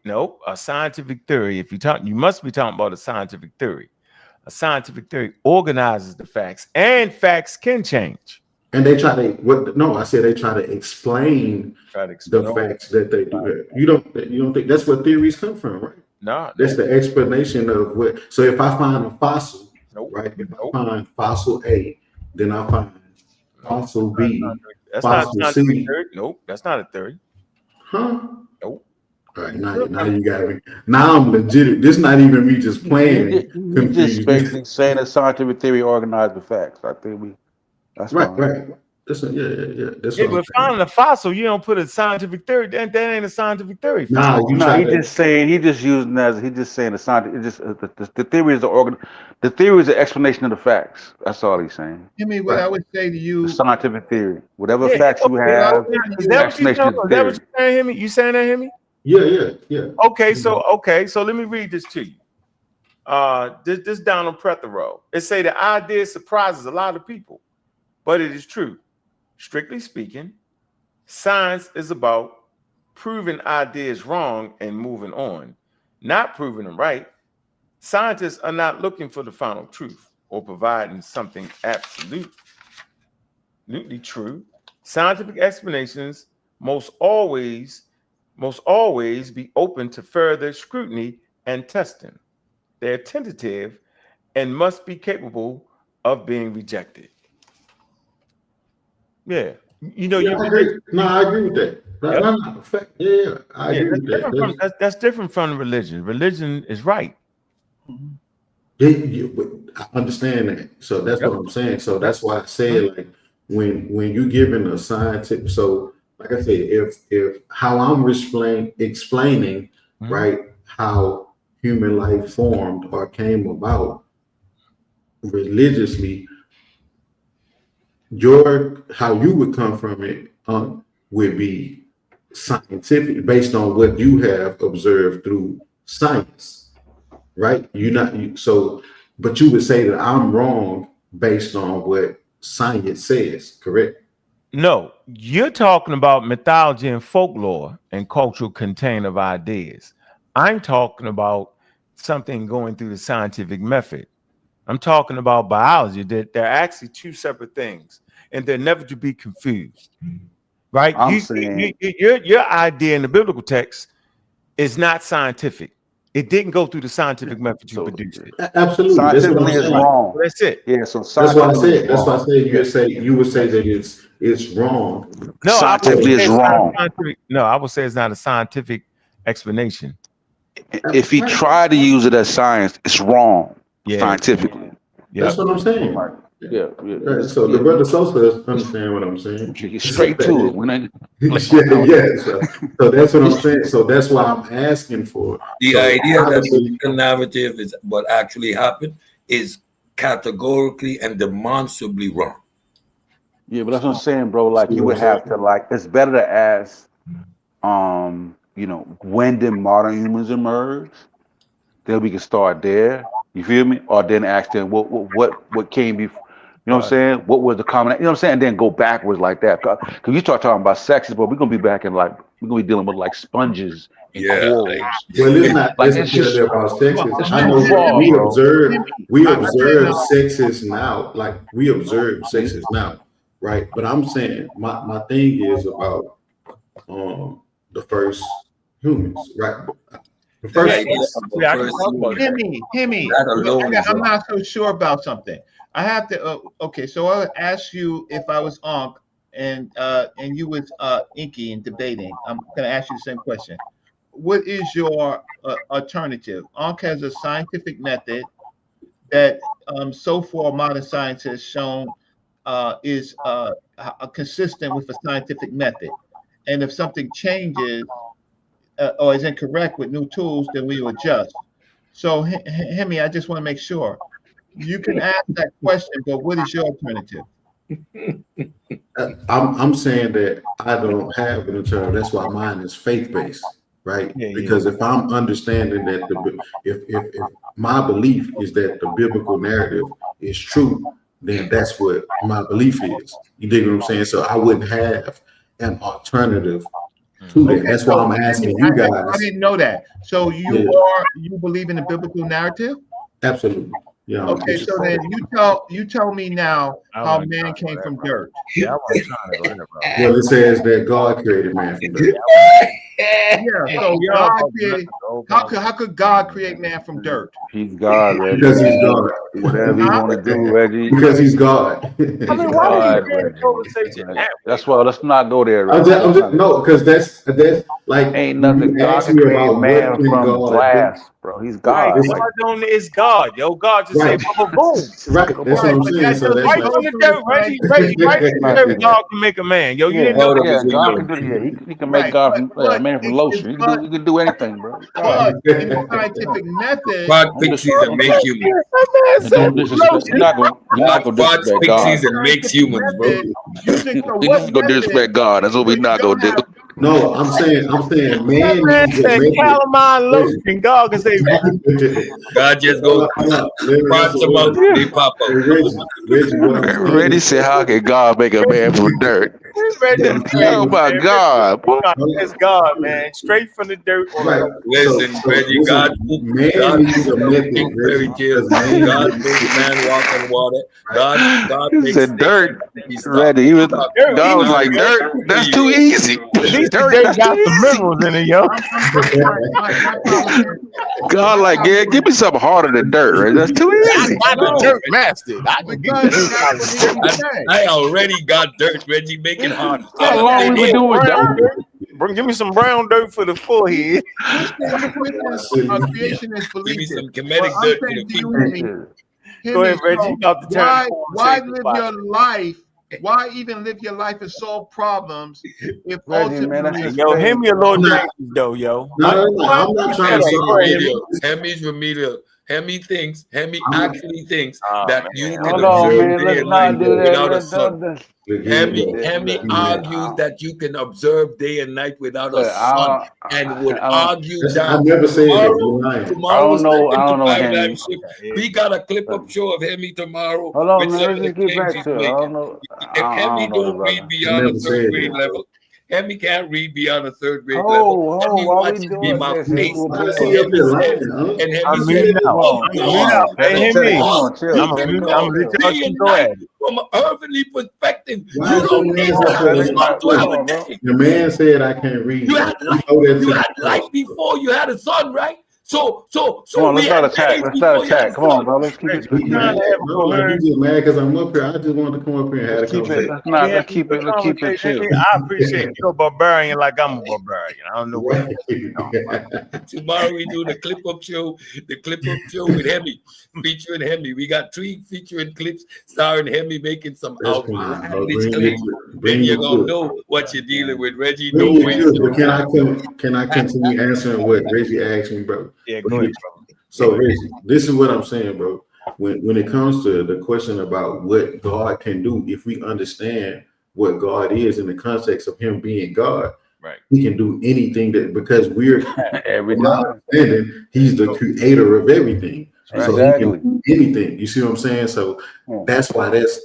a scientific theory. If you must be talking about a scientific theory. A scientific theory organizes the facts, and facts can change. And they try to I said they try to explain the facts that they do have. You don't think that's where theories come from, right? No. That's the explanation of what. So if I find a fossil, right? If I find fossil A, then I find fossil B, fossil C. Nope, that's not a theory. Huh? Nope. All right, now you got me. Now I'm legit. This not even me just playing. You just basically saying that scientific theory organized the facts. I think that's right. That's That's yeah, but finding a fossil, you don't put a scientific theory. That ain't a scientific theory. No, he's just saying the science. It just the theory is the theory is the explanation of the facts. That's all he's saying. I mean, what I would say to you, the scientific theory, whatever facts you have, is that what you're saying, Hemi? You saying that, Hemi? Yeah. Okay, so let me read this to you. This down on Prethero. It say the idea surprises a lot of people, but it is true. Strictly speaking, science is about proving ideas wrong and moving on, not proving them right. Scientists are not looking for the final truth or providing something absolutely true. Scientific explanations most always be open to further scrutiny and testing. They're tentative and must be capable of being rejected. Yeah. You know, I agree with that. I agree with that. That's different from religion. Religion is right. I understand that. So that's what I'm saying. So that's why I said, like, when you're given a scientific, so like I said, if how I'm explaining right, how human life formed or came about religiously, how you would come from it would be scientific, based on what you have observed through science, right? But you would say that I'm wrong based on what science says, correct? No, you're talking about mythology and folklore and cultural container of ideas. I'm talking about something going through the scientific method. I'm talking about biology. That they're actually two separate things, and they're never to be confused. Right? Your idea in the biblical text is not scientific. It didn't go through the scientific method you produced it. Absolutely. Scientifically is wrong. That's it. Yeah, so that's what I said. That's why I said you would say that it's wrong. No, scientifically is wrong. No, I would say it's not a scientific explanation. If he tried to use it as science, it's wrong. Scientifically. Yeah. That's what I'm saying. Yeah. So the brother Sosa understand what I'm saying. Straight to it. When I So that's what I'm saying. So that's what I'm asking for. The idea that the narrative is what actually happened is categorically and demonstrably wrong. Yeah, but that's what I'm saying, bro. Like, you would have to, like, it's better to ask, when did modern humans emerge? Then we can start there. You feel me? Or then ask them what came before. You know what I'm saying? What was the common? You know what I'm saying? And then go backwards like that. Because you start talking about sexes, but we're gonna be back in we're gonna be dealing with like sponges and corals. Well, it's not necessarily about sexes. I know we observe sexes now. Like, we observe sexes now, right? But I'm saying my thing is about the first humans, right? The first Hemi. I'm not so sure about something. I have to. Okay, so I would ask you if I was Ankh and you was Inky and debating. I'm going to ask you the same question. What is your alternative? Ankh has a scientific method that so far modern science has shown is consistent with a scientific method. And if something changes or is incorrect with new tools, then we will adjust. So, Hemi, I just want to make sure. You can ask that question, but what is your alternative? I'm saying that I don't have an alternative. That's why mine is faith-based, right? Because if I'm understanding that if my belief is that the biblical narrative is true, then that's what my belief is. You dig what I'm saying? So I wouldn't have an alternative to that. That's why I'm asking you guys. I didn't know that. So you believe in the biblical narrative? Absolutely. Yeah. Okay, so then you tell me now how man came from dirt. Yeah, I wasn't trying to go in there, bro. Well, it says that God created man from dirt. So God created. How could God create man from dirt? He's God, right? Because he's God. Whatever you want to do, Reggie. Because he's God. I mean, why did you bring the conversation that way? That's why. Let's not go there. I'm just, no, because that's like ain't nothing. You God asked can me create about man what can from God glass, bro. He's God. Right, Like, God is God, yo. God just Right. say, boom. Right, that's what I'm but saying. that So doesn't that's Right like, from the dirt, Reggie. Right from the dirt, God can make a man. Yo, you didn't know yeah, that? God can do. Yeah, he can make Right, God but man from it- lotion. it's He can do anything, bro. but in the scientific method, God pixies and make humans. That man said Don't disrespect. We're not gonna God disrespect pixies God. and makes scientific humans, bro. method, using so We're what not gonna method? disrespect God. That's what we're When you not gonna don't do. have no, I'm saying That man man needs a said method. calamine lotion. God can say, God just goes find some out, they pop Hey, out. Reggie, what I'm saying Reddy is, said, "How can God make a man from dirt?" Reggie what I'm crazy, saying Oh is, my man. God, boy. That's God, man. Straight from the dirt on right. the So, Listen, Reggie, listen, man God needs a pooped up method, pink Reggie, fairy tales. because man God needs makes man walk on water. right. God He makes said snakes dirt. and he stopped. Reddy, he was dirt God was easy, like yo. dirt. For That's too years. easy. At least the Dirt. dirt That's got too some easy. minerals in it, yo. my problem is God, like, yeah, give me something harder than dirt. Right? That's too I easy. got the no, dirt mastered. I can get because the that's out of what the Iggy dirt. said. I already got dirt, Reggie. Make it hard. said How I'ma long stay we Give been me there. doing brown dirt? dirt. Give me some brown dirt for the forehead. You're saying Christians are creationist Give me believe this. some But comedic I'm dirt for saying the to you, feet. Go ahead, Reggie. so You about to turn the why conversation live about your life? Why even live your life and solve problems if Reggie, man, that's ultimately his yo, hand thing. me a little I'm not, dangerous though, yo. I'm not trying to Shut up. solve Go ahead, it. Hemi. Hemi's remedial. Hemi I'm not, actually thinks Oh that you man, can Hold on, observe man. day Let's and night not do that. without a sun. look, Hemi argues that you can observe day and night without a sun, and would argue I that never said that. You're lying. I tomorrow don't know. I second the don't know paradigm Henry. shift. We got a clip up show of Hemi tomorrow Hold on, with man. some Let's of the just get claims back he's to it. I making. don't know. If I Hemi don't know the don't read brother. I beyond a never third said grade that. level, Hemi can't read beyond a third grade level. Oh, Hemi why we watches me in doing my this? face, I and see up Hemi here says, lying, huh? and Hemi I'm says, muting out. "Oh I'm God, muting out. Hey, oh Hemi. God, Chill. you I'm can gonna know let y'all day two and go night at it. from an earthly perspective. Why You is your don't need man's Come up on, here the Reggie. lying? sun to have Come a on, bro. day. The man said I can't read. You had light. Know that You to had the light face. before you had a sun, right? So Come on, we let's not had attack. days Let's not before you had attack. a Come on, sun. bro. Let's keep Reggie, it. we Let's He keep trying it. mad. to have a No, like he coherent. just mad because I'm up here. I just wanted to come up here and have a Let's keep it. conversation. Let's not. We Let's having keep a it. Let's keep it conversation. chill. I appreciate you're a barbarian like I'm a barbarian. I don't know what Tomorrow we do the clip up show with Hemi, featuring Hemi. We got 3 featuring clips starring Hemi making some That's fine. outlandish Bring claims. it. Then Bring you're it gonna to it. know what you're dealing with. Reggie, Bring no it way. to it. But can I continue answering what Reggie asked me, bro? Yeah, go Bring ahead, it. bro. So Reggie, this is what I'm saying, bro. When it comes to the question about what God can do, if we understand what God is in the context of Him being God, Right. He can do anything that because we're Every my time. understanding, He's the creator of everything. So He Exactly. can do anything. You see what I'm saying? So that's why that's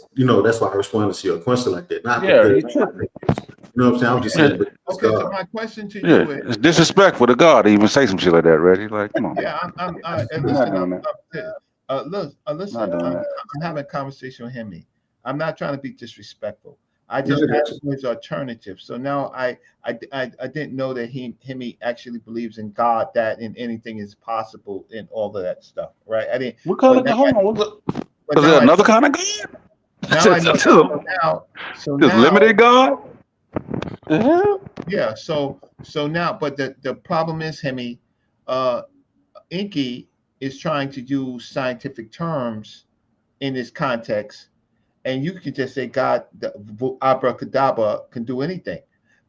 why I responded to your question like that. Not Yeah, because you tripping. you know what I'm saying. I'm just saying, but it's Okay, so God. my question to Yeah, you is, it's disrespectful to God to even say some shit like that, Reggie. Like, come on. yeah, and We're not listen, doing that. listen, Not doing that. I'm having a conversation with Hemi. I'm not trying to be disrespectful. I No, just I got asked him his alternative. So now I didn't know that Hemi actually believes in God, that in anything is possible and all of that stuff, right? I didn't. What color? But Hold on. but Is now there I another know. kind of God? Now I know. So Just now, limited God? The hell? yeah. So now, but the problem is, Hemi, Inky is trying to use scientific terms in this context, and you can just say God, the abracadabra can do anything.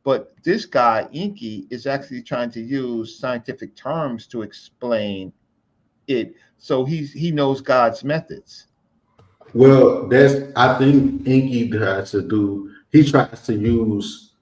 But this guy, Inky, is actually trying to use scientific terms to explain it. So he knows God's methods. Well, I think Inky tries to do. He tries to use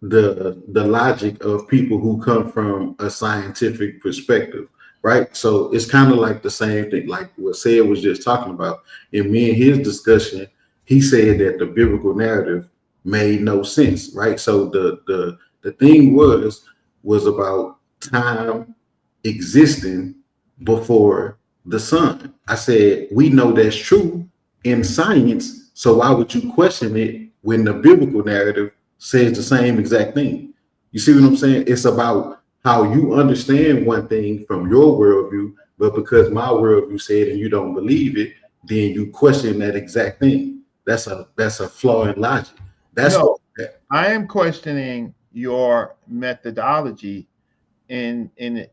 the logic of people who come from a scientific perspective, right? So it's kind of like the same thing, like what Sid was just talking about. In me and his discussion, he said that the biblical narrative made no sense, right? So the thing was about time existing before the sun. I said, we know that's true in science, so why would you question it when the biblical narrative says the same exact thing? You see what I'm saying? It's about how you understand one thing from your worldview but because my worldview said and you don't believe it, then you question that exact thing. That's a flaw in logic. I am questioning your methodology and your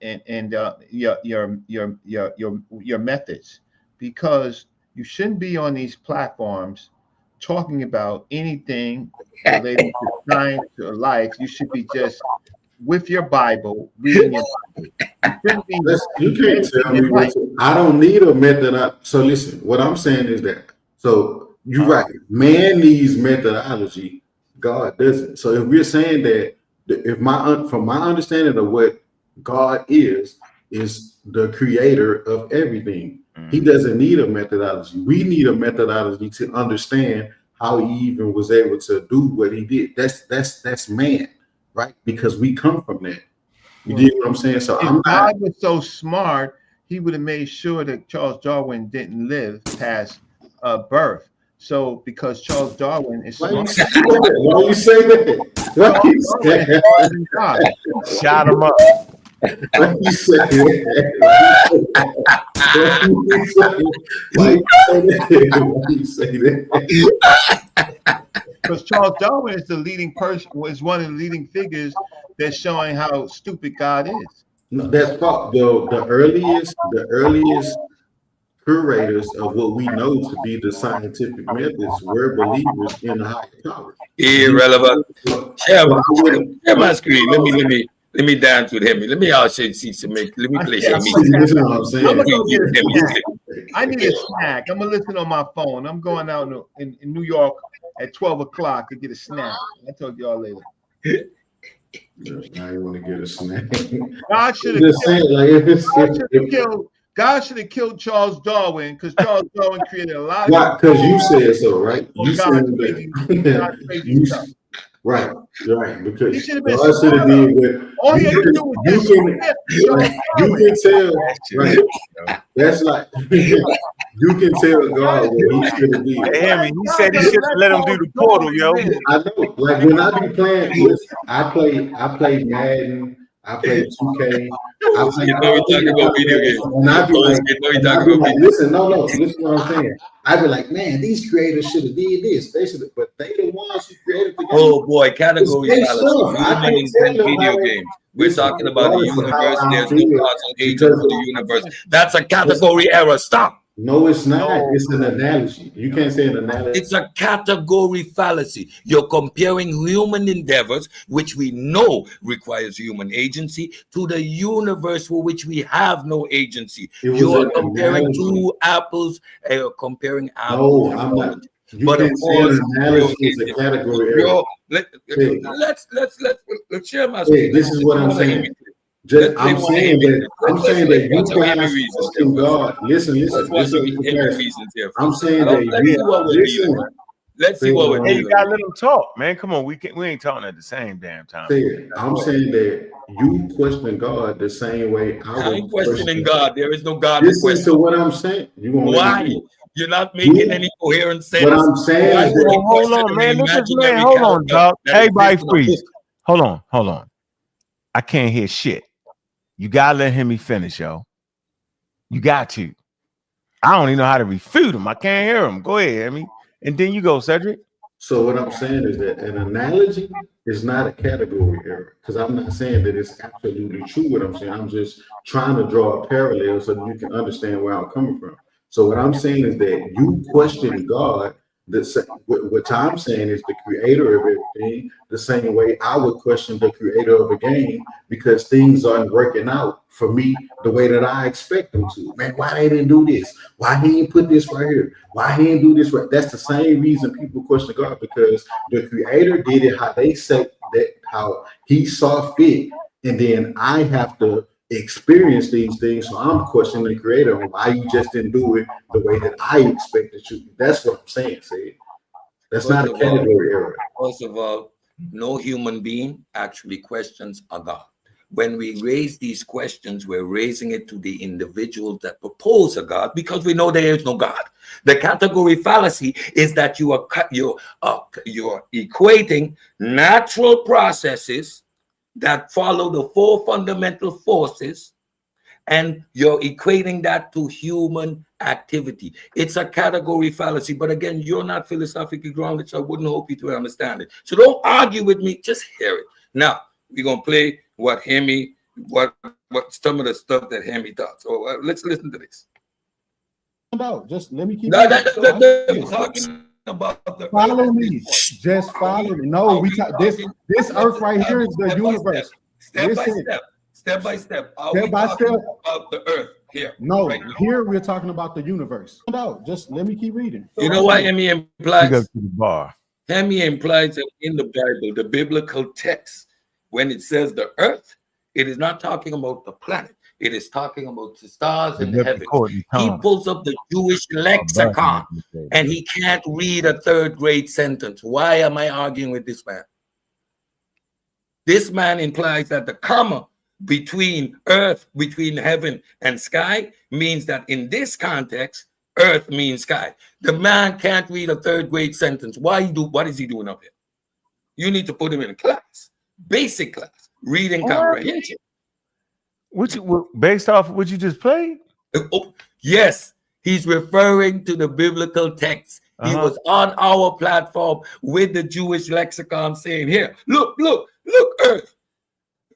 methods, because you shouldn't be on these platforms talking about anything related to science or life. You should be just with your Bible, reading your Bible. You can't tell me what I don't need a method. So listen, what I'm saying is that, so you're right, man needs methodology, God doesn't. So if we're saying that, from my understanding of what God is the creator of everything. He doesn't need a methodology. We need a methodology to understand how he even was able to do what he did. That's man, right? Because we come from that. You get what I'm saying? So if God was so smart, he would have made sure that Charles Darwin didn't live past birth. So because Charles Darwin is smart. Why you say that? Why you say that? Shot him up. Why you say that? Why you say that? Because Charles Darwin is the leading person, was one of the leading figures that's showing how stupid God is. No, that's false. The earliest curators of what we know to be the scientific methods were believers in the higher power. Irrelevant. Share my screen. Let me dance with him. Let me also see some. Let me play some music. I'm gonna go get a snack. I need a snack. I'm gonna listen on my phone. I'm going out in New York at 12 o'clock to get a snack. I'll talk to y'all later. I want to get a snack. God should have killed Charles Darwin, because Charles Darwin created a lot of. Because you said so, right? You said that. Right. Because he should have been. God should have did what. All he had to do was you can tell. Right? That's like you can tell God what he should have did. He said he should have let him do the portal, yo. I know. Like when I be playing, I play Madden. I play 2K. I play talking about video games. And I be like, listen what I'm saying. I be like, man, these creators should have did this. They should have, but they the ones who created the game. Oh boy, category fallacy. Video games. We're talking about the universe. There's no causal agent for the universe. That's a category error. Stop. No, it's not. No. It's an analogy. You can't say an analogy. It's a category fallacy. You're comparing human endeavors, which we know requires human agency, to the universe for which we have no agency. You're comparing two apples, comparing apples. No, I'm not. But of course, analogy is a category error. Let's share my screen. This is what I'm saying. I'm saying that you can question God. Listen. I'm saying that let's see what we're doing. Hey, you gotta let them talk, man. Come on, we ain't talking at the same damn time. I'm saying that you question God the same way I'm questioning God. There is no God. Listen to what I'm saying. Why? You're not making any coherent sense. What I'm saying is that, hold on, man. Hold on, dog. Everybody freeze. Hold on. I can't hear shit. You gotta let him finish, yo. You got to. I don't even know how to refute him. I can't hear him. Go ahead, Emmy. And then you go, Cedric. So what I'm saying is that an analogy is not a category error, because I'm not saying that it's absolutely true what I'm saying. I'm just trying to draw a parallel so that you can understand where I'm coming from. So what I'm saying is that you question God. What I'm saying is the creator of everything, the same way I would question the creator of a game because things aren't working out for me the way that I expect them to. Man, why they didn't do this? Why he didn't put this right here? Why he didn't do this right? That's the same reason people question God, because the creator did it how they say that, how he saw fit, and then I have to experience these things, so I'm questioning the creator on why you just didn't do it the way that I expected you. That's what I'm saying, Sid. That's not a category error. First of all, no human being actually questions a God. When we raise these questions, we're raising it to the individuals that propose a God, because we know there is no God. The category fallacy is that you're equating natural processes that follow the four fundamental forces and you're equating that to human activity. It's a category fallacy, but again, you're not philosophically grounded, so I wouldn't hope you to understand it. So don't argue with me, just hear it. Now, we're going to play what some of the stuff that Hemi thought. So let's listen to this. Just let me keep talking about the follow me. Just follow me. No, we talk this earth right here is the universe. Step by step about the earth here. No, right here we're talking about the universe. Just let me keep reading. You know what Hemi implies? Go to the bar. Hemi implies that in the Bible, the biblical text, when it says the earth, it is not talking about the planet. It is talking about the stars and the heavens. He pulls up the Jewish lexicon and he can't read a third grade sentence. Why am I arguing with this man? This man implies that the comma between earth, between heaven and sky means that in this context, earth means sky. The man can't read a third grade sentence. What is he doing up here? You need to put him in a class, basic class, reading comprehension. Based off what you just played? Oh, yes, he's referring to the biblical text. He was on our platform with the Jewish lexicon saying, here, look, earth.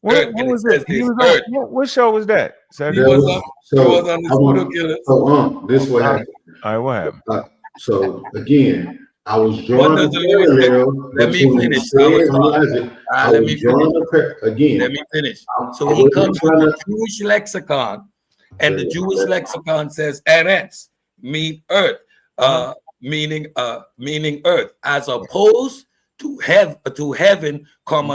What was it? What show was that? He was on the pseudo killer. So this is what happened. All right, what happened? So again, I was drawing a parallel. Let me finish. Let me finish. So he comes with the Jewish lexicon, and the Jewish lexicon says "eretz," mean earth, meaning earth, as opposed to heaven,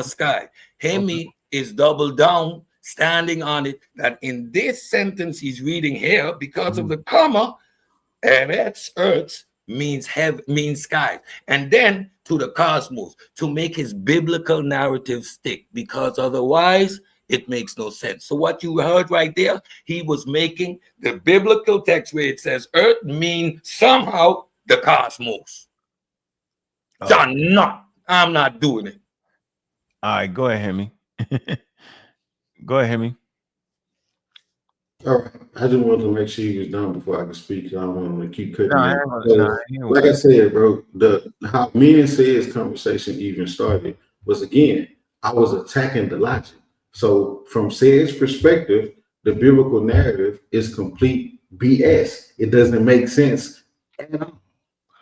sky. Hemi is double down, standing on it, that in this sentence he's reading here, because of the comma, eretz, earth, means sky, and then to the cosmos, to make his biblical narrative stick, because otherwise it makes no sense. So what you heard right there, he was making the biblical text where it says earth mean somehow the cosmos. I'm not doing it. All right, go ahead, Hemi. Go ahead, Hemi. All right, I just wanted to make sure you was done before I could speak. I don't want to keep cutting you. Like I said, bro, how me and Said's conversation even started was, again, I was attacking the logic. So from Said's perspective, the biblical narrative is complete BS. It doesn't make sense at all,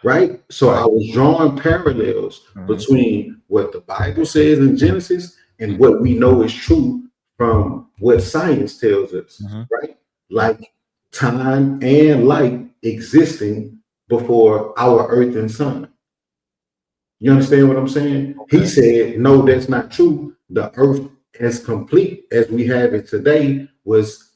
right? So I was drawing parallels between what the Bible says in Genesis and what we know is true from what science tells us, right? Like time and light existing before our earth and sun. You understand what I'm saying? He said, no, that's not true. The earth as complete as we have it today was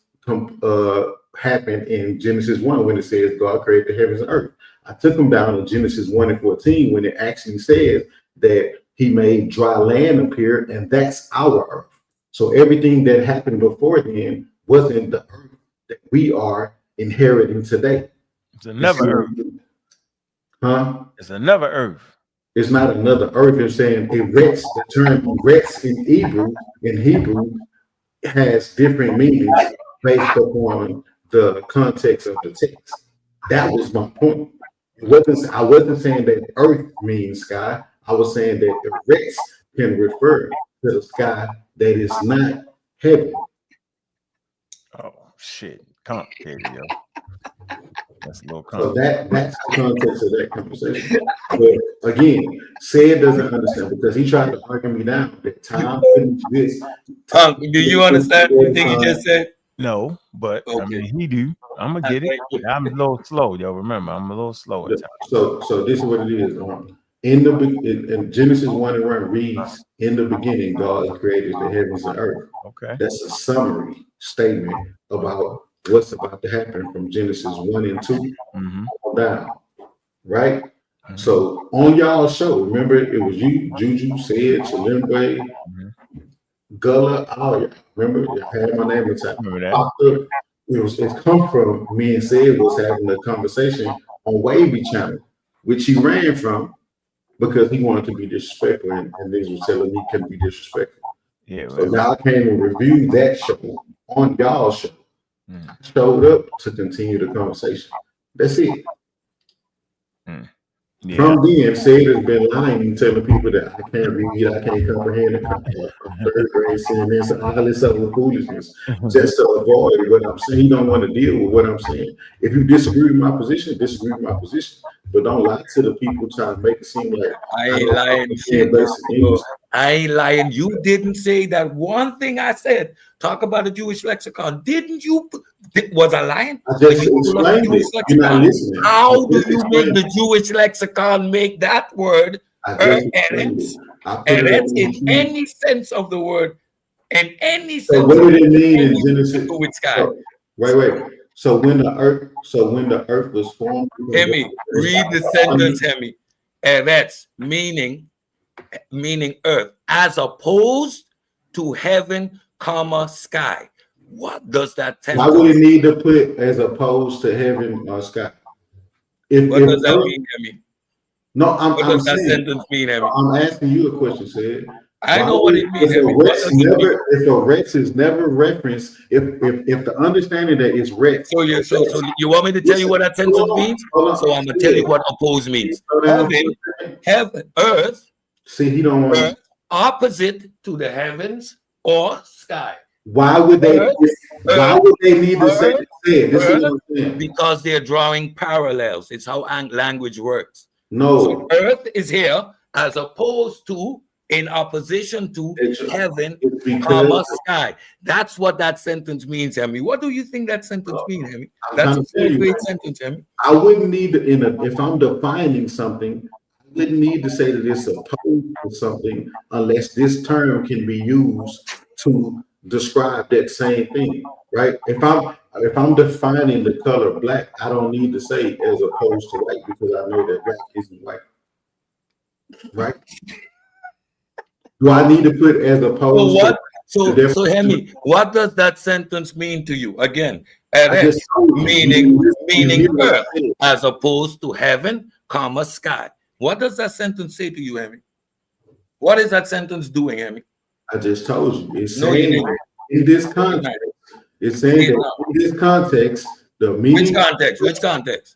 happened in Genesis 1 when it says God created the heavens and earth. I took him down to Genesis 1:14 when it actually says that he made dry land appear, and that's our earth. So everything that happened before then wasn't the earth that we are inheriting today. It's another earth. It's another earth. It's not another earth. It's saying eretz. The term eretz in Hebrew has different meanings based upon the context of the text. That was my point. I wasn't saying that earth means sky. I was saying that eretz can refer to the sky that is not heaven. Oh shit, complicated, yo. That's a little complicated. So that's the context of that conversation. But again, Said doesn't understand because he tried to argue me down that time couldn't exist. Do you understand what he just said? No, but okay. I mean he do. I'm gonna get it. I'm a little slow, yo. Remember, I'm a little slow at times. So this is what it is. In Genesis 1:1 reads, in the beginning, God created the heavens and earth. Okay. That's a summary statement about what's about to happen from Genesis 1 and 2 down. Right? So on y'all show, remember it was you, Juju, Said, Chalimbe, Gullah, all y'all. Remember, y'all had my name in time. Remember that? It come from me and Said was having a conversation on Wavy Channel, which he ran from because he wanted to be disrespectful, and niggas was telling me he couldn't be disrespectful. Yeah. So y'all came and reviewed that show on y'all show. showed up to continue the conversation. That's it. Yeah. From then, said has been lying, telling people that I can't read, I can't comprehend the third grade saying this, all this other foolishness, just to avoid what I'm saying. He don't want to deal with what I'm saying. If you disagree with my position, disagree with my position. But don't lie to the people trying to make it seem like I ain't lying. I ain't lying. You didn't say that one thing I said. Talk about the Jewish lexicon. Didn't you? Was I lying? I just explained it. You're not listening. How do you make the Jewish lexicon make that word eretz in any sense of the word? In any sense. So what did it mean in Genesis? Wait. So when the earth was formed. Hemi, read the sentence, Hemi. Eretz, meaning earth, as opposed to heaven, comma, sky. What does that tell? Why would it need to put as opposed to heaven or sky? What does that mean, Hemi? No, what does that sentence mean, Hemi? I'm asking you a question, Sid. I know what it means. If a Rex is never referenced, if the understanding that it's Rex. So you want me to tell you what that sentence means? So I'm gonna tell you what oppose means. Heaven, earth. See, he don't want earth, opposite to the heavens or sky. Why would they? Why would they need to say it? Because they're drawing parallels. It's how language works. No, so earth is here as opposed to in opposition to heaven, comma, sky. That's what that sentence means, Hemi. What do you think that sentence means, Hemi? That's a great sentence, Hemi. I wouldn't need to, if I'm defining something, I wouldn't need to say that it's opposed to something unless this term can be used to describe that same thing, right? If I'm defining the color black, I don't need to say as opposed to white because I know that black isn't white, right? Do I need to put as opposed to? So Hemi, what does that sentence mean to you? Again, meaning earth as opposed to heaven, comma, sky. What does that sentence say to you, Hemi? What is that sentence doing, Hemi? I just told you. It's saying in this context. It's saying that in this context, the meaning. Which context?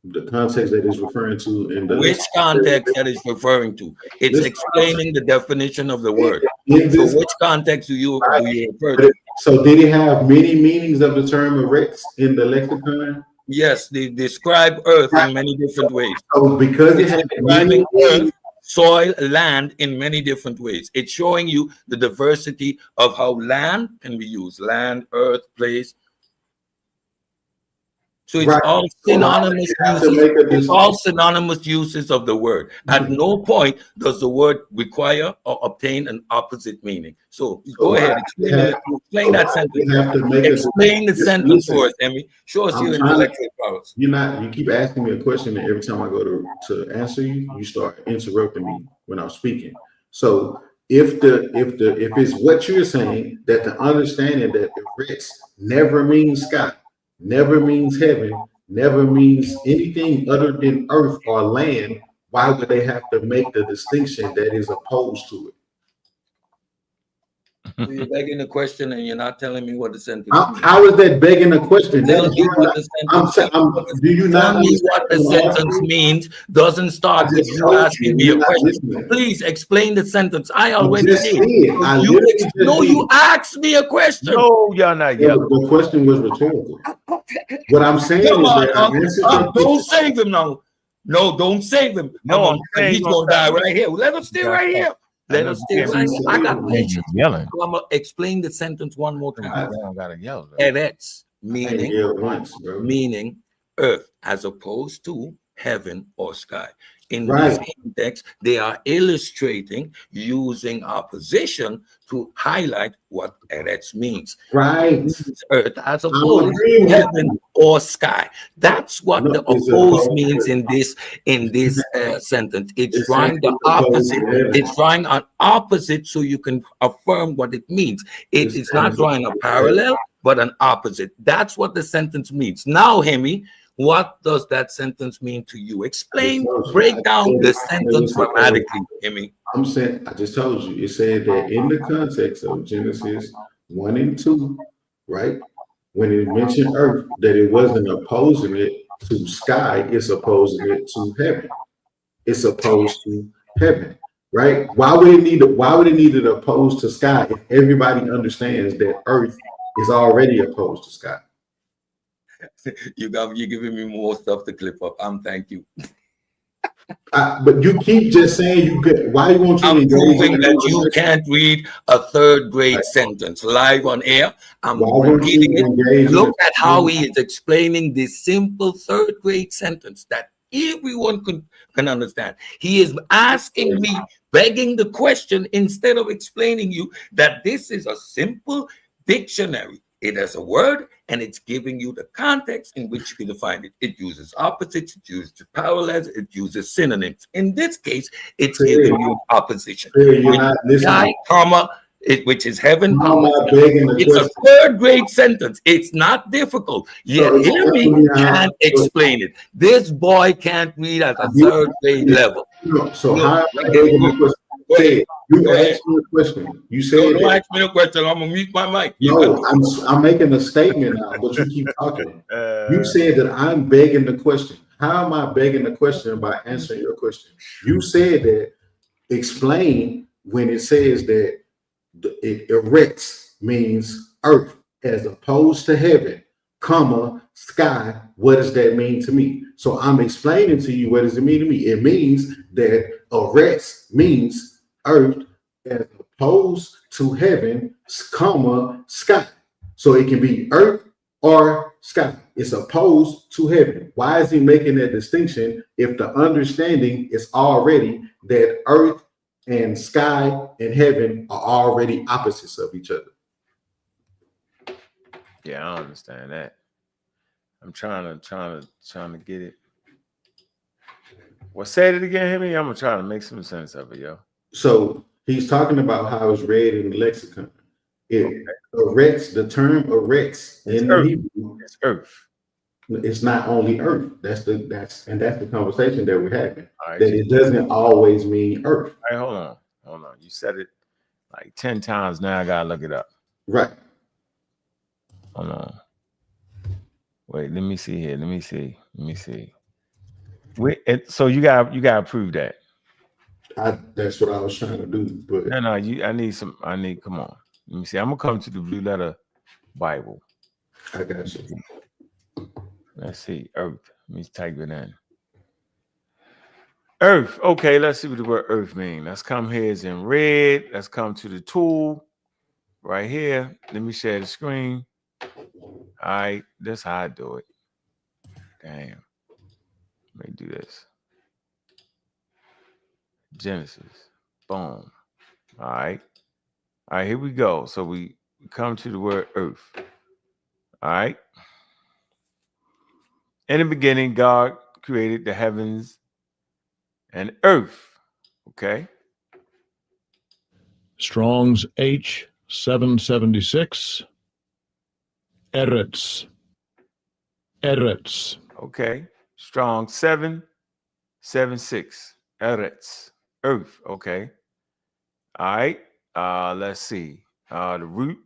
The context that is referring to in the which context that is referring to? It's explaining the definition of the word. So which context do you refer to? So did it have many meanings of the term eretz in the lexicon? Yes, they describe earth in many different ways. So because it has describing earth, soil, land in many different ways. It's showing you the diversity of how land can be used. Land, earth, place. So it's all synonymous uses. It's all synonymous uses of the word. At no point does the word require or obtain an opposite meaning. So go ahead, explain that sentence. Explain the sentence for us, Emmy. Show us your intellectual powers. You keep asking me a question, and every time I go to answer you, you start interrupting me when I'm speaking. So if it's what you're saying, that the understanding that the Rex never means sky, never means heaven, never means anything other than earth or land, why would they have to make the distinction that is opposed to it? So you're begging the question and you're not telling me what the sentence means. How is that begging a question? Do you not tell me what the sentence means? Doesn't start with you asking me a question. Please explain the sentence. I already did. You asked me a question. No, y'all not yelling. The question was rhetorical. What I'm saying is that don't save him now. No, don't save him. No, he's gonna die right here. Let him stay right here. Let us stay right here. I got patience. Yelling. So I'm gonna explain the sentence one more time. I don't gotta yell. Eretz, meaning earth, as opposed to heaven or sky. In this context, they are illustrating using opposition to highlight what Eretz means. Right. Earth as opposed to heaven or sky. That's what the oppose means in this sentence. It's drawing the opposite. It's drawing an opposite so you can affirm what it means. It's not drawing a parallel, but an opposite. That's what the sentence means. Now, Hemi, what does that sentence mean to you? Explain, break down the sentence grammatically, Hemi. I'm saying, I just told you, it said that in the context of Genesis 1 and 2, right? when it mentioned earth, that it wasn't opposing it to sky, it's opposing it to heaven. It's opposed to heaven, right? Why would it need to oppose to sky if everybody understands that earth is already opposed to sky? You're giving me more stuff to clip up. Thank you. But you keep just saying you get. Why won't you? I'm proving that you can't read a third grade sentence live on air. I'm repeating it. Look at how he is explaining this simple third grade sentence that everyone can understand. He is asking me, begging the question instead of explaining you that this is a simple dictionary. It has a word and it's giving you the context in which you can define it. It uses opposites, it uses parallels, it uses synonyms. In this case, it's giving you opposition. Sky, comma, which is heaven, comma. It's a third grade sentence. It's not difficult. Yet hear me can't explain it. This boy can't read at a third grade level. So how am I begging the question? You asked me a question. You said don't ask me a question. I'm gonna mute my mic. No, I'm making a statement now, but you keep talking. You said that I'm begging the question. How am I begging the question by answering your question? You said that explain when it says that it erects means earth as opposed to heaven, comma, sky. What does that mean to me? So I'm explaining to you what does it mean to me. It means that erects means earth as opposed to heaven, comma, sky. So it can be earth or sky. It's opposed to heaven. Why is he making that distinction if the understanding is already that earth and sky and heaven are already opposites of each other? Yeah, I understand that. I'm trying to get it. Well, say it again, Henry. I'm gonna try to make some sense of it, yo. So he's talking about how it's read in the lexicon. It erects, the term erects in the Hebrew. It's earth. It's not only earth. That's the conversation that we're having. Right, that it doesn't always mean earth. All right, hold on. You said it like 10 times now. I gotta look it up. Right. Hold on. Wait, let me see here. Let me see. So you gotta prove that. That's what I was trying to do, but no, come on. Let me see. I'm gonna come to the Blue Letter Bible. I got you. Let's see. Earth. Let me type it in. Earth. Okay, let's see what the word earth means. Let's come here. It's in red. Let's come to the tool right here. Let me share the screen. All right, that's how I do it. Damn. Let me do this. Genesis. Boom. All right, here we go. So we come to the word earth. All right. In the beginning, God created the heavens and earth. Okay. Strong's H776. Eretz. Okay. Strong 776. Eretz. Earth. Okay. All right. Let's see. The root.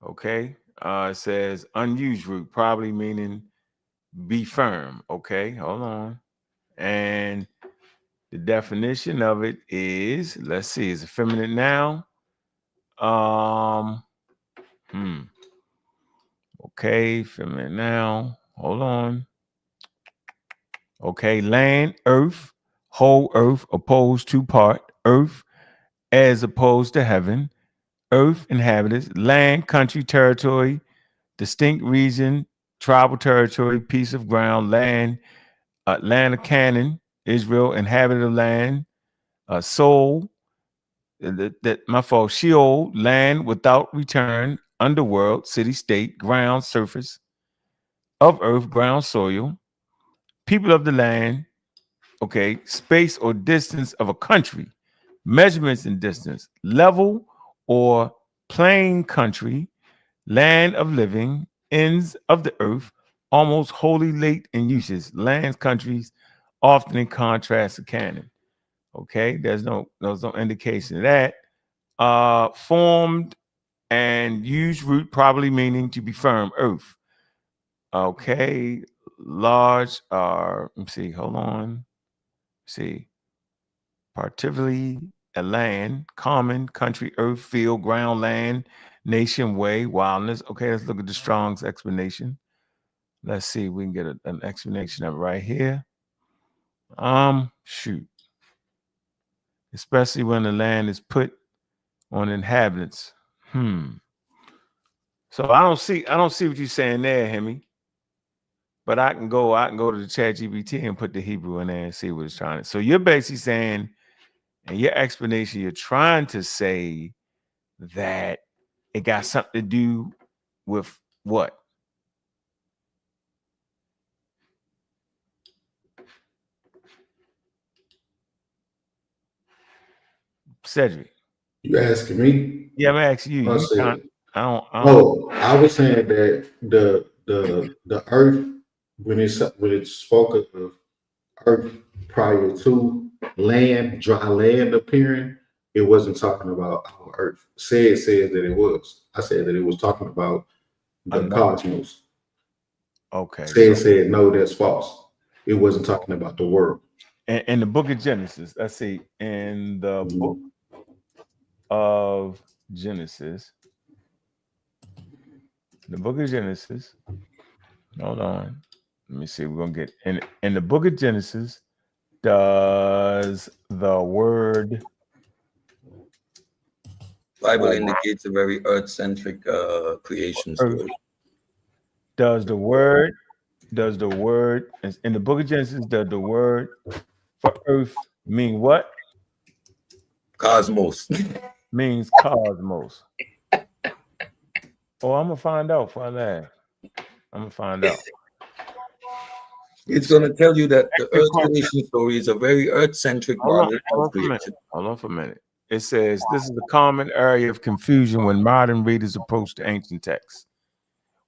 Okay. It says unused root, probably meaning be firm. Okay. Hold on. And the definition of it is, let's see, it's a feminine noun. Okay, feminine noun. Hold on. Okay, land, earth, whole earth, opposed to part, earth as opposed to heaven, earth inhabitants, land, country, territory, distinct region, tribal territory, piece of ground, land, land of Canaan, Israel, inhabited land, soul, Sheol, land without return, underworld, city, state, ground, surface of earth, ground, soil, people of the land, okay, space or distance of a country, measurements in distance, level or plain country, land of living, ends of the earth, almost wholly late in uses, lands, countries, often in contrast to Canaan. Okay, there's no indication of that. Formed and use root, probably meaning to be firm, earth. Okay, large are, let's see, hold on. See, particularly a land, common, country, earth, field, ground, land, nation, way, wildness. Okay, let's look at the Strong's explanation. Let's see if we can get an explanation of it right here. Shoot. Especially when the land is put on inhabitants. So I don't see what you're saying there, Hemi. But I can go to the chat GPT and put the Hebrew in there and see what it's trying to. So you're basically saying, in your explanation, you're trying to say that it got something to do with what? Cedric. You asking me? Yeah, I'm asking you. I was saying that the earth, when it spoke of earth prior to land, dry land appearing, it wasn't talking about our earth. Says that it was. I said that it was talking about the cosmos. Okay. Said no, that's false. It wasn't talking about the world. In the book of Genesis, let's see, in the book of Genesis, hold on. Let me see. We're gonna get in the book of Genesis. Does the word Bible indicates a very earth-centric creation story? Does the word in the book of Genesis, does the word for earth mean what? Cosmos. Means cosmos. Oh, I'm gonna find out for that. I'm gonna find out. It's gonna tell you that the earth creation story is a very earth-centric model of creation. Hold on for a minute. It says this is a common area of confusion when modern readers approach the ancient texts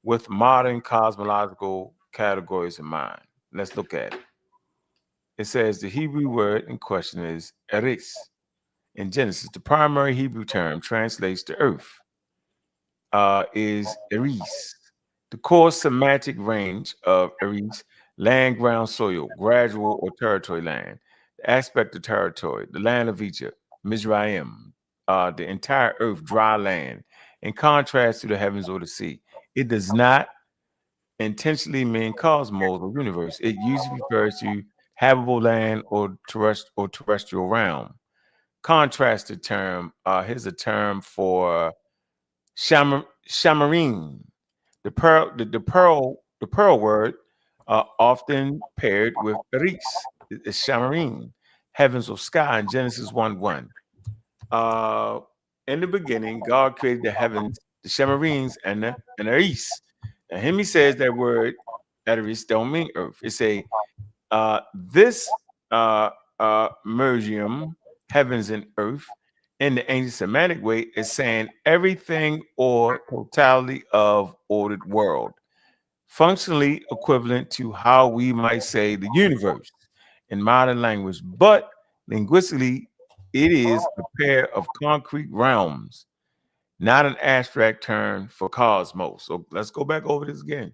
with modern cosmological categories in mind. Let's look at it. It says the Hebrew word in question is eris. In Genesis, the primary Hebrew term translates to earth is eris. The core semantic range of eris, land, ground, soil, gradual or territory land, the aspect of territory, the land of Egypt, Mizraim, the entire earth, dry land, in contrast to the heavens or the sea. It does not intentionally mean cosmos or universe. It usually refers to habitable land or terrestrial realm. Contrasted term, here's a term for shamarine. The pearl word often paired with eris is shamarine, heavens or sky in Genesis 1:1. In the beginning, God created the heavens, the shamarines, and the eris. Now, Hemi says that word eris don't mean earth. It's a this mergium, heavens and earth, in the ancient Semitic way, is saying everything or totality of ordered world, functionally equivalent to how we might say the universe in modern language, but linguistically, it is a pair of concrete realms, not an abstract term for cosmos. So let's go back over this again.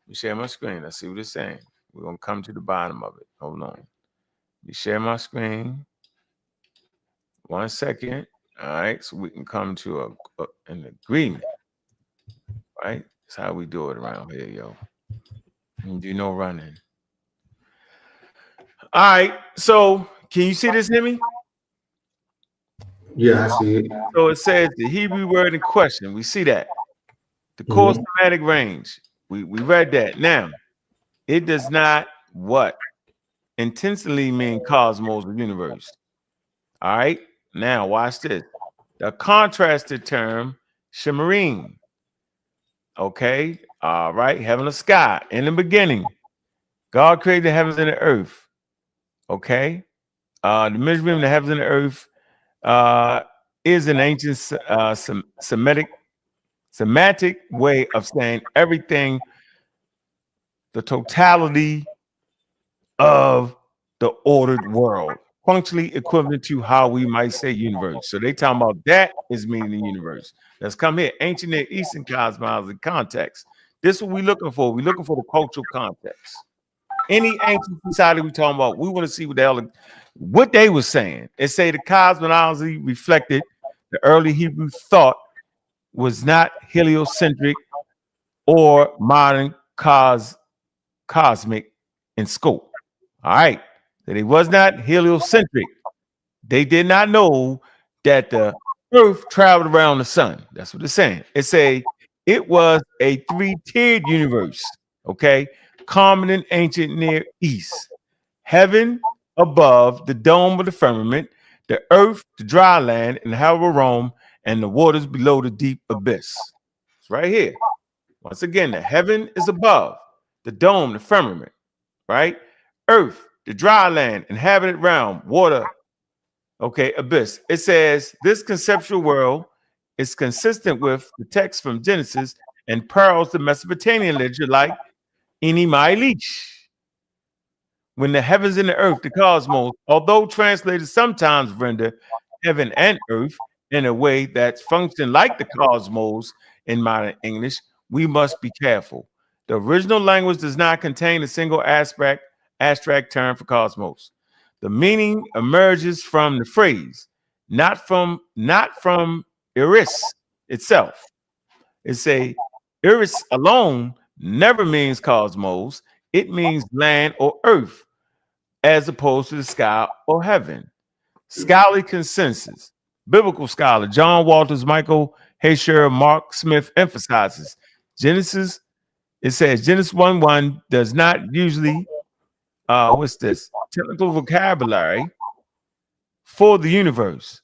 Let me share my screen. Let's see what it's saying. We're going to come to the bottom of it. Hold on. Let me share my screen. 1 second. All right. So we can come to an agreement. Right? That's how we do it around here, yo. And do no running. All right. So can you see this, Hemi? Yeah, I see it. So it says the Hebrew word in question. We see that. The core semantic range. We read that. Now, it does not what? Intentionally mean cosmos or universe. All right. Now, watch this. The contrasted term, shimmering. Okay. All right. Heaven or sky. In the beginning, God created the heavens and the earth. Okay. The measurement of the heavens and the earth is an ancient semantic way of saying everything, the totality of the ordered world. functionally equivalent to how we might say universe. So they talking about that is meaning the universe. Let's come here. Ancient Near Eastern cosmology context. This is what we're looking for. We're looking for the cultural context. Any ancient society we talking about, we want to see what the hell, what they were saying. They say the cosmology reflected the early Hebrew thought was not heliocentric or modern cosmic in scope. All right. That it was not heliocentric. They did not know that the earth traveled around the sun. That's what it's saying. It was a three-tiered universe, okay? Common in ancient Near East. Heaven above, the dome of the firmament, the earth, the dry land, and the habitable realm, and the waters below the deep abyss. It's right here. Once again, the heaven is above, the dome, the firmament, right? Earth, the dry land, inhabited realm, water, okay, abyss. It says this conceptual world is consistent with the text from Genesis and parallels the Mesopotamian literature like Eni Mailich. When the heavens and the earth, the cosmos, although translated sometimes render heaven and earth in a way that's functioning like the cosmos in modern English, we must be careful. The original language does not contain a single abstract term for cosmos. The meaning emerges from the phrase, not from Iris itself. It's Iris alone never means cosmos. It means land or earth, as opposed to the sky or heaven. Scholarly consensus. Biblical scholar John Walters, Michael Heyscher, Mark Smith emphasizes Genesis. It says Genesis 1:1 does not usually technical vocabulary for the universe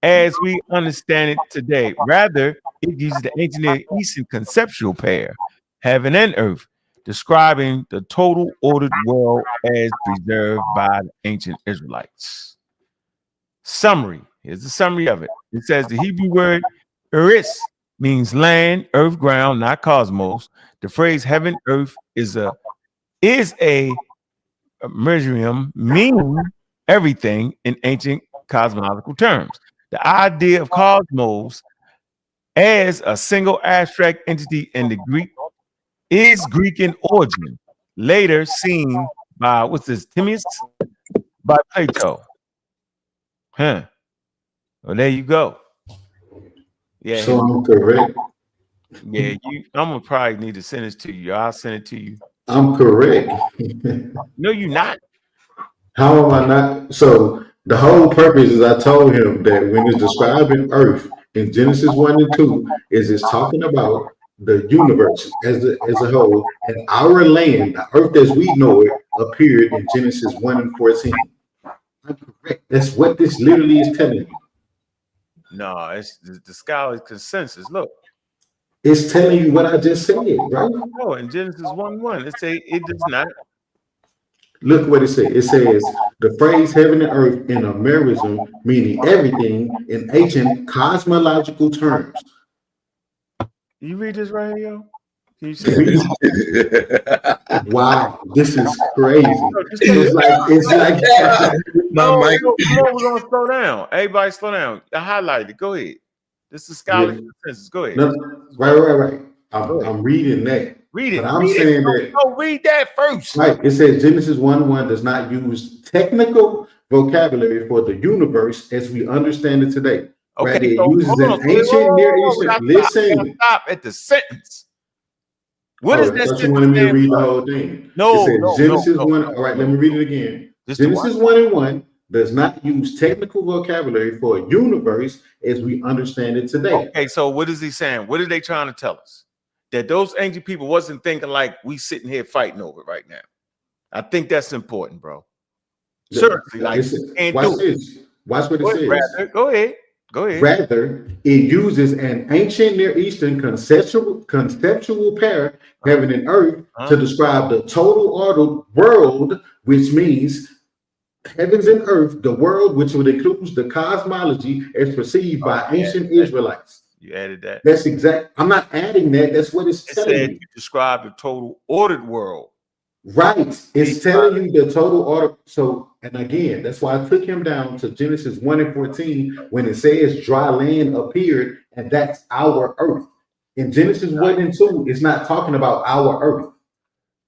as we understand it today. Rather, it uses the ancient Near Eastern conceptual pair, heaven and earth, describing the total ordered world as preserved by the ancient Israelites. Summary. Here's the summary of it. It says the Hebrew word eris means land, earth, ground, not cosmos. The phrase heaven, earth is a measurium, meaning everything in ancient cosmological terms. The idea of cosmos as a single abstract entity in the Greek is Greek in origin, later seen by Timaeus, by Plato. Well, there you go. Yeah. So I'm correct. Yeah, I'm gonna probably need to send this to you. I'll send it to you. I'm correct. No, you're not. How am I not? So the whole purpose is I told him that when it's describing Earth in Genesis 1 and 2, is it's talking about the universe as a whole, and our land, the Earth as we know it, appeared in Genesis 1 and 14. I'm correct. That's what this literally is telling you. No, it's the scholarly consensus. Look. It's telling you what I just said, right? No, in Genesis 1:1, it does not. Look what it says. It says the phrase heaven and earth in a merism, meaning everything in ancient cosmological terms. You read this right here, yo? Can you see? Wow, this is crazy. It's like no, we're gonna slow down. Everybody slow down. I highlighted it. Go ahead. This is scholarly consensus. Go ahead. No, right. I'm reading that. Read it. But I'm saying that. No, read that first. Right. It says Genesis 1:1 does not use technical vocabulary for the universe as we understand it today. Okay, right? It uses an ancient Near Eastern. Listen. Stop at the sentence. What is this? You wanted me to read the whole thing. No, it says Genesis 1. All right, let me read it again. Genesis 1:1 does not use technical vocabulary for a universe as we understand it today. Okay, so what is he saying? What are they trying to tell us? That those ancient people wasn't thinking like we sitting here fighting over it right now. I think that's important, bro. Certainly, like, watch what it says. Go ahead. Rather, it uses an ancient Near Eastern conceptual pair, heaven and earth, to describe the total ordered world, which means heavens and earth, the world, which would include the cosmology as perceived by ancient Israelites. You added that. That's exact. I'm not adding that. That's what it's telling you. You describe the total ordered world. Right. It's telling you the total order. So And again, that's why I took him down to Genesis 1:14 when it says dry land appeared, and that's our earth. In Genesis 1:2, it's not talking about our earth.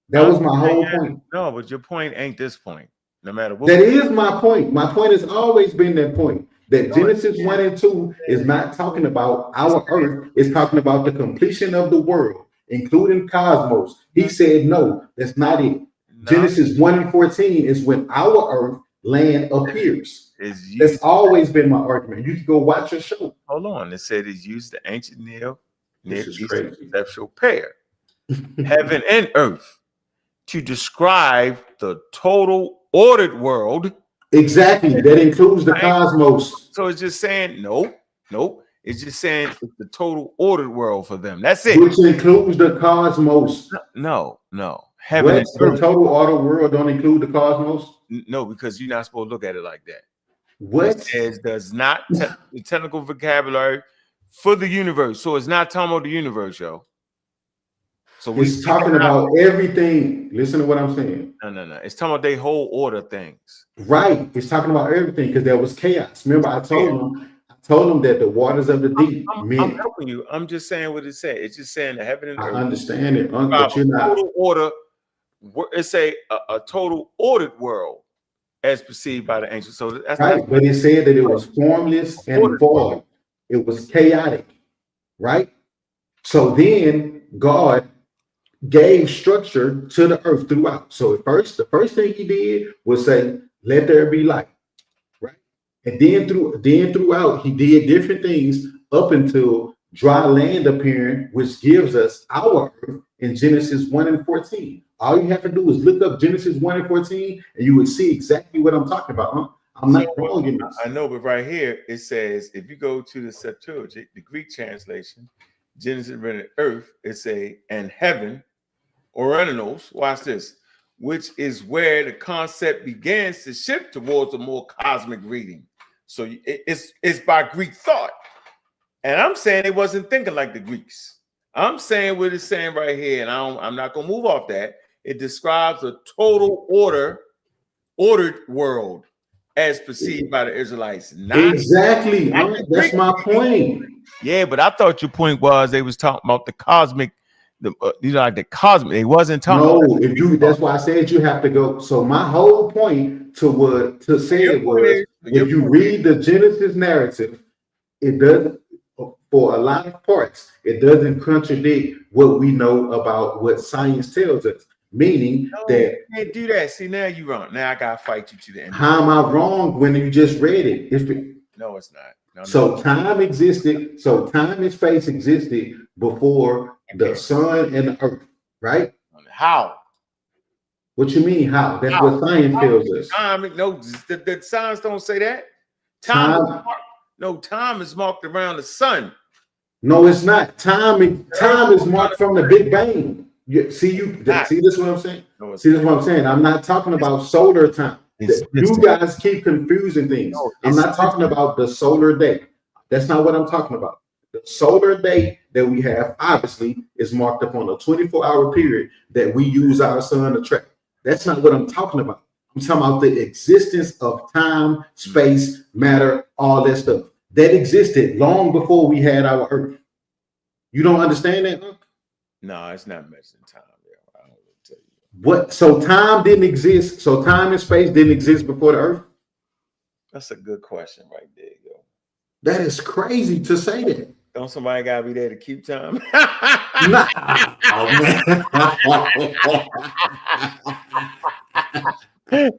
That was my whole point. No, but your point ain't this point. No matter what. That is my point. My point has always been that point. That Genesis 1 and 2 is not talking about our earth. It's talking about the completion of the world, including cosmos. He said, no, that's not it. No. Genesis 1:14 is when our earth land appears. That's always been my argument. You can go watch your show. Hold on. It said it's used the ancient Near East conceptual pair, heaven and earth, to describe the total ordered world. Exactly. That includes the cosmos. So it's just saying, nope. It's just saying it's the total ordered world for them. That's it. Which includes the cosmos. No. Heaven and the total ordered world don't include the cosmos? No, because you're not supposed to look at it like that. What? It says does not the technical vocabulary for the universe. So it's not talking about the universe, yo. So we're talking about everything. Listen to what I'm saying. No. It's talking about they whole order things. Right. It's talking about everything because there was chaos. Remember, I told them that the waters of the deep. I'm helping you. I'm just saying what it said. It's just saying the heaven and earth. I understand it, but you're not. Total order. It's a total ordered world as perceived by the ancients. So that's right. But it said that it was formless and void. It was chaotic. Right. So then God gave structure to the earth throughout. So the first thing he did was say, let there be light. Right. And then throughout, he did different things up until dry land appearing, which gives us our earth in Genesis 1:14. All you have to do is look up Genesis 1:14 and you would see exactly what I'm talking about. Huh? I'm not wrong in this. I know, but right here it says, if you go to the Septuagint, the Greek translation, Genesis written earth, it say, and heaven, Oranos, watch this, which is where the concept begins to shift towards a more cosmic reading. So it's by Greek thought. And I'm saying it wasn't thinking like the Greeks. I'm saying what it's saying right here, and I'm not going to move off that. It describes a total ordered world as perceived by the Israelites. Exactly. That's my point. Yeah, but I thought your point was they was talking about the cosmic. Like the cosmic, they wasn't talking. No, that's why I said you have to go. So my whole point to say it was, if you read the Genesis narrative, it doesn't, for a lot of parts, it doesn't contradict what we know about what science tells us. Meaning that you can't do that. See, now you're wrong. Now I gotta fight you to the end. How am I wrong when you just read it? No, it's not. So time existed. So time and space existed before the sun and the earth, right? How? What you mean how? That's what science tells us. The science don't say that. Time is marked around the sun. No, it's not. Time is marked from the Big Bang. See this what I'm saying? See this what I'm saying? I'm not talking about solar time. You guys keep confusing things. I'm not talking about the solar day. That's not what I'm talking about. The solar day that we have, obviously, is marked up on a 24-hour period that we use our sun to track. That's not what I'm talking about. I'm talking about the existence of time, space, matter, all that stuff. That existed long before we had our Earth. You don't understand that, huh? No, it's not mentioning time. I don't really tell you. What? So time didn't exist. So time and space didn't exist before the Earth? That's a good question right there, yo. That is crazy to say that. Don't somebody gotta be there to keep time? Nah. Oh, man.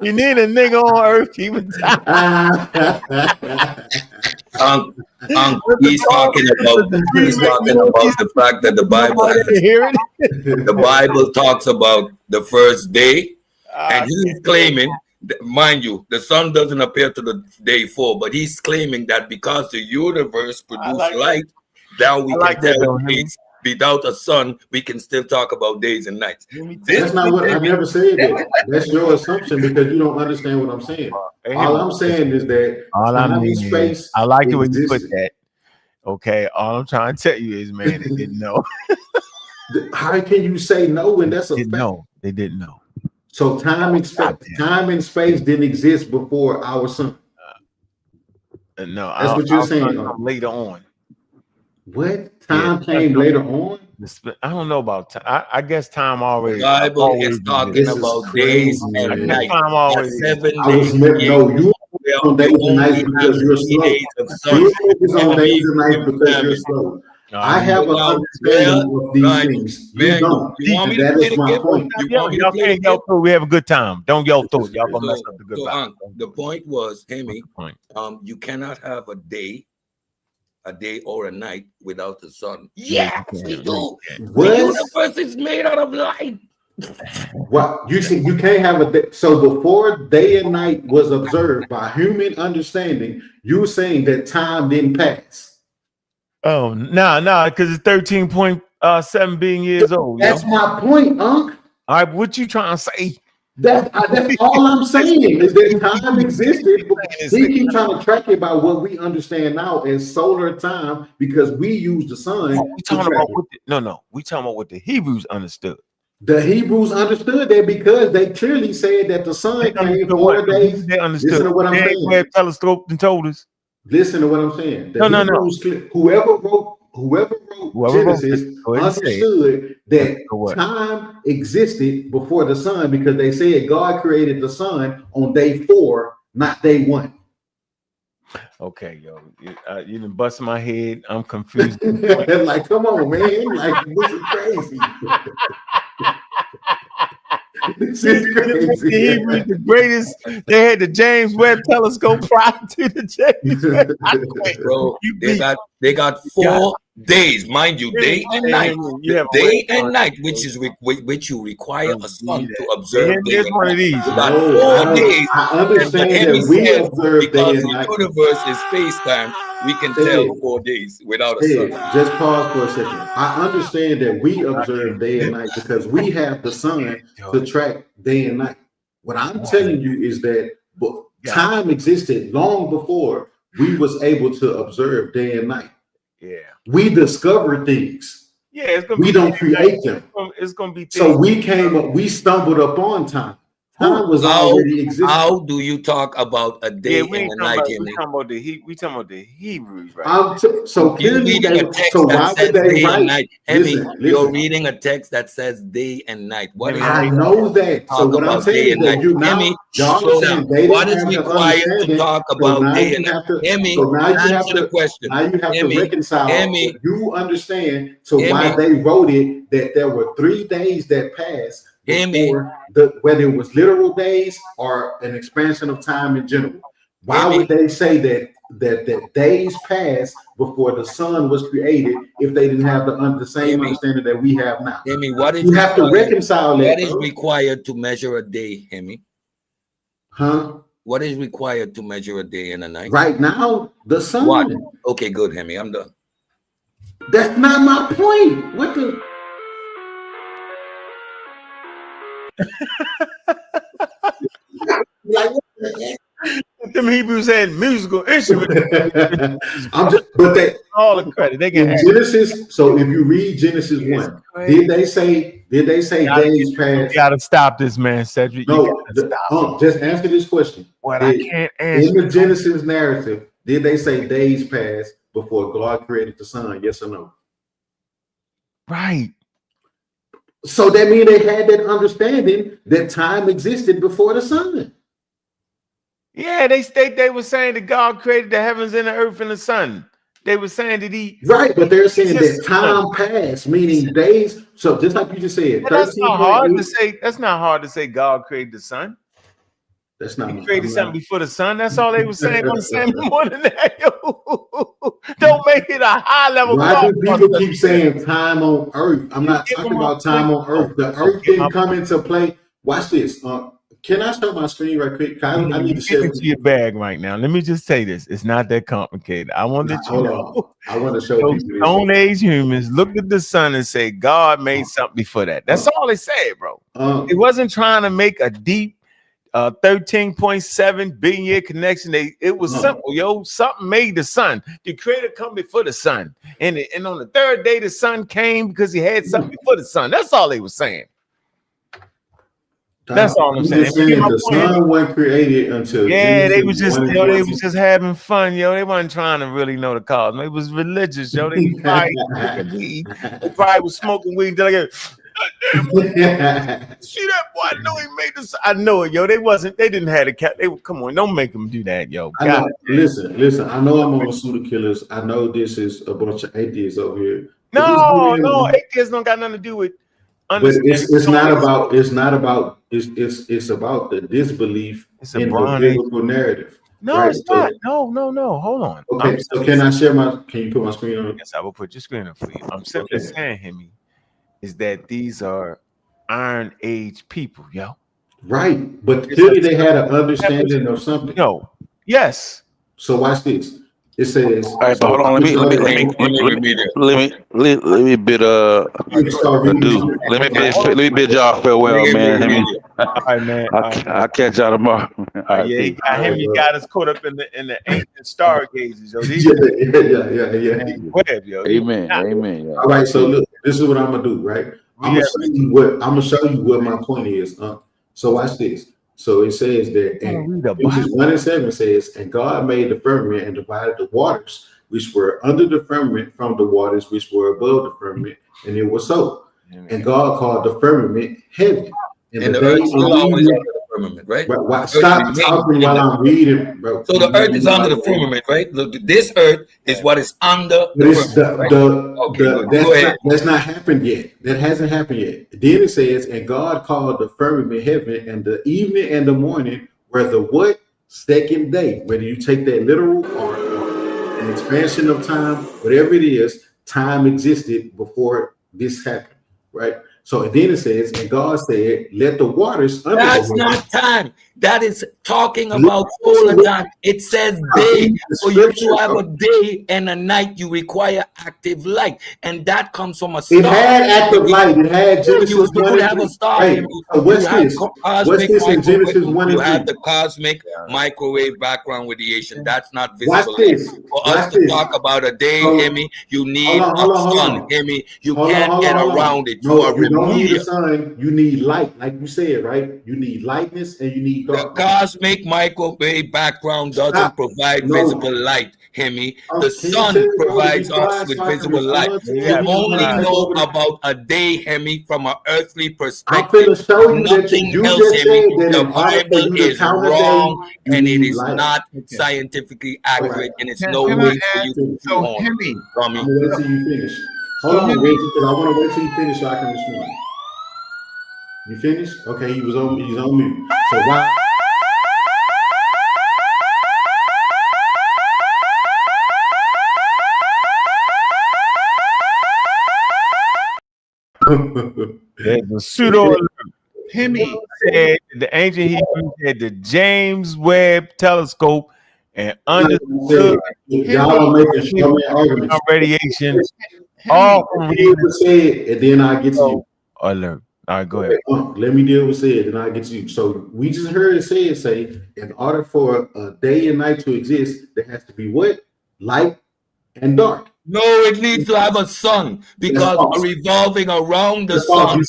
You need a nigga on Earth keeping time. He's talking about the fact that the Bible talks about the first day, and he's claiming, mind you, the sun doesn't appear to the day 4, but he's claiming that because the universe produced light, now we can tell days. Without a sun, we can still talk about days and nights. That's not what I never said. That's your assumption because you don't understand what I'm saying. All I'm saying is that space. I like the way you put that. Okay, all I'm trying to tell you is, man, they didn't know. How can you say no when that's a fact? No, they didn't know. So time and space didn't exist before our sun. No, that's what you're saying. Later on. What? Time came later on? I don't know about time. I guess time always. The Bible is talking about days and nights. Time always. 7 I was no, you on days and nights because you're slow. You focus on days and nights because you're slow. I have an understanding of these things. You don't. And that is my point. Y'all can't yell through. We have a good time. Don't yell through. Y'all gonna mess up the good time. The point was, Hemi, you cannot have a day or a night without the sun. Yes, we do. The universe is made out of light. What you see, you can't have a day. So before day and night was observed by human understanding, you were saying that time didn't pass. Oh, no, because it's 13.7 billion years old. That's my point, Unc. All right, what you trying to say? That's all I'm saying is that time existed. We keep trying to track it about what we understand now as solar time because we use the sun. We talking about we talking about what the Hebrews understood. The Hebrews understood that because they clearly said that the sun came 4 days. They understood. Listen to what I'm saying. Telescope and told us. Listen to what I'm saying. The Whoever wrote Genesis understood that time existed before the sun because they said God created the sun on day 4, not day 1. Okay, yo, you done bust my head. I'm confused. Like, come on, man. Like, this is crazy. This is crazy. The Hebrews, the greatest. They had the James Webb telescope prior to the James Webb. Bro, they got 4 days, mind you, day and night. Day and night, which you require a sun to observe. Here's one of these. About 4 days. I understand that we observe day and night. The universe is space-time. We can tell 4 days without a sun. Just pause for a second. I understand that we observe day and night because we have the sun to track day and night. What I'm telling you is that time existed long before we was able to observe day and night. Yeah, we discover things. Yeah, we don't create them. It's gonna be. So we stumbled upon time. Time was already existing. How do you talk about a day and a night? We talking about the Hebrews, right? So clearly, why would they write? You're reading a text that says day and night. I know that. So what I'm saying is that what is required to talk about day and night? So now you have to question. Now you have to reconcile. You understand? So why they wrote it that there were 3 days that passed. Before whether it was literal days or an expansion of time in general. Why would they say that days passed before the sun was created if they didn't have the same understanding that we have now? You have to reconcile that. What is required to measure a day, Hemi? Huh? What is required to measure a day and a night? Right now, the sun. What? Okay, good, Hemi. I'm done. That's not my point. What the? Like them Hebrews had musical instruments. But they all the credit they get. Genesis. So if you read Genesis 1, did they say days passed? You gotta stop this, man, Cedric. No, just answer this question. I can't answer. In the Genesis narrative, did they say days passed before God created the sun? Yes or no? Right. So that means they had that understanding that time existed before the sun. Yeah, they were saying that God created the heavens and the earth and the sun. They were saying that right, but they're saying that time passed, meaning days. So just like you just said, that's not hard to say. That's not hard to say. God created the sun. That's not. He created something before the sun. That's all they were saying. I'm saying more than that. Don't make it a high level. Why do people keep saying time on earth? I'm not talking about time on earth. The earth didn't come into play. Watch this. Can I start my screen right quick? I need to share into your bag right now. Let me just say this. It's not that complicated. I want to know. I want to show people. Stone Age humans looked at the sun and say God made something before that. That's all they said, bro. It wasn't trying to make a deep 13.7 billion year connection. It was simple, yo. Something made the sun. The creator come before the sun. And on the 3rd day, the sun came because he had something before the sun. That's all they were saying. That's all I'm saying. The sun wasn't created until they was just they was just having fun, yo. They wasn't trying to really know the cause. It was religious, yo. They probably was smoking weed. Like, see that boy? I know he made this. I know it, yo. They didn't have the cat. They come on, don't make them do that, yo. Listen. I know I'm on the pseudo killers. I know this is a bunch of atheists over here. No, atheists don't got nothing to do with. But it's about the disbelief in the biblical narrative. No, right? It's not. No. Hold on. Okay, so can you put my screen on? Yes, I will put your screen on for you. I'm simply saying, Hemi, is that these are Iron Age people, yo. Right, but clearly they had an understanding of something. No, yes. So watch this. It says, all right, but hold on. Let me bid y'all farewell, man. All right, man. I'll catch y'all tomorrow. Right, he got us caught up in the ancient stargazers, yo. Amen. All right, so look, this is what I'm gonna do, right? I'm gonna show you what my point is. So watch this. So it says that, and 1:7 says, and God made the firmament and divided the waters which were under the firmament from the waters which were above the firmament, and it was so. And God called the firmament heaven. And the earth is always under the firmament, right? Stop talking while I'm reading, bro. So the earth is under the firmament, right? Look, this earth is what is under the firmament. That's not happened yet. That hasn't happened yet. Then it says, and God called the firmament heaven, and the evening and the morning were the what? Second day. Whether you take that literal or an expansion of time, whatever it is, time existed before this happened, right? So then it says, and God said, let the waters. That's not time. That is talking about solar time. It says day. For you to have a day and a night, you require active light. And that comes from a star. It had active light. It had Genesis 1 and 3. You have a star. Hey, what's this in Genesis 1 and 3? You have the cosmic microwave background radiation. That's not visible. For us to talk about a day, Hemi, you need a sun, Hemi. You can't get around it. You don't need the sun. You need light, like you said, right? You need lightness and you need darkness. The cosmic microwave background doesn't provide visible light, Hemi. The sun provides us with visible light. You only know about a day, Hemi, from an earthly perspective. Nothing else, Hemi. The Bible is wrong and it is not scientifically accurate, and it's no way for you to so Hemi, I'm gonna wait till you finish. Hold on, Reggie, because I want to wait till you finish so I can respond. You finished? Okay, he's on mute. So why? There's a pseudo alert. Hemi said the ancient Hebrews had the James Webb telescope and understood radiation. All from said, and then I get to you. Alert. All right, go ahead. Let me deal with said, and I get to you. So we just heard it say, in order for a day and night to exist, there has to be what? Light and dark. No, it needs to have a sun because revolving around the sun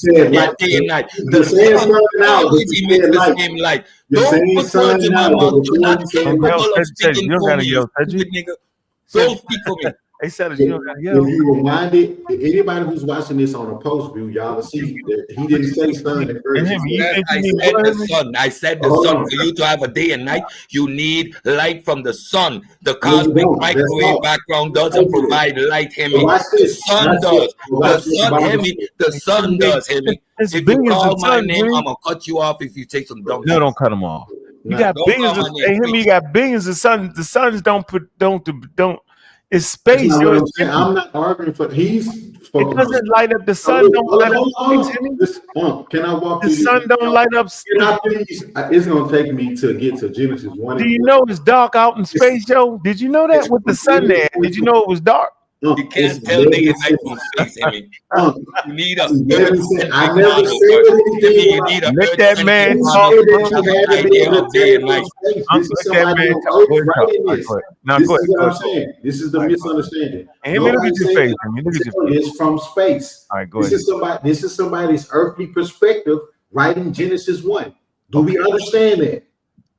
day and night. The sun always emits the same light. Don't put words in my mouth. You're not capable of speaking for me, stupid nigga. Don't speak for me. They said you don't gotta yell. If you reminded anybody who's watching this on a post view, y'all will see that he didn't say sun at first. I said the sun. For you to have a day and night, you need light from the sun. The cosmic microwave background doesn't provide light, Hemi. The sun does. The sun, Hemi. The sun does, Hemi. If you call my name, I'm gonna cut you off if you take some dumb. No, don't cut him off. You got billions of Hemi. You got billions of suns. The suns don't. It's space. I'm not arguing for. It doesn't light up. The sun don't light up. Can I walk? The sun don't light up. It's gonna take me to get to Genesis 1. Do you know it's dark out in space, Joe? Did you know that with the sun there? Did you know it was dark? You can't tell me it's night from space, Hemi. You need a. I never said anything. You need a. Let that man talk. Now go ahead. This is the misunderstanding. And look at your face. Look at your face. It's from space. All right, go ahead. This is somebody's earthly perspective writing Genesis 1. Do we understand that?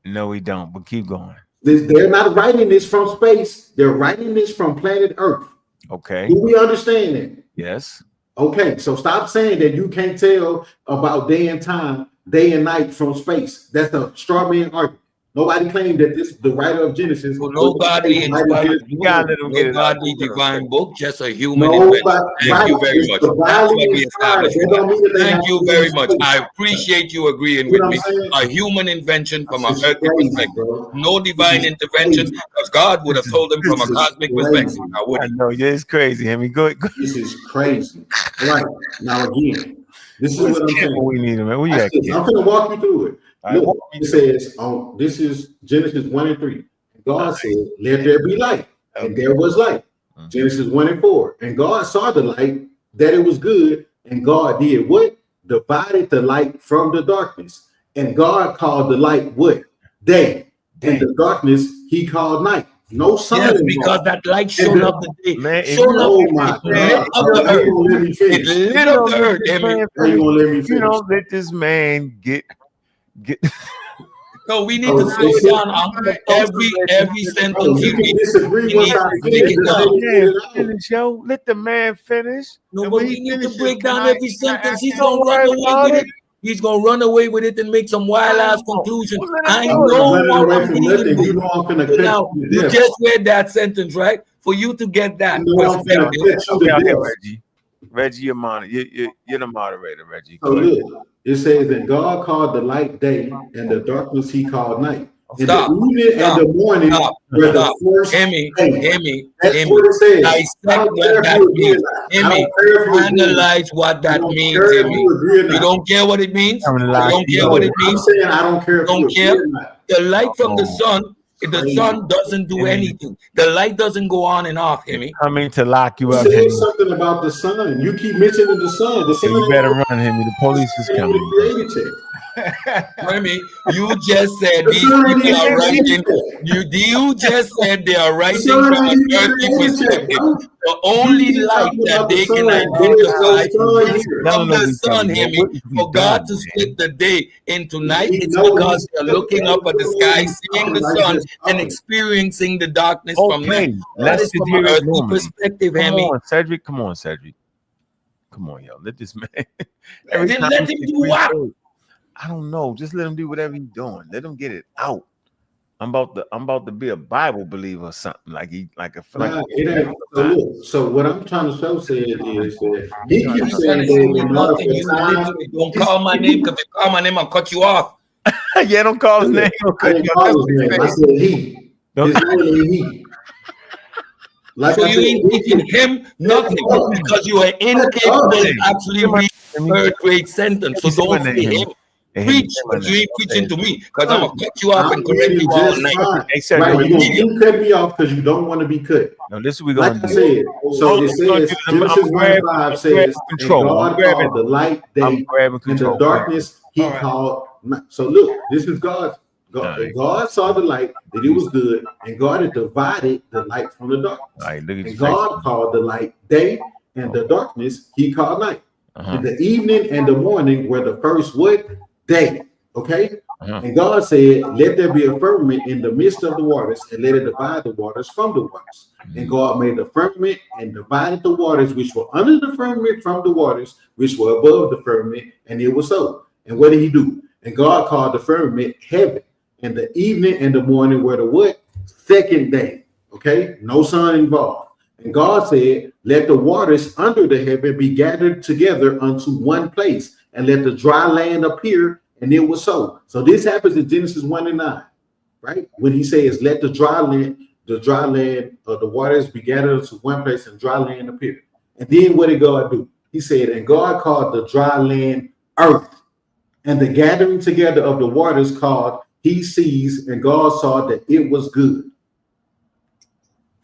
No, we don't, but keep going. They're not writing this from space. They're writing this from planet Earth. Okay. Do we understand that? Yes. Okay, so stop saying that you can't tell about day and time, day and night from space. That's a straw man argument. Nobody claimed that the writer of Genesis. Well, nobody inspired nobody divine book, just a human invention. Thank you very much. That's what we established. Thank you very much. I appreciate you agreeing with me. A human invention from a earthly perspective. No divine intervention, because God would have told them from a cosmic perspective. I know, yeah, it's crazy. Hemi, go. This is crazy. Right. Now again, this is what I'm saying. We need, man. Where you at? I'm going to walk you through it. Look, it says, this is Genesis 1 and 3. God said, let there be light. And there was light. Genesis 1 and 4. And God saw the light, that it was good. And God did what? Divided the light from the darkness. And God called the light what? Day. And the darkness he called night. No sun. Yes, because that light shone up the day. Man, It lit up the earth. You don't let this man get. No, we need to slow down on every sentence. You can disagree with finish, yo. Let the man finish. No, but we need to break down every sentence. He's gonna run away with it. He's gonna run away with it and make some wild ass conclusion. I know what I'm dealing with. Now, you just read that sentence, right? For you to get that perspective. Reggie, you're the moderator, Reggie. So look, it says that God called the light day, and the darkness he called night. Stop. And the evening and the morning were the first day. That's what it says. Dissect what that means. Analyze what that means. You don't care what it means. You don't care what it means. I'm saying I don't care. Don't care. The light from the sun. The sun doesn't do anything. The light doesn't go on and off, Hemi. Coming to lock you up. Say something about the sun. You keep mentioning the sun. The sun, you better run, Hemi. The police is coming. Hemi, you just said these people are writing. You just said they are writing from an earthly perspective. The only light that they can identify from the sun, Hemi, for God to split the day into night, it's because they're looking up at the sky, seeing the sun, and experiencing the darkness from night. That is from an earthly perspective, Hemi. Come on, Cedric. Come on, yo. Let this man. Then let him do what? I don't know. Just let him do whatever he's doing. Let him get it out. I'm about to be a Bible believer or something. So what I'm trying to show is that he keeps saying don't call my name, because if you call my name, I'll cut you off. Yeah, don't call his name. I said he. His name is he. So you ain't teaching him nothing because you are incapable of actually reading a third grade sentence. So don't say him. Preach, but you ain't preaching to me, because I'm gonna cut you off and correct you all night. You cut me off because you don't want to be cut. No, this is what we're gonna do. Said. So it says Genesis 1:5 says, and God called the light day, and the darkness he called night. So look, this is God. God saw the light, that it was good, and God had divided the light from the darkness. And God called the light day, and the darkness he called night. And the evening and the morning were the first what? Day. Okay? And God said, let there be a firmament in the midst of the waters, and let it divide the waters from the waters. And God made the firmament and divided the waters which were under the firmament from the waters which were above the firmament, and it was so. And what did he do? And God called the firmament heaven. And the evening and the morning were the what? Second day. Okay? No sun involved. And God said, let the waters under the heaven be gathered together unto one place, and let the dry land appear, and it was so. So this happens in Genesis 1:9, right? When he says, let the dry land, the waters be gathered into one place, and dry land appear. And then what did God do? He said, and God called the dry land earth, and the gathering together of the waters called he sees, and God saw that it was good.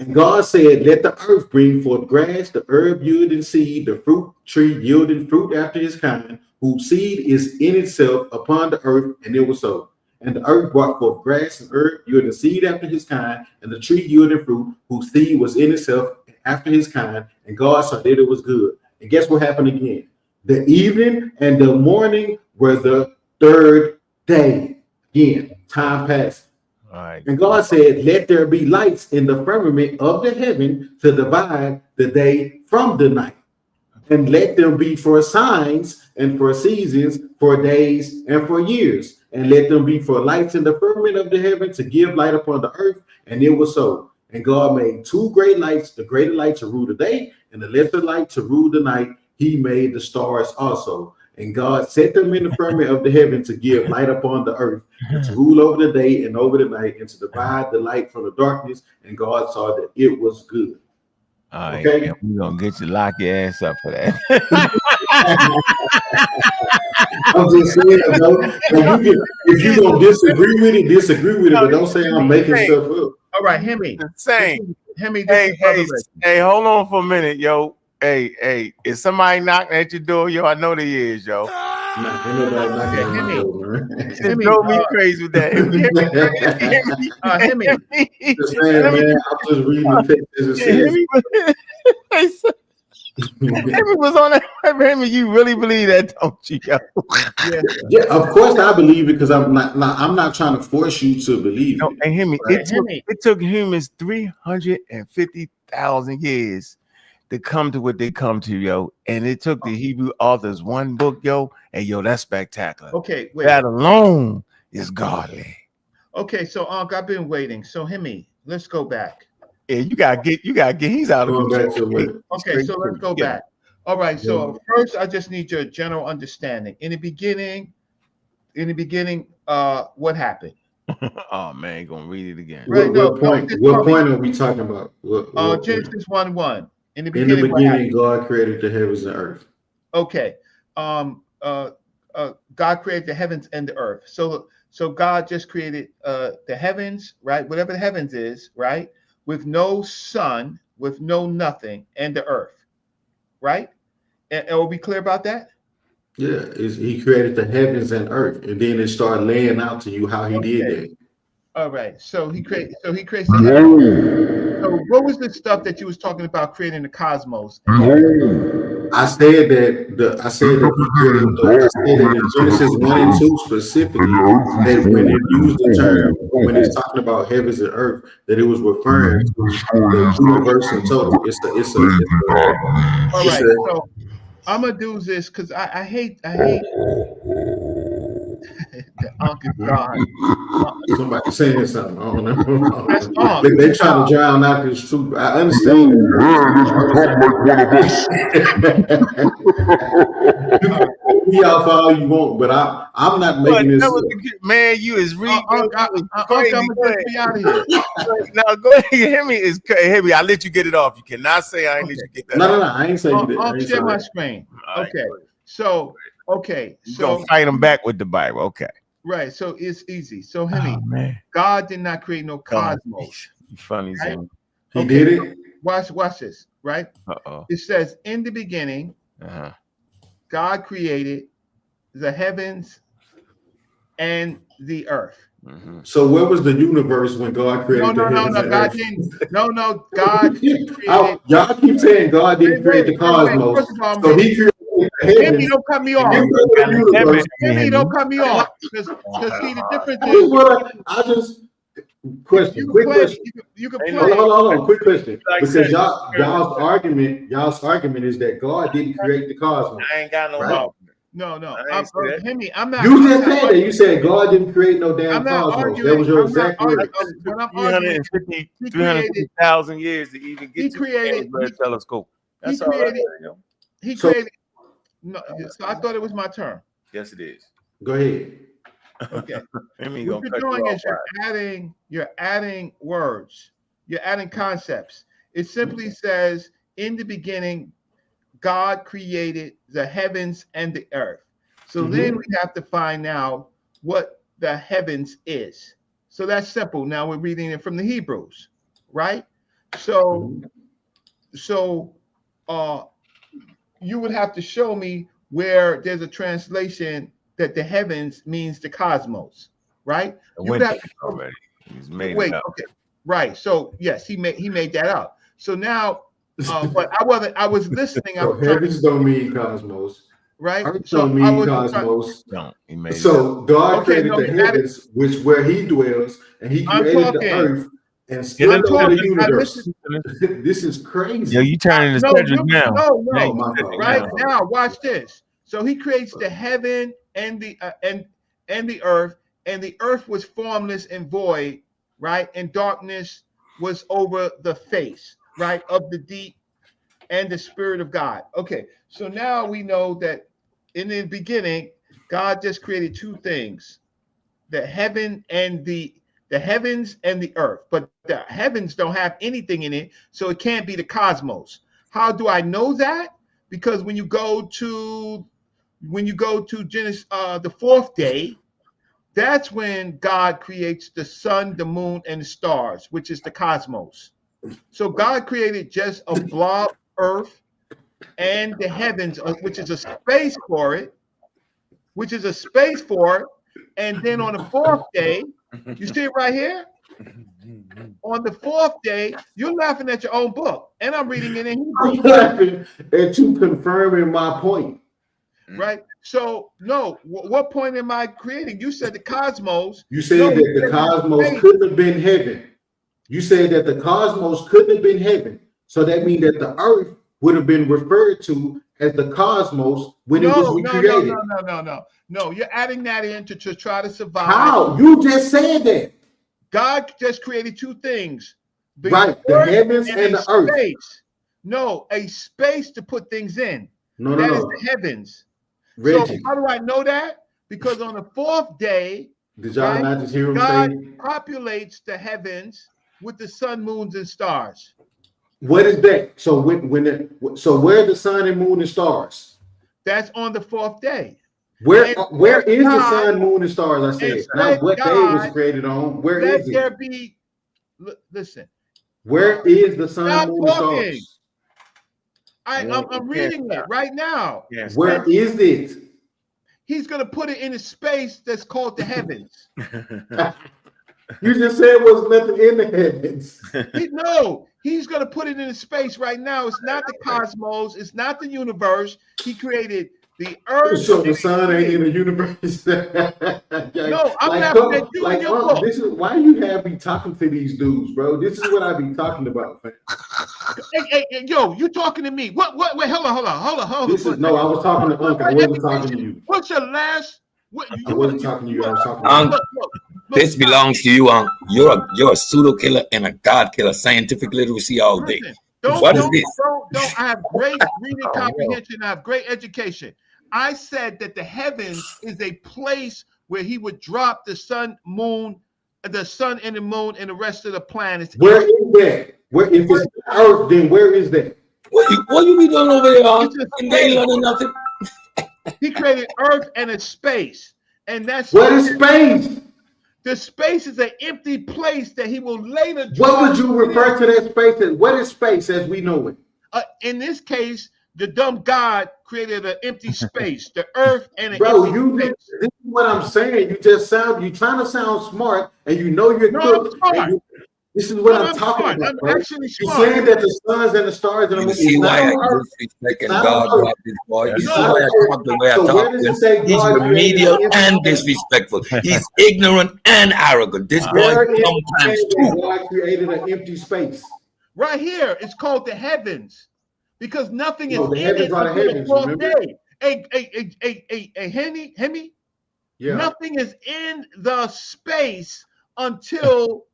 And God said, let the earth bring forth grass, the herb yielding seed, the fruit tree yielding fruit after his kind, whose seed is in itself upon the earth, and it was so. And the earth brought forth grass and herb yielding seed after his kind, and the tree yielding fruit, whose seed was in itself after his kind, and God saw that it was good. And guess what happened again? The evening and the morning were the third day. Again, time passed. All right. And God said, let there be lights in the firmament of the heaven to divide the day from the night. And let them be for signs and for seasons, for days and for years. And let them be for lights in the firmament of the heaven to give light upon the earth. And it was so. And God made two great lights, the greater light to rule the day and the lesser light to rule the night. He made the stars also. And God set them in the firmament of the heaven to give light upon the earth, and to rule over the day and over the night, and to divide the light from the darkness. And God saw that it was good. All right, okay, yeah, we're gonna get you lock your ass up for that. I'm just saying, if you don't disagree with it, but don't say I'm making stuff up. All right, Hemi. Same. Hemi, Hey, hold on for a minute, yo. Hey, is somebody knocking at your door? Yo, I know they is, yo. Nah, ain't nobody knocking at my door, man. It drove me crazy with that. Hemi. Just saying, man, I'm just reading the text as it says. Hemi was on that. Hemi, you really believe that, don't you, yo? Yeah, of course I believe it, because I'm not trying to force you to believe it. And Hemi, right? it took humans 350,000 years to come to what they come to, yo. And it took the Hebrew authors one book, yo. And yo, that's spectacular. Okay, wait. That alone is godly. Okay, so I've been waiting. So Hemi, let's go back. Yeah, you gotta get. He's out of control. Okay, so let's go back. All right. So first, I just need your general understanding. In the beginning, what happened? Oh man, you're gonna read it again. Right, what point are we talking about? Genesis 1:1. In the beginning, God created the heavens and earth. Okay. God created the heavens and the earth. So God just created the heavens, right? Whatever the heavens is, right? With no sun, with no nothing, and the earth, right? And are we clear about that? Yeah, he created the heavens and earth, and then it started laying out to you how he did that. All right. So he creates the heavens. So what was the stuff that you was talking about creating the cosmos? I said that in Genesis 1 and 2 specifically, that when it used the term, when it's talking about heavens and earth, that it was referring to the universe in total. All right. So I'm gonna do this because I hate the Ankh is God. Somebody saying something. I don't know. They trying to drown out this truth. I understand. You y'all for all you want, but I'm not making this. Man, you is reading. I'm gonna be out of here. Now go ahead. Hemi, I'll let you get it off. You cannot say I ain't let you get that. No, I ain't saying that. I'll share my screen. Okay. So you're gonna fight them back with the Bible. Okay. Right. So it's easy. So Hemi, God did not create no cosmos. You funny, right? He did it. Watch this, right? It says in the beginning, God created the heavens and the earth. So where was the universe when God created the heavens and God earth? God created. Y'all keep saying God didn't create the cosmos. So he created Hemi, don't cut me off. Hemi, don't cut me off. Because see, the difference is. Quick question. You can play. Hold on. Quick question. Because y'all's argument is that God didn't create the cosmos. I ain't got no argument. No. Hemi, I'm not. You just said that. You said God didn't create no damn cosmos. That was your exact word. 350,000 years to even get to the telescope. That's all right. He created. No, so I thought it was my turn. Yes, it is. Go ahead. Okay. What you're doing is you're adding words. You're adding concepts. It simply says, in the beginning, God created the heavens and the earth. So then we have to find out what the heavens is. So that's simple. Now we're reading it from the Hebrews, right? So you would have to show me where there's a translation that the heavens means the cosmos, right? You would have to already. He's made wait, it up. Okay, right. So yes, he made that up. So now, but I was listening. So heavens don't mean cosmos. right? Earth So don't I mean was cosmos. No, he made it So God Okay, created no, the he added. heavens, which where He dwells, and He I'm created the talking. earth and Get split into over the talking. I universe. listen. This is Yo, crazy. you turning the No, schedule you, now. no, Now no. you my set fault. it Right now. now, watch this. So he creates the heaven and the earth, and the earth was formless and void, right? And darkness was over the face, right, of the deep, and the Spirit of God. Okay, so now we know that in the beginning, God just created two things: the heaven and the heavens and the earth. But the heavens don't have anything in it, so it can't be the cosmos. How do I know that? Because when you go to Genesis, the fourth day, that's when God creates the sun, the moon, and the stars, which is the cosmos. So God created just a blob earth and the heavens, which is a space for it, and then on the fourth day, you see it right here? On the fourth day, you're laughing at your own book, and I'm reading it in I'm Hebrew. laughing at you confirming my point. Right? So, no, what point am I creating? You said the cosmos. You said that the cosmos couldn't have been heaven. You said that the cosmos couldn't have been heaven. So that means that the earth would have been referred to as the cosmos when it was recreated. No, you're adding that in to try to survive. How? You just said that. God just created two things. Right, the heavens and the earth. Space. No, a space to put things in. No. That is the heavens. Reggie. So how do I know that? Because on the fourth day, did y'all not just hear him God say? populates the heavens with the sun, moons, and stars. What is that? So so where are the sun and moon and stars? That's on the fourth day. Where is the sun, moon, and stars? I said, not what day it was created on. Where is it? Let there be. Listen. Where is the sun, moon, and stars? I'm reading it right now. Yes. Where is it? He's going to put it in a space that's called the heavens. You just said there was nothing in the heavens. He's going to put it in a space right now. It's not the cosmos. It's not the universe. He created the earth. So the sun ain't in the universe. No, I'm laughing at you in your book. This is why you have me talking to these dudes, bro. This is what I be talking about, man. Hey, yo, you talking to me? What? Wait, hold on. No, I was talking to Ankh. I wasn't talking to you. What's your last? I wasn't talking to you. I was talking to Ankh. This belongs to you, Ankh. You're a pseudo killer and a god killer. Scientific literacy all day. What is this? I have great reading comprehension. I have great education. I said that the heavens is a place where he would drop the sun, moon, the sun and the moon and the rest of the planets. Where is that? Where if it's Earth, then where is that? What you be doing over there? Nothing. He created Earth and a space, and that's what is space? The space is an empty place that he will later. What would you refer to that space as? What is space as we know it? In this case, the dumb God created an empty space, the earth and an bro. Empty space. This is what I'm saying. You trying to sound smart, and you know you're cooked. This is what I'm talking about, bro. Actually You're saying that the suns and the stars and you see why I disrespect God about this boy. You see why I talk the way I talk. He's remedial and disrespectful. He's ignorant and arrogant. This boy sometimes too. God created an empty space. Right here, it's called the heavens, because nothing is the in heavens it are the heavens, the 4th day. Hemi. Yeah. Nothing is in the space until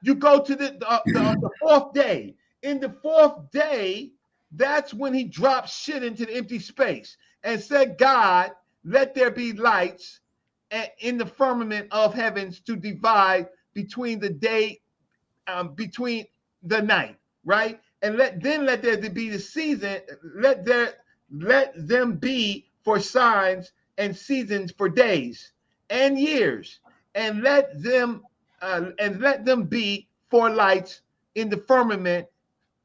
you go to the 4th day. In the 4th day, that's when he drops shit into the empty space and said, God, let there be lights in the firmament of heavens to divide between the day, between the night, right? And let there be the season. Let them be for signs and seasons for days and years, and let them be for lights in the firmament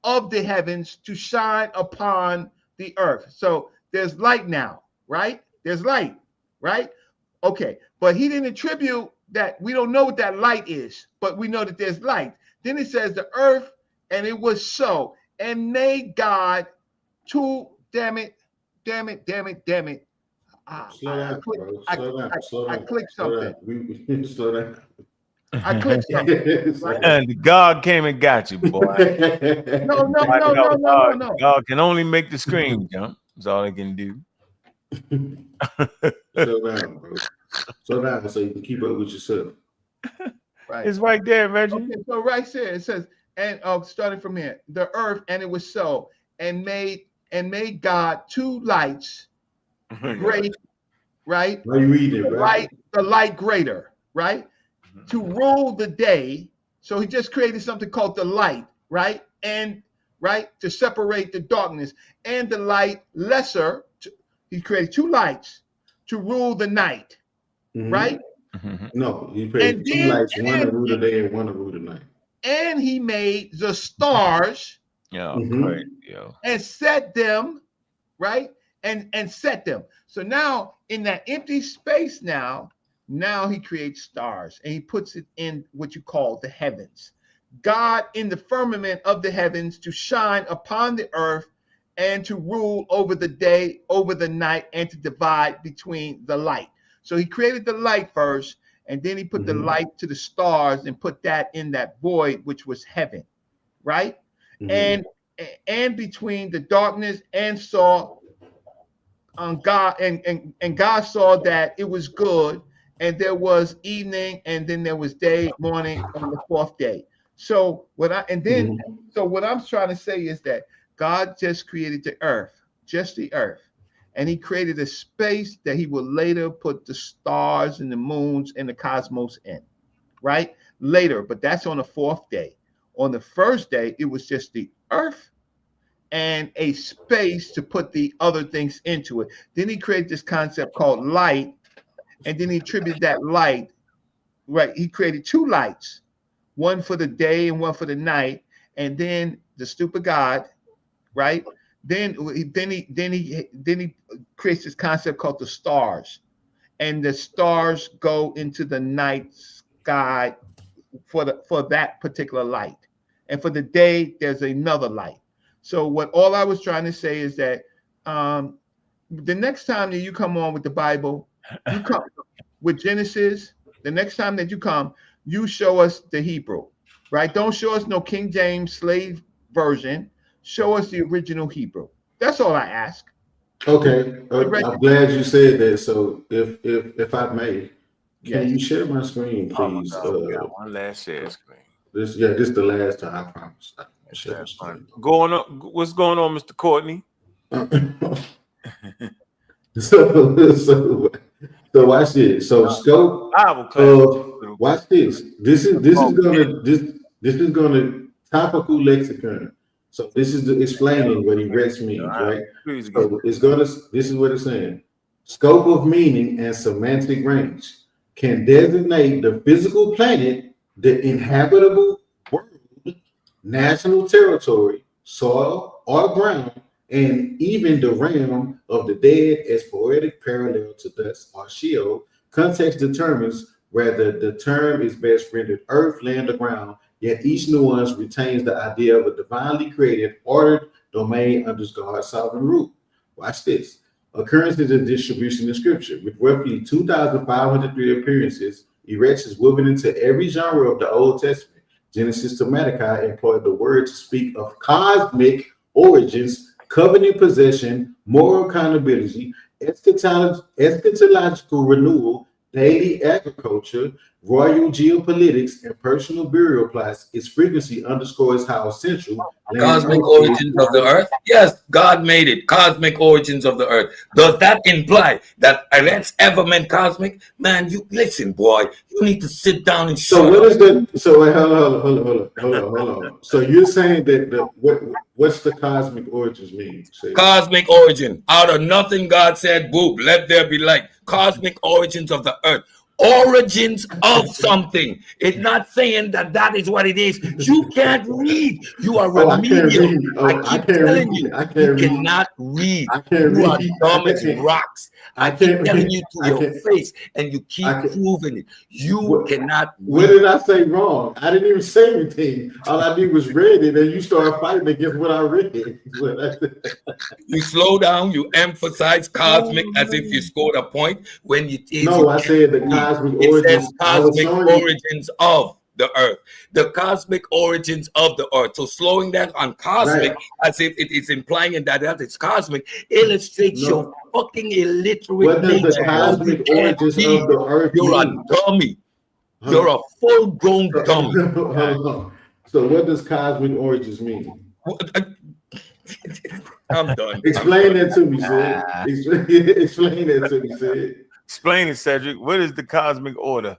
of the heavens to shine upon the earth. So there's light now, right? There's light, right? Okay, but he didn't attribute that. We don't know what that light is, but we know that there's light. Then it says the earth, and it was so, and made God two Damn it. Slow down, bro. Slow down. I clicked something. We slow down. I clicked something. Right? God came and got you, boy. No. God can only make the screen jump. That's all it can do. Slow down, bro. Slow down so you can keep up with yourself. Right. It's right there, Reggie. Okay, so right there it says, and starting from here, the earth, and it was so, and made God two lights, great, right? Why you reading it, right? The light greater, right? To rule the day. So he just created something called the light, right? And to separate the darkness, and the light lesser. He created two lights to rule the night, right? No, he created two lights, one to rule the day and one to rule the night. And he made the stars, great, and set them, right? And set them. So now in that empty space now he creates stars, and he puts it in what you call the heavens. God in the firmament of the heavens to shine upon the earth, and to rule over the day, over the night, and to divide between the light. So he created the light first, and then he put the light to the stars and put that in that void, which was heaven, right? And between the darkness, and saw God, and God saw that it was good, and there was evening, and then there was day, morning on the fourth day. So what I'm trying to say is that God just created the earth, just the earth. And he created a space that he will later put the stars and the moons and the cosmos in, right? Later, but that's on the fourth day. On the first day, it was just the earth and a space to put the other things into it. Then he created this concept called light, and then he attributed that light, right? He created two lights, one for the day and one for the night. And then the stupid God, right? Then he creates this concept called the stars, and the stars go into the night sky for that particular light, and for the day there's another light. So all I was trying to say is that the next time that you come on with the Bible, you come with Genesis. The next time that you come, you show us the Hebrew, right? Don't show us no King James slave version. Show us the original Hebrew. That's all I ask. Okay, I'm glad you said that. So if I may, can you share my screen, please? One last share screen. This is the last time, I promise. What's going on, Mr. Courtney? So watch this. So scope. Watch this. This is gonna topical lexicon. So this is explaining what erect means, right? So this is what it's saying. Scope of meaning and semantic range can designate the physical planet, the inhabitable world, national territory, soil or ground, and even the realm of the dead as poetic parallel to dust or Sheol. Context determines whether the term is best rendered earth, land, or ground, yet each nuance retains the idea of a divinely created, ordered domain under God's sovereign rule. Watch this. Occurrences and distribution in Scripture. With roughly 2,503 appearances, erects is woven into every genre of the Old Testament. Genesis to Malachi employed the word to speak of cosmic origins, covenant possession, moral accountability, eschatological renewal, daily agriculture, royal geopolitics, and personal burial plots. Its frequency underscores how essential cosmic origins of the earth. Yes, God made it. Cosmic origins of the earth. Does that imply that Eretz ever meant cosmic? Man, you listen, boy. You need to sit down and so what is the hold on. So you're saying that what's the cosmic origins mean? Cosmic origin. Out of nothing, God said, "Boop, let there be light." Cosmic origins of the earth. origins of something. It's not saying that that is what it is. You can't read. You are remedial. I keep telling you, you cannot read. You are dumb as rocks. I keep telling you to your face, and you keep proving it. You cannot read. What did I say wrong? I didn't even say anything. All I did was read it, and you started fighting against what I read. You slow down. You emphasize cosmic as if you scored a point when you. No, I said the cosmic origins. It says cosmic origins of the earth. The cosmic origins of the earth. So slowing down on cosmic as if it is implying that it's cosmic illustrates your fucking illiterate what does the cosmic origins of the earth You're mean? a dummy. You're a full-grown dummy. So what does cosmic origins mean? I'm done. Explain that to me, Sid. Explain that to me, Sid. Explain it, Cedric. What is the cosmic order?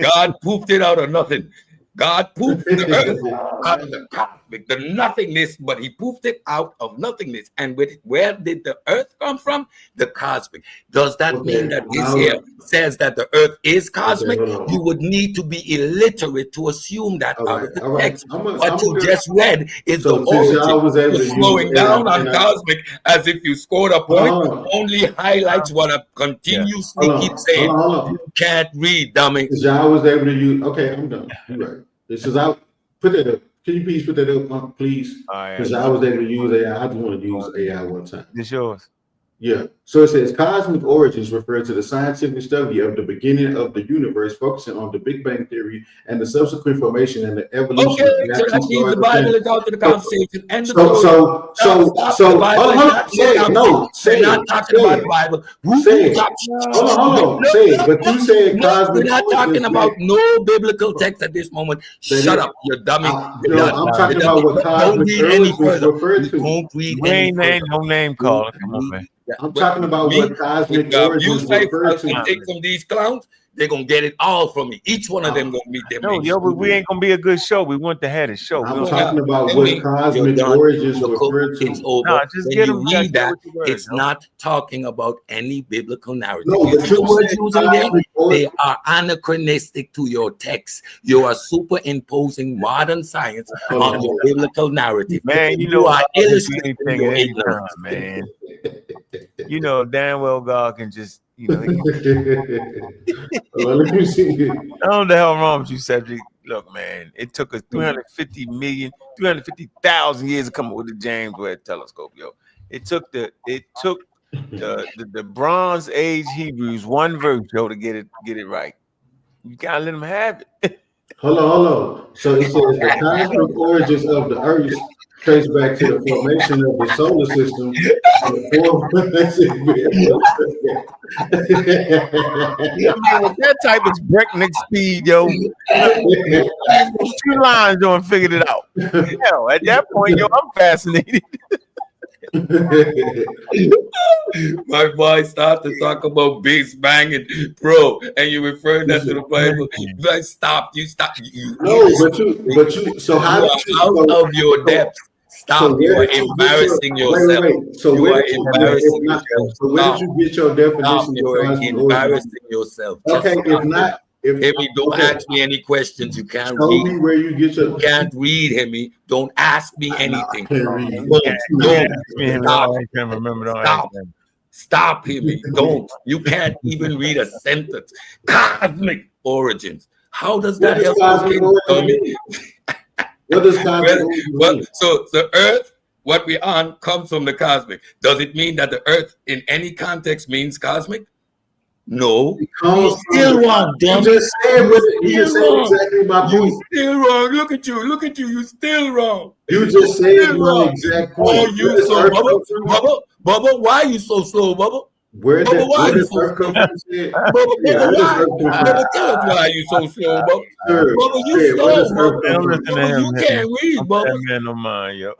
God pooped it out of nothing. God pooped the earth out of the cosmic, the nothingness, but he pooped it out of nothingness. And where did the earth come from? The cosmic. Does that mean that this here says that the earth is cosmic? You would need to be illiterate to assume that out of the text. What you just read is the origin. You're slowing down on cosmic as if you scored a point. Only highlights what I continuously keep saying. You can't read, dummy. Y'all was able to use. Okay, I'm done. You're right. This is out. Put that up. Can you please put that up, please? Because I was able to use AI. I just want to use AI one time. It's yours. Yeah. So it says cosmic origins refer to the scientific study of the beginning of the universe, focusing on the Big Bang theory and the subsequent formation and the evolution. Okay, so that means the Bible is out to the conversation. And the Say not talking about the Bible. Hold on. Say, but you said cosmic. We're not talking about no biblical text at this moment. Shut up, you dummy. I'm talking about what cosmic origins refer to. Don't read any no name calling. Come on, man. I'm talking about what cosmic origins refer to. Take from these clowns, they're gonna get it all from me. Each one of them gonna meet them. No, but we ain't gonna be a good show. We want to have a show. I'm talking about what cosmic origins refer to. It's over. No, just get them. Read that. It's not talking about any biblical narrative. No, but the words using them, they are anachronistic to your text. You are superimposing modern science on your biblical narrative. Man, you are illustrating your ignorance, man. You know damn well God can just, let me see. I don't know the hell wrong with you, Cedric. Look, man, it took us 350,000 years to come up with the James Webb telescope, yo. It took the Bronze Age Hebrews one verse, yo, to get it right. You gotta let them have it. Hold on. So it says the cosmic origins of the earth trace back to the formation of the solar system. With that type of breakneck speed, yo, 2 lines don't figured it out. Hell, at that point, yo, I'm fascinated. My boy started to talk about bass banging, bro, and you referred that to the Bible. You stop. You. No, but you. So how out of your depth? Stop. You are embarrassing yourself. So you are embarrassing yourself. So where did you get your definition? You are embarrassing yourself. Okay, if not. Hemi, don't ask me any questions. You can't Tell read. me where you get your. You can't read, Hemi. Don't ask me anything. Stop, Hemi. Don't. You can't even read a sentence. Cosmic origins. How does that help? What does cosmic mean? So the earth, what we're on, comes from the cosmic. Does it mean that the earth in any context means cosmic? No. You're still wrong, dumb. You just said exactly my point. You're still wrong. Look at you. You're still wrong. You just said my exact point. Oh, you so Bubba, why are you so slow, Bubba? Where did Earth come from? Bubba, tell us why you so slow, Bubba. Bubba, you slow, Bubba. You can't read, Bubba. Man, no mind, yo.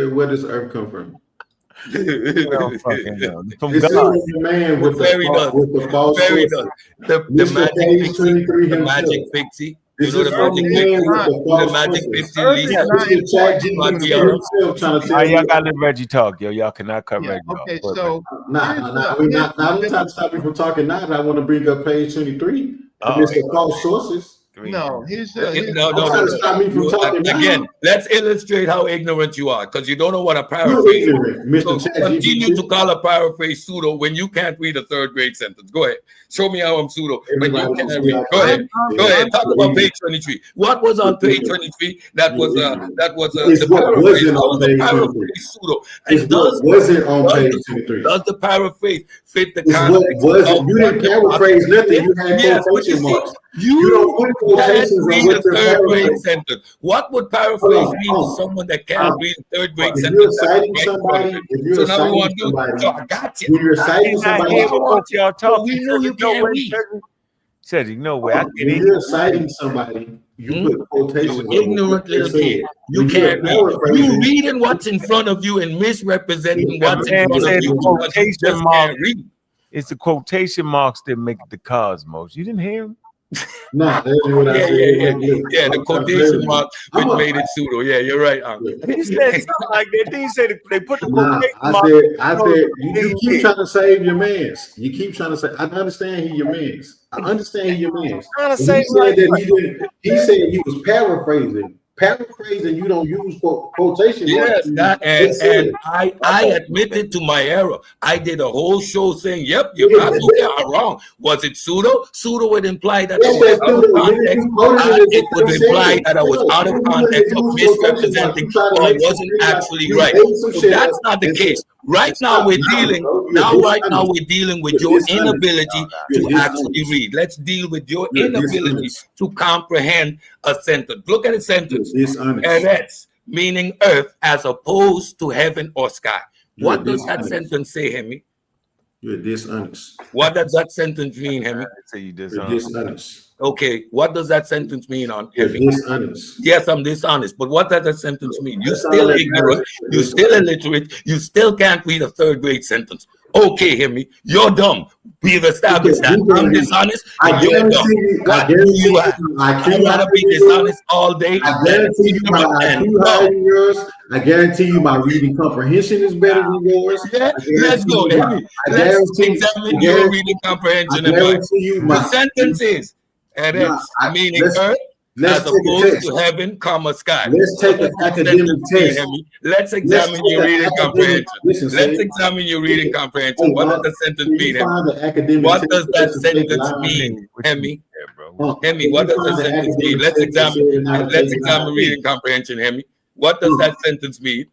Where does Earth come from? From God. The man with the false the magic fixie. You know the magic 15 Lisa. Y'all gotta let Reggie talk, yo. Y'all cannot cut Reggie off. I'm trying to stop me from talking now. I want to bring up page 23. Mr. False Sources. No, again, let's illustrate how ignorant you are, because you don't know what a paraphrase is. So continue to call a paraphrase pseudo when you can't read a third grade sentence. Go ahead. Show me how I'm pseudo when you can't read. Go ahead. Go ahead. Talk about page 23. What was on page 23? That was the paraphrase pseudo. And was it on page 23? Does the paraphrase fit the context? You didn't paraphrase nothing. You had quotation marks. You don't put quotations read a third grade sentence. What would paraphrase mean to someone that can't read a third grade sentence? You're citing somebody. So now we want to do. So I got you. When you're citing somebody, y'all talk. We know you can't read. Said you know where. When you're citing somebody, you put quotations. You ignorant little kid. You can't read. You reading what's in front of you and misrepresenting what's in front of you. Quotation marks. It's the quotation marks that make the cosmos. You didn't hear him? No, that's what I said. Yeah, the quotation mark which made it pseudo. Yeah, you're right. He said something like that. Then he said they put the quotation mark. I said you keep trying to save your mans. You keep trying to say, I understand he your mans. I understand he your mans. He said that he said he was paraphrasing. Paraphrasing, you don't use quotation. Yes, and I admitted to my error. I did a whole show saying, "Yep, you are wrong." Was it pseudo? Pseudo would imply that I was out of context. It would imply that I was out of context of misrepresenting or wasn't actually right. So that's not the case. Right now we're dealing with your inability to actually read. Let's deal with your inability to comprehend a sentence. Look at a sentence. Eretz, meaning earth, as opposed to heaven or sky. What does that sentence say, Hemi? You're dishonest. What does that sentence mean, Hemi? You're dishonest. Okay, what does that sentence mean on Hemi? Dishonest. Yes, I'm dishonest, but what does that sentence mean? You're still ignorant, you're still illiterate, you still can't read a third grade sentence. Okay, Hemi, you're dumb. We've established that. I'm dishonest, and you're dumb. I'd rather be dishonest all day. I guarantee you my reading comprehension is better than yours. Yeah, let's go, Hemi. Let's examine your reading comprehension. The sentence is, and it's meaning earth as opposed to heaven, sky. Let's take an academic test. Let's examine your reading comprehension. Let's examine your reading comprehension. What does the sentence mean? What does that sentence mean, Hemi? Hemi, what does the sentence mean? Let's examine reading comprehension, Hemi. What does that sentence mean?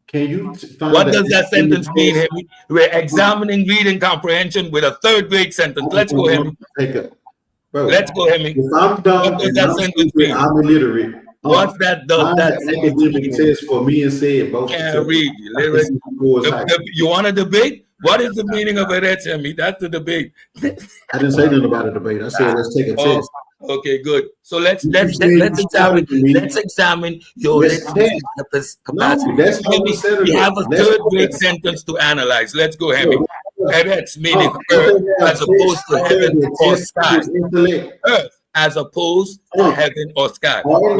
Can you what does that sentence mean, Hemi? We're examining reading comprehension with a third grade sentence. Let's go, Hemi. Let's go, Hemi. If I'm dumb, what does that sentence mean? I'm illiterate. What's that? That academic test for me and said both. Can't read. You want a debate? What is the meaning of Eretz, Hemi? That's the debate. I didn't say nothing about a debate. I said let's take a test. Okay, good. So let's examine your capacity. We have a third grade sentence to analyze. Let's go, Hemi. Eretz meaning earth as opposed to heaven or sky. Earth as opposed to heaven or sky. What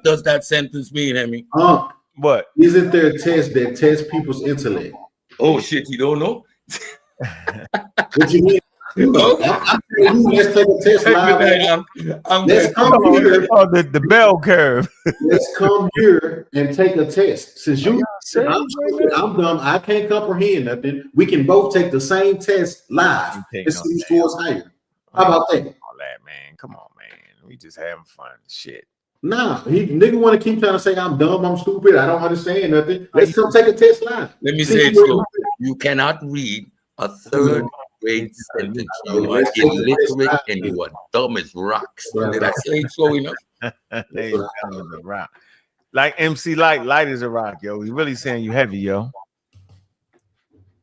does that sentence mean, Hemi? What? Isn't there a test that tests people's intellect? Oh shit, you don't know? What you mean? Let's take a test live. Let's come here. The bell curve. Let's come here and take a test. Since I'm dumb, I can't comprehend nothing. We can both take the same test live. Let's see who scores higher. How about that? All that, man. Come on, man. We just having fun. Shit. Nah, nigga want to keep trying to say I'm dumb, I'm stupid, I don't understand nothing. Let's come take a test live. Let me say it slow. You cannot read a third grade sentence. You are illiterate and you are dumb as rocks. Did I say it slow enough? They dumb as a rock. Like MC Light, light is a rock, yo. He's really saying you heavy, yo.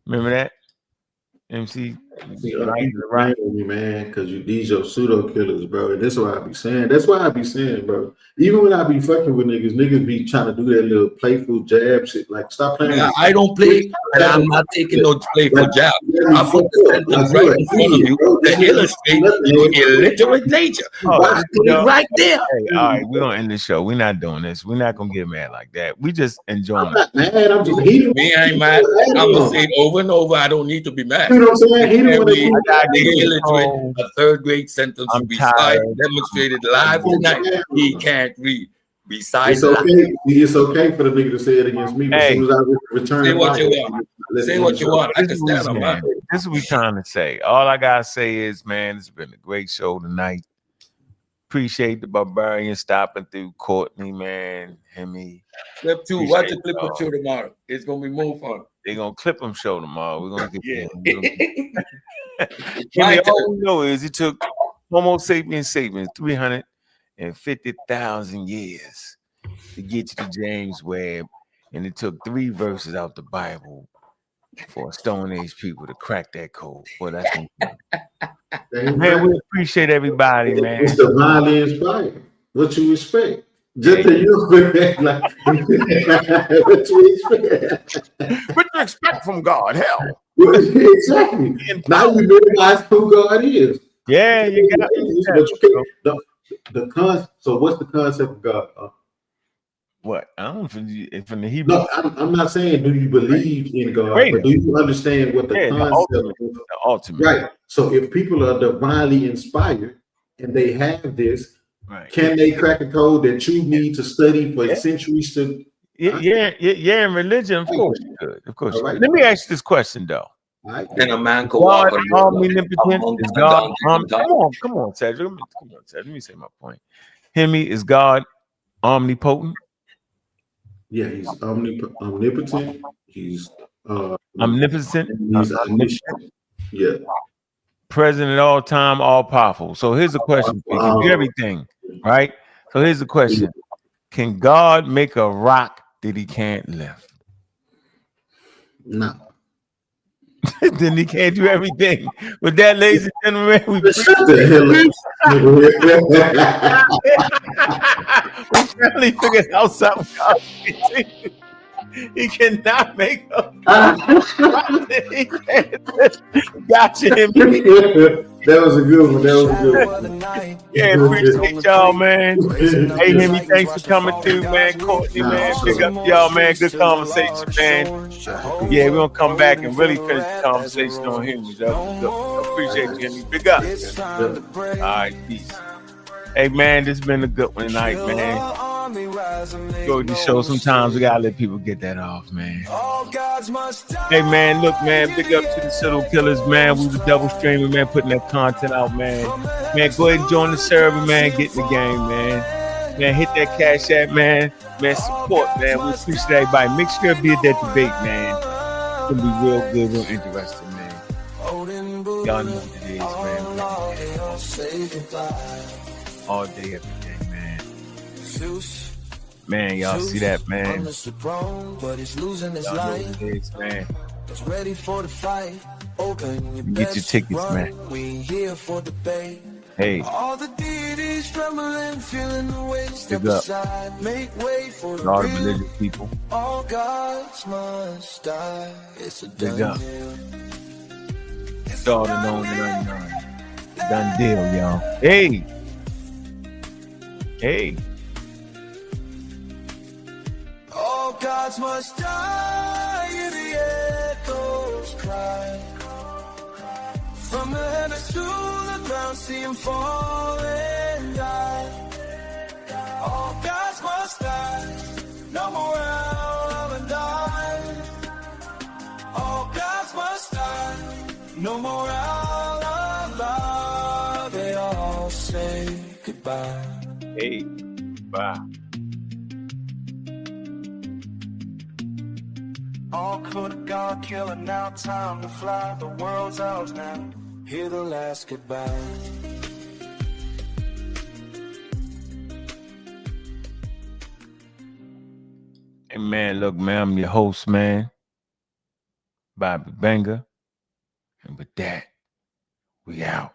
Remember that? MC See, other people playing with me, man, because these your pseudo killers, bro. And that's why I be saying. That's why I be saying, bro. Even when I be fucking with niggas be trying to do that little playful jab shit. Like, stop playing. Yeah, I don't play, and I'm not taking no playful jab. I put the sentence right in front of you to illustrate your illiterate nature. I put it right there. Hey, all right, we're gonna end the show. We're not doing this. We're not gonna get mad like that. We just enjoying. I'm not mad. I'm just heated. Me, I ain't mad. I'm gonna say it over and over. I don't need to be mad. You know what I'm saying? Illiterate, a third grade sentence to be demonstrated live tonight. He can't read. Besides, it's okay. It's okay for the nigga to say it against me. But as soon as I return, say what you want. Say what you want. I can stand on that. This is what we trying to say. All I gotta say is, man, it's been a great show tonight. Appreciate the Barbarian stopping through. Courtney, man, Hemi. Clip 2. Watch the clip of show tomorrow. It's gonna be more fun. They're gonna clip them show tomorrow. We're gonna get Hemi, all we know is it took Homo sapiens 350,000 years to get to the James Webb, and it took 3 verses out the Bible for a Stone Age people to crack that code. Well, that's man, we appreciate everybody, man. It's divinely inspired. What you expect? Just that you like what you expect. What you expect from God? Hell. Exactly. Now you realize who God is. Yeah, you got it. So what's the concept of God? What? I don't know from the Hebrew. No, I'm not saying do you believe in God, but do you understand what the concept is? The ultimate. Right. So if people are divinely inspired and they have this, can they crack a code that you need to study for centuries to? Yeah, in religion, of course you could. Of course. Right. Let me ask you this question though. Then a man could walk omnipotent. Is God come on, Cedric. Let me say my point. Hemi, is God omnipotent? Yeah, he's omnipotent. He's omnipotent. He's omniscient. Yeah. Present at all time, all powerful. So here's the question for you. Everything, right? So here's the question. Can God make a rock that he can't lift? No. Then he can't do everything. With that, ladies and gentlemen, we finally figured out something. He cannot make a gotcha him. That was a good one. Yeah, appreciate y'all, man. Hey, Hemi, thanks for coming through, man. Courtney, man, big up y'all, man. Good conversation, man. Yeah, we're gonna come back and really finish the conversation on Hemi. Appreciate you, Hemi. Big up. All right, peace. Hey, man, this has been a good one tonight, man. Go to the show. Sometimes we gotta let people get that off, man. Hey, man, look, man, big up to the Pseudo Killers, man. We was double streaming, man, putting that content out, man. Man, go ahead and join the server, man. Get in the game, man. Man, hit that Cash App, man. Man, support, man. We appreciate everybody. Make sure to be at that debate, man. It's gonna be real good, real interesting, man. Y'all know what it is, man. All day, every day, man. Man, y'all see that, man? But it's losing its Y'all know life. what it is, man. It's ready for the fight. Open your Get your tickets, man. We here for debate. Hey. All the deities trembling, feeling the weight. Step Big up. aside, make way for the All the real. religious people. All gods must die. It's a Big done up. deal. It's all the known and unknown. Done deal, y'all. Hey. Hey. All gods must die. Hear the echoes cry. From the heavens to the ground, see him fall and die. All gods must die. No more out and die. All gods must die. No more out alive. They all say goodbye. Hey. Bye. All could have gone killer, now time to fly. The world's ours now. Hear the last goodbye. Hey, man, look, man, I'm your host, man. Bobby Banger. And with that, We out.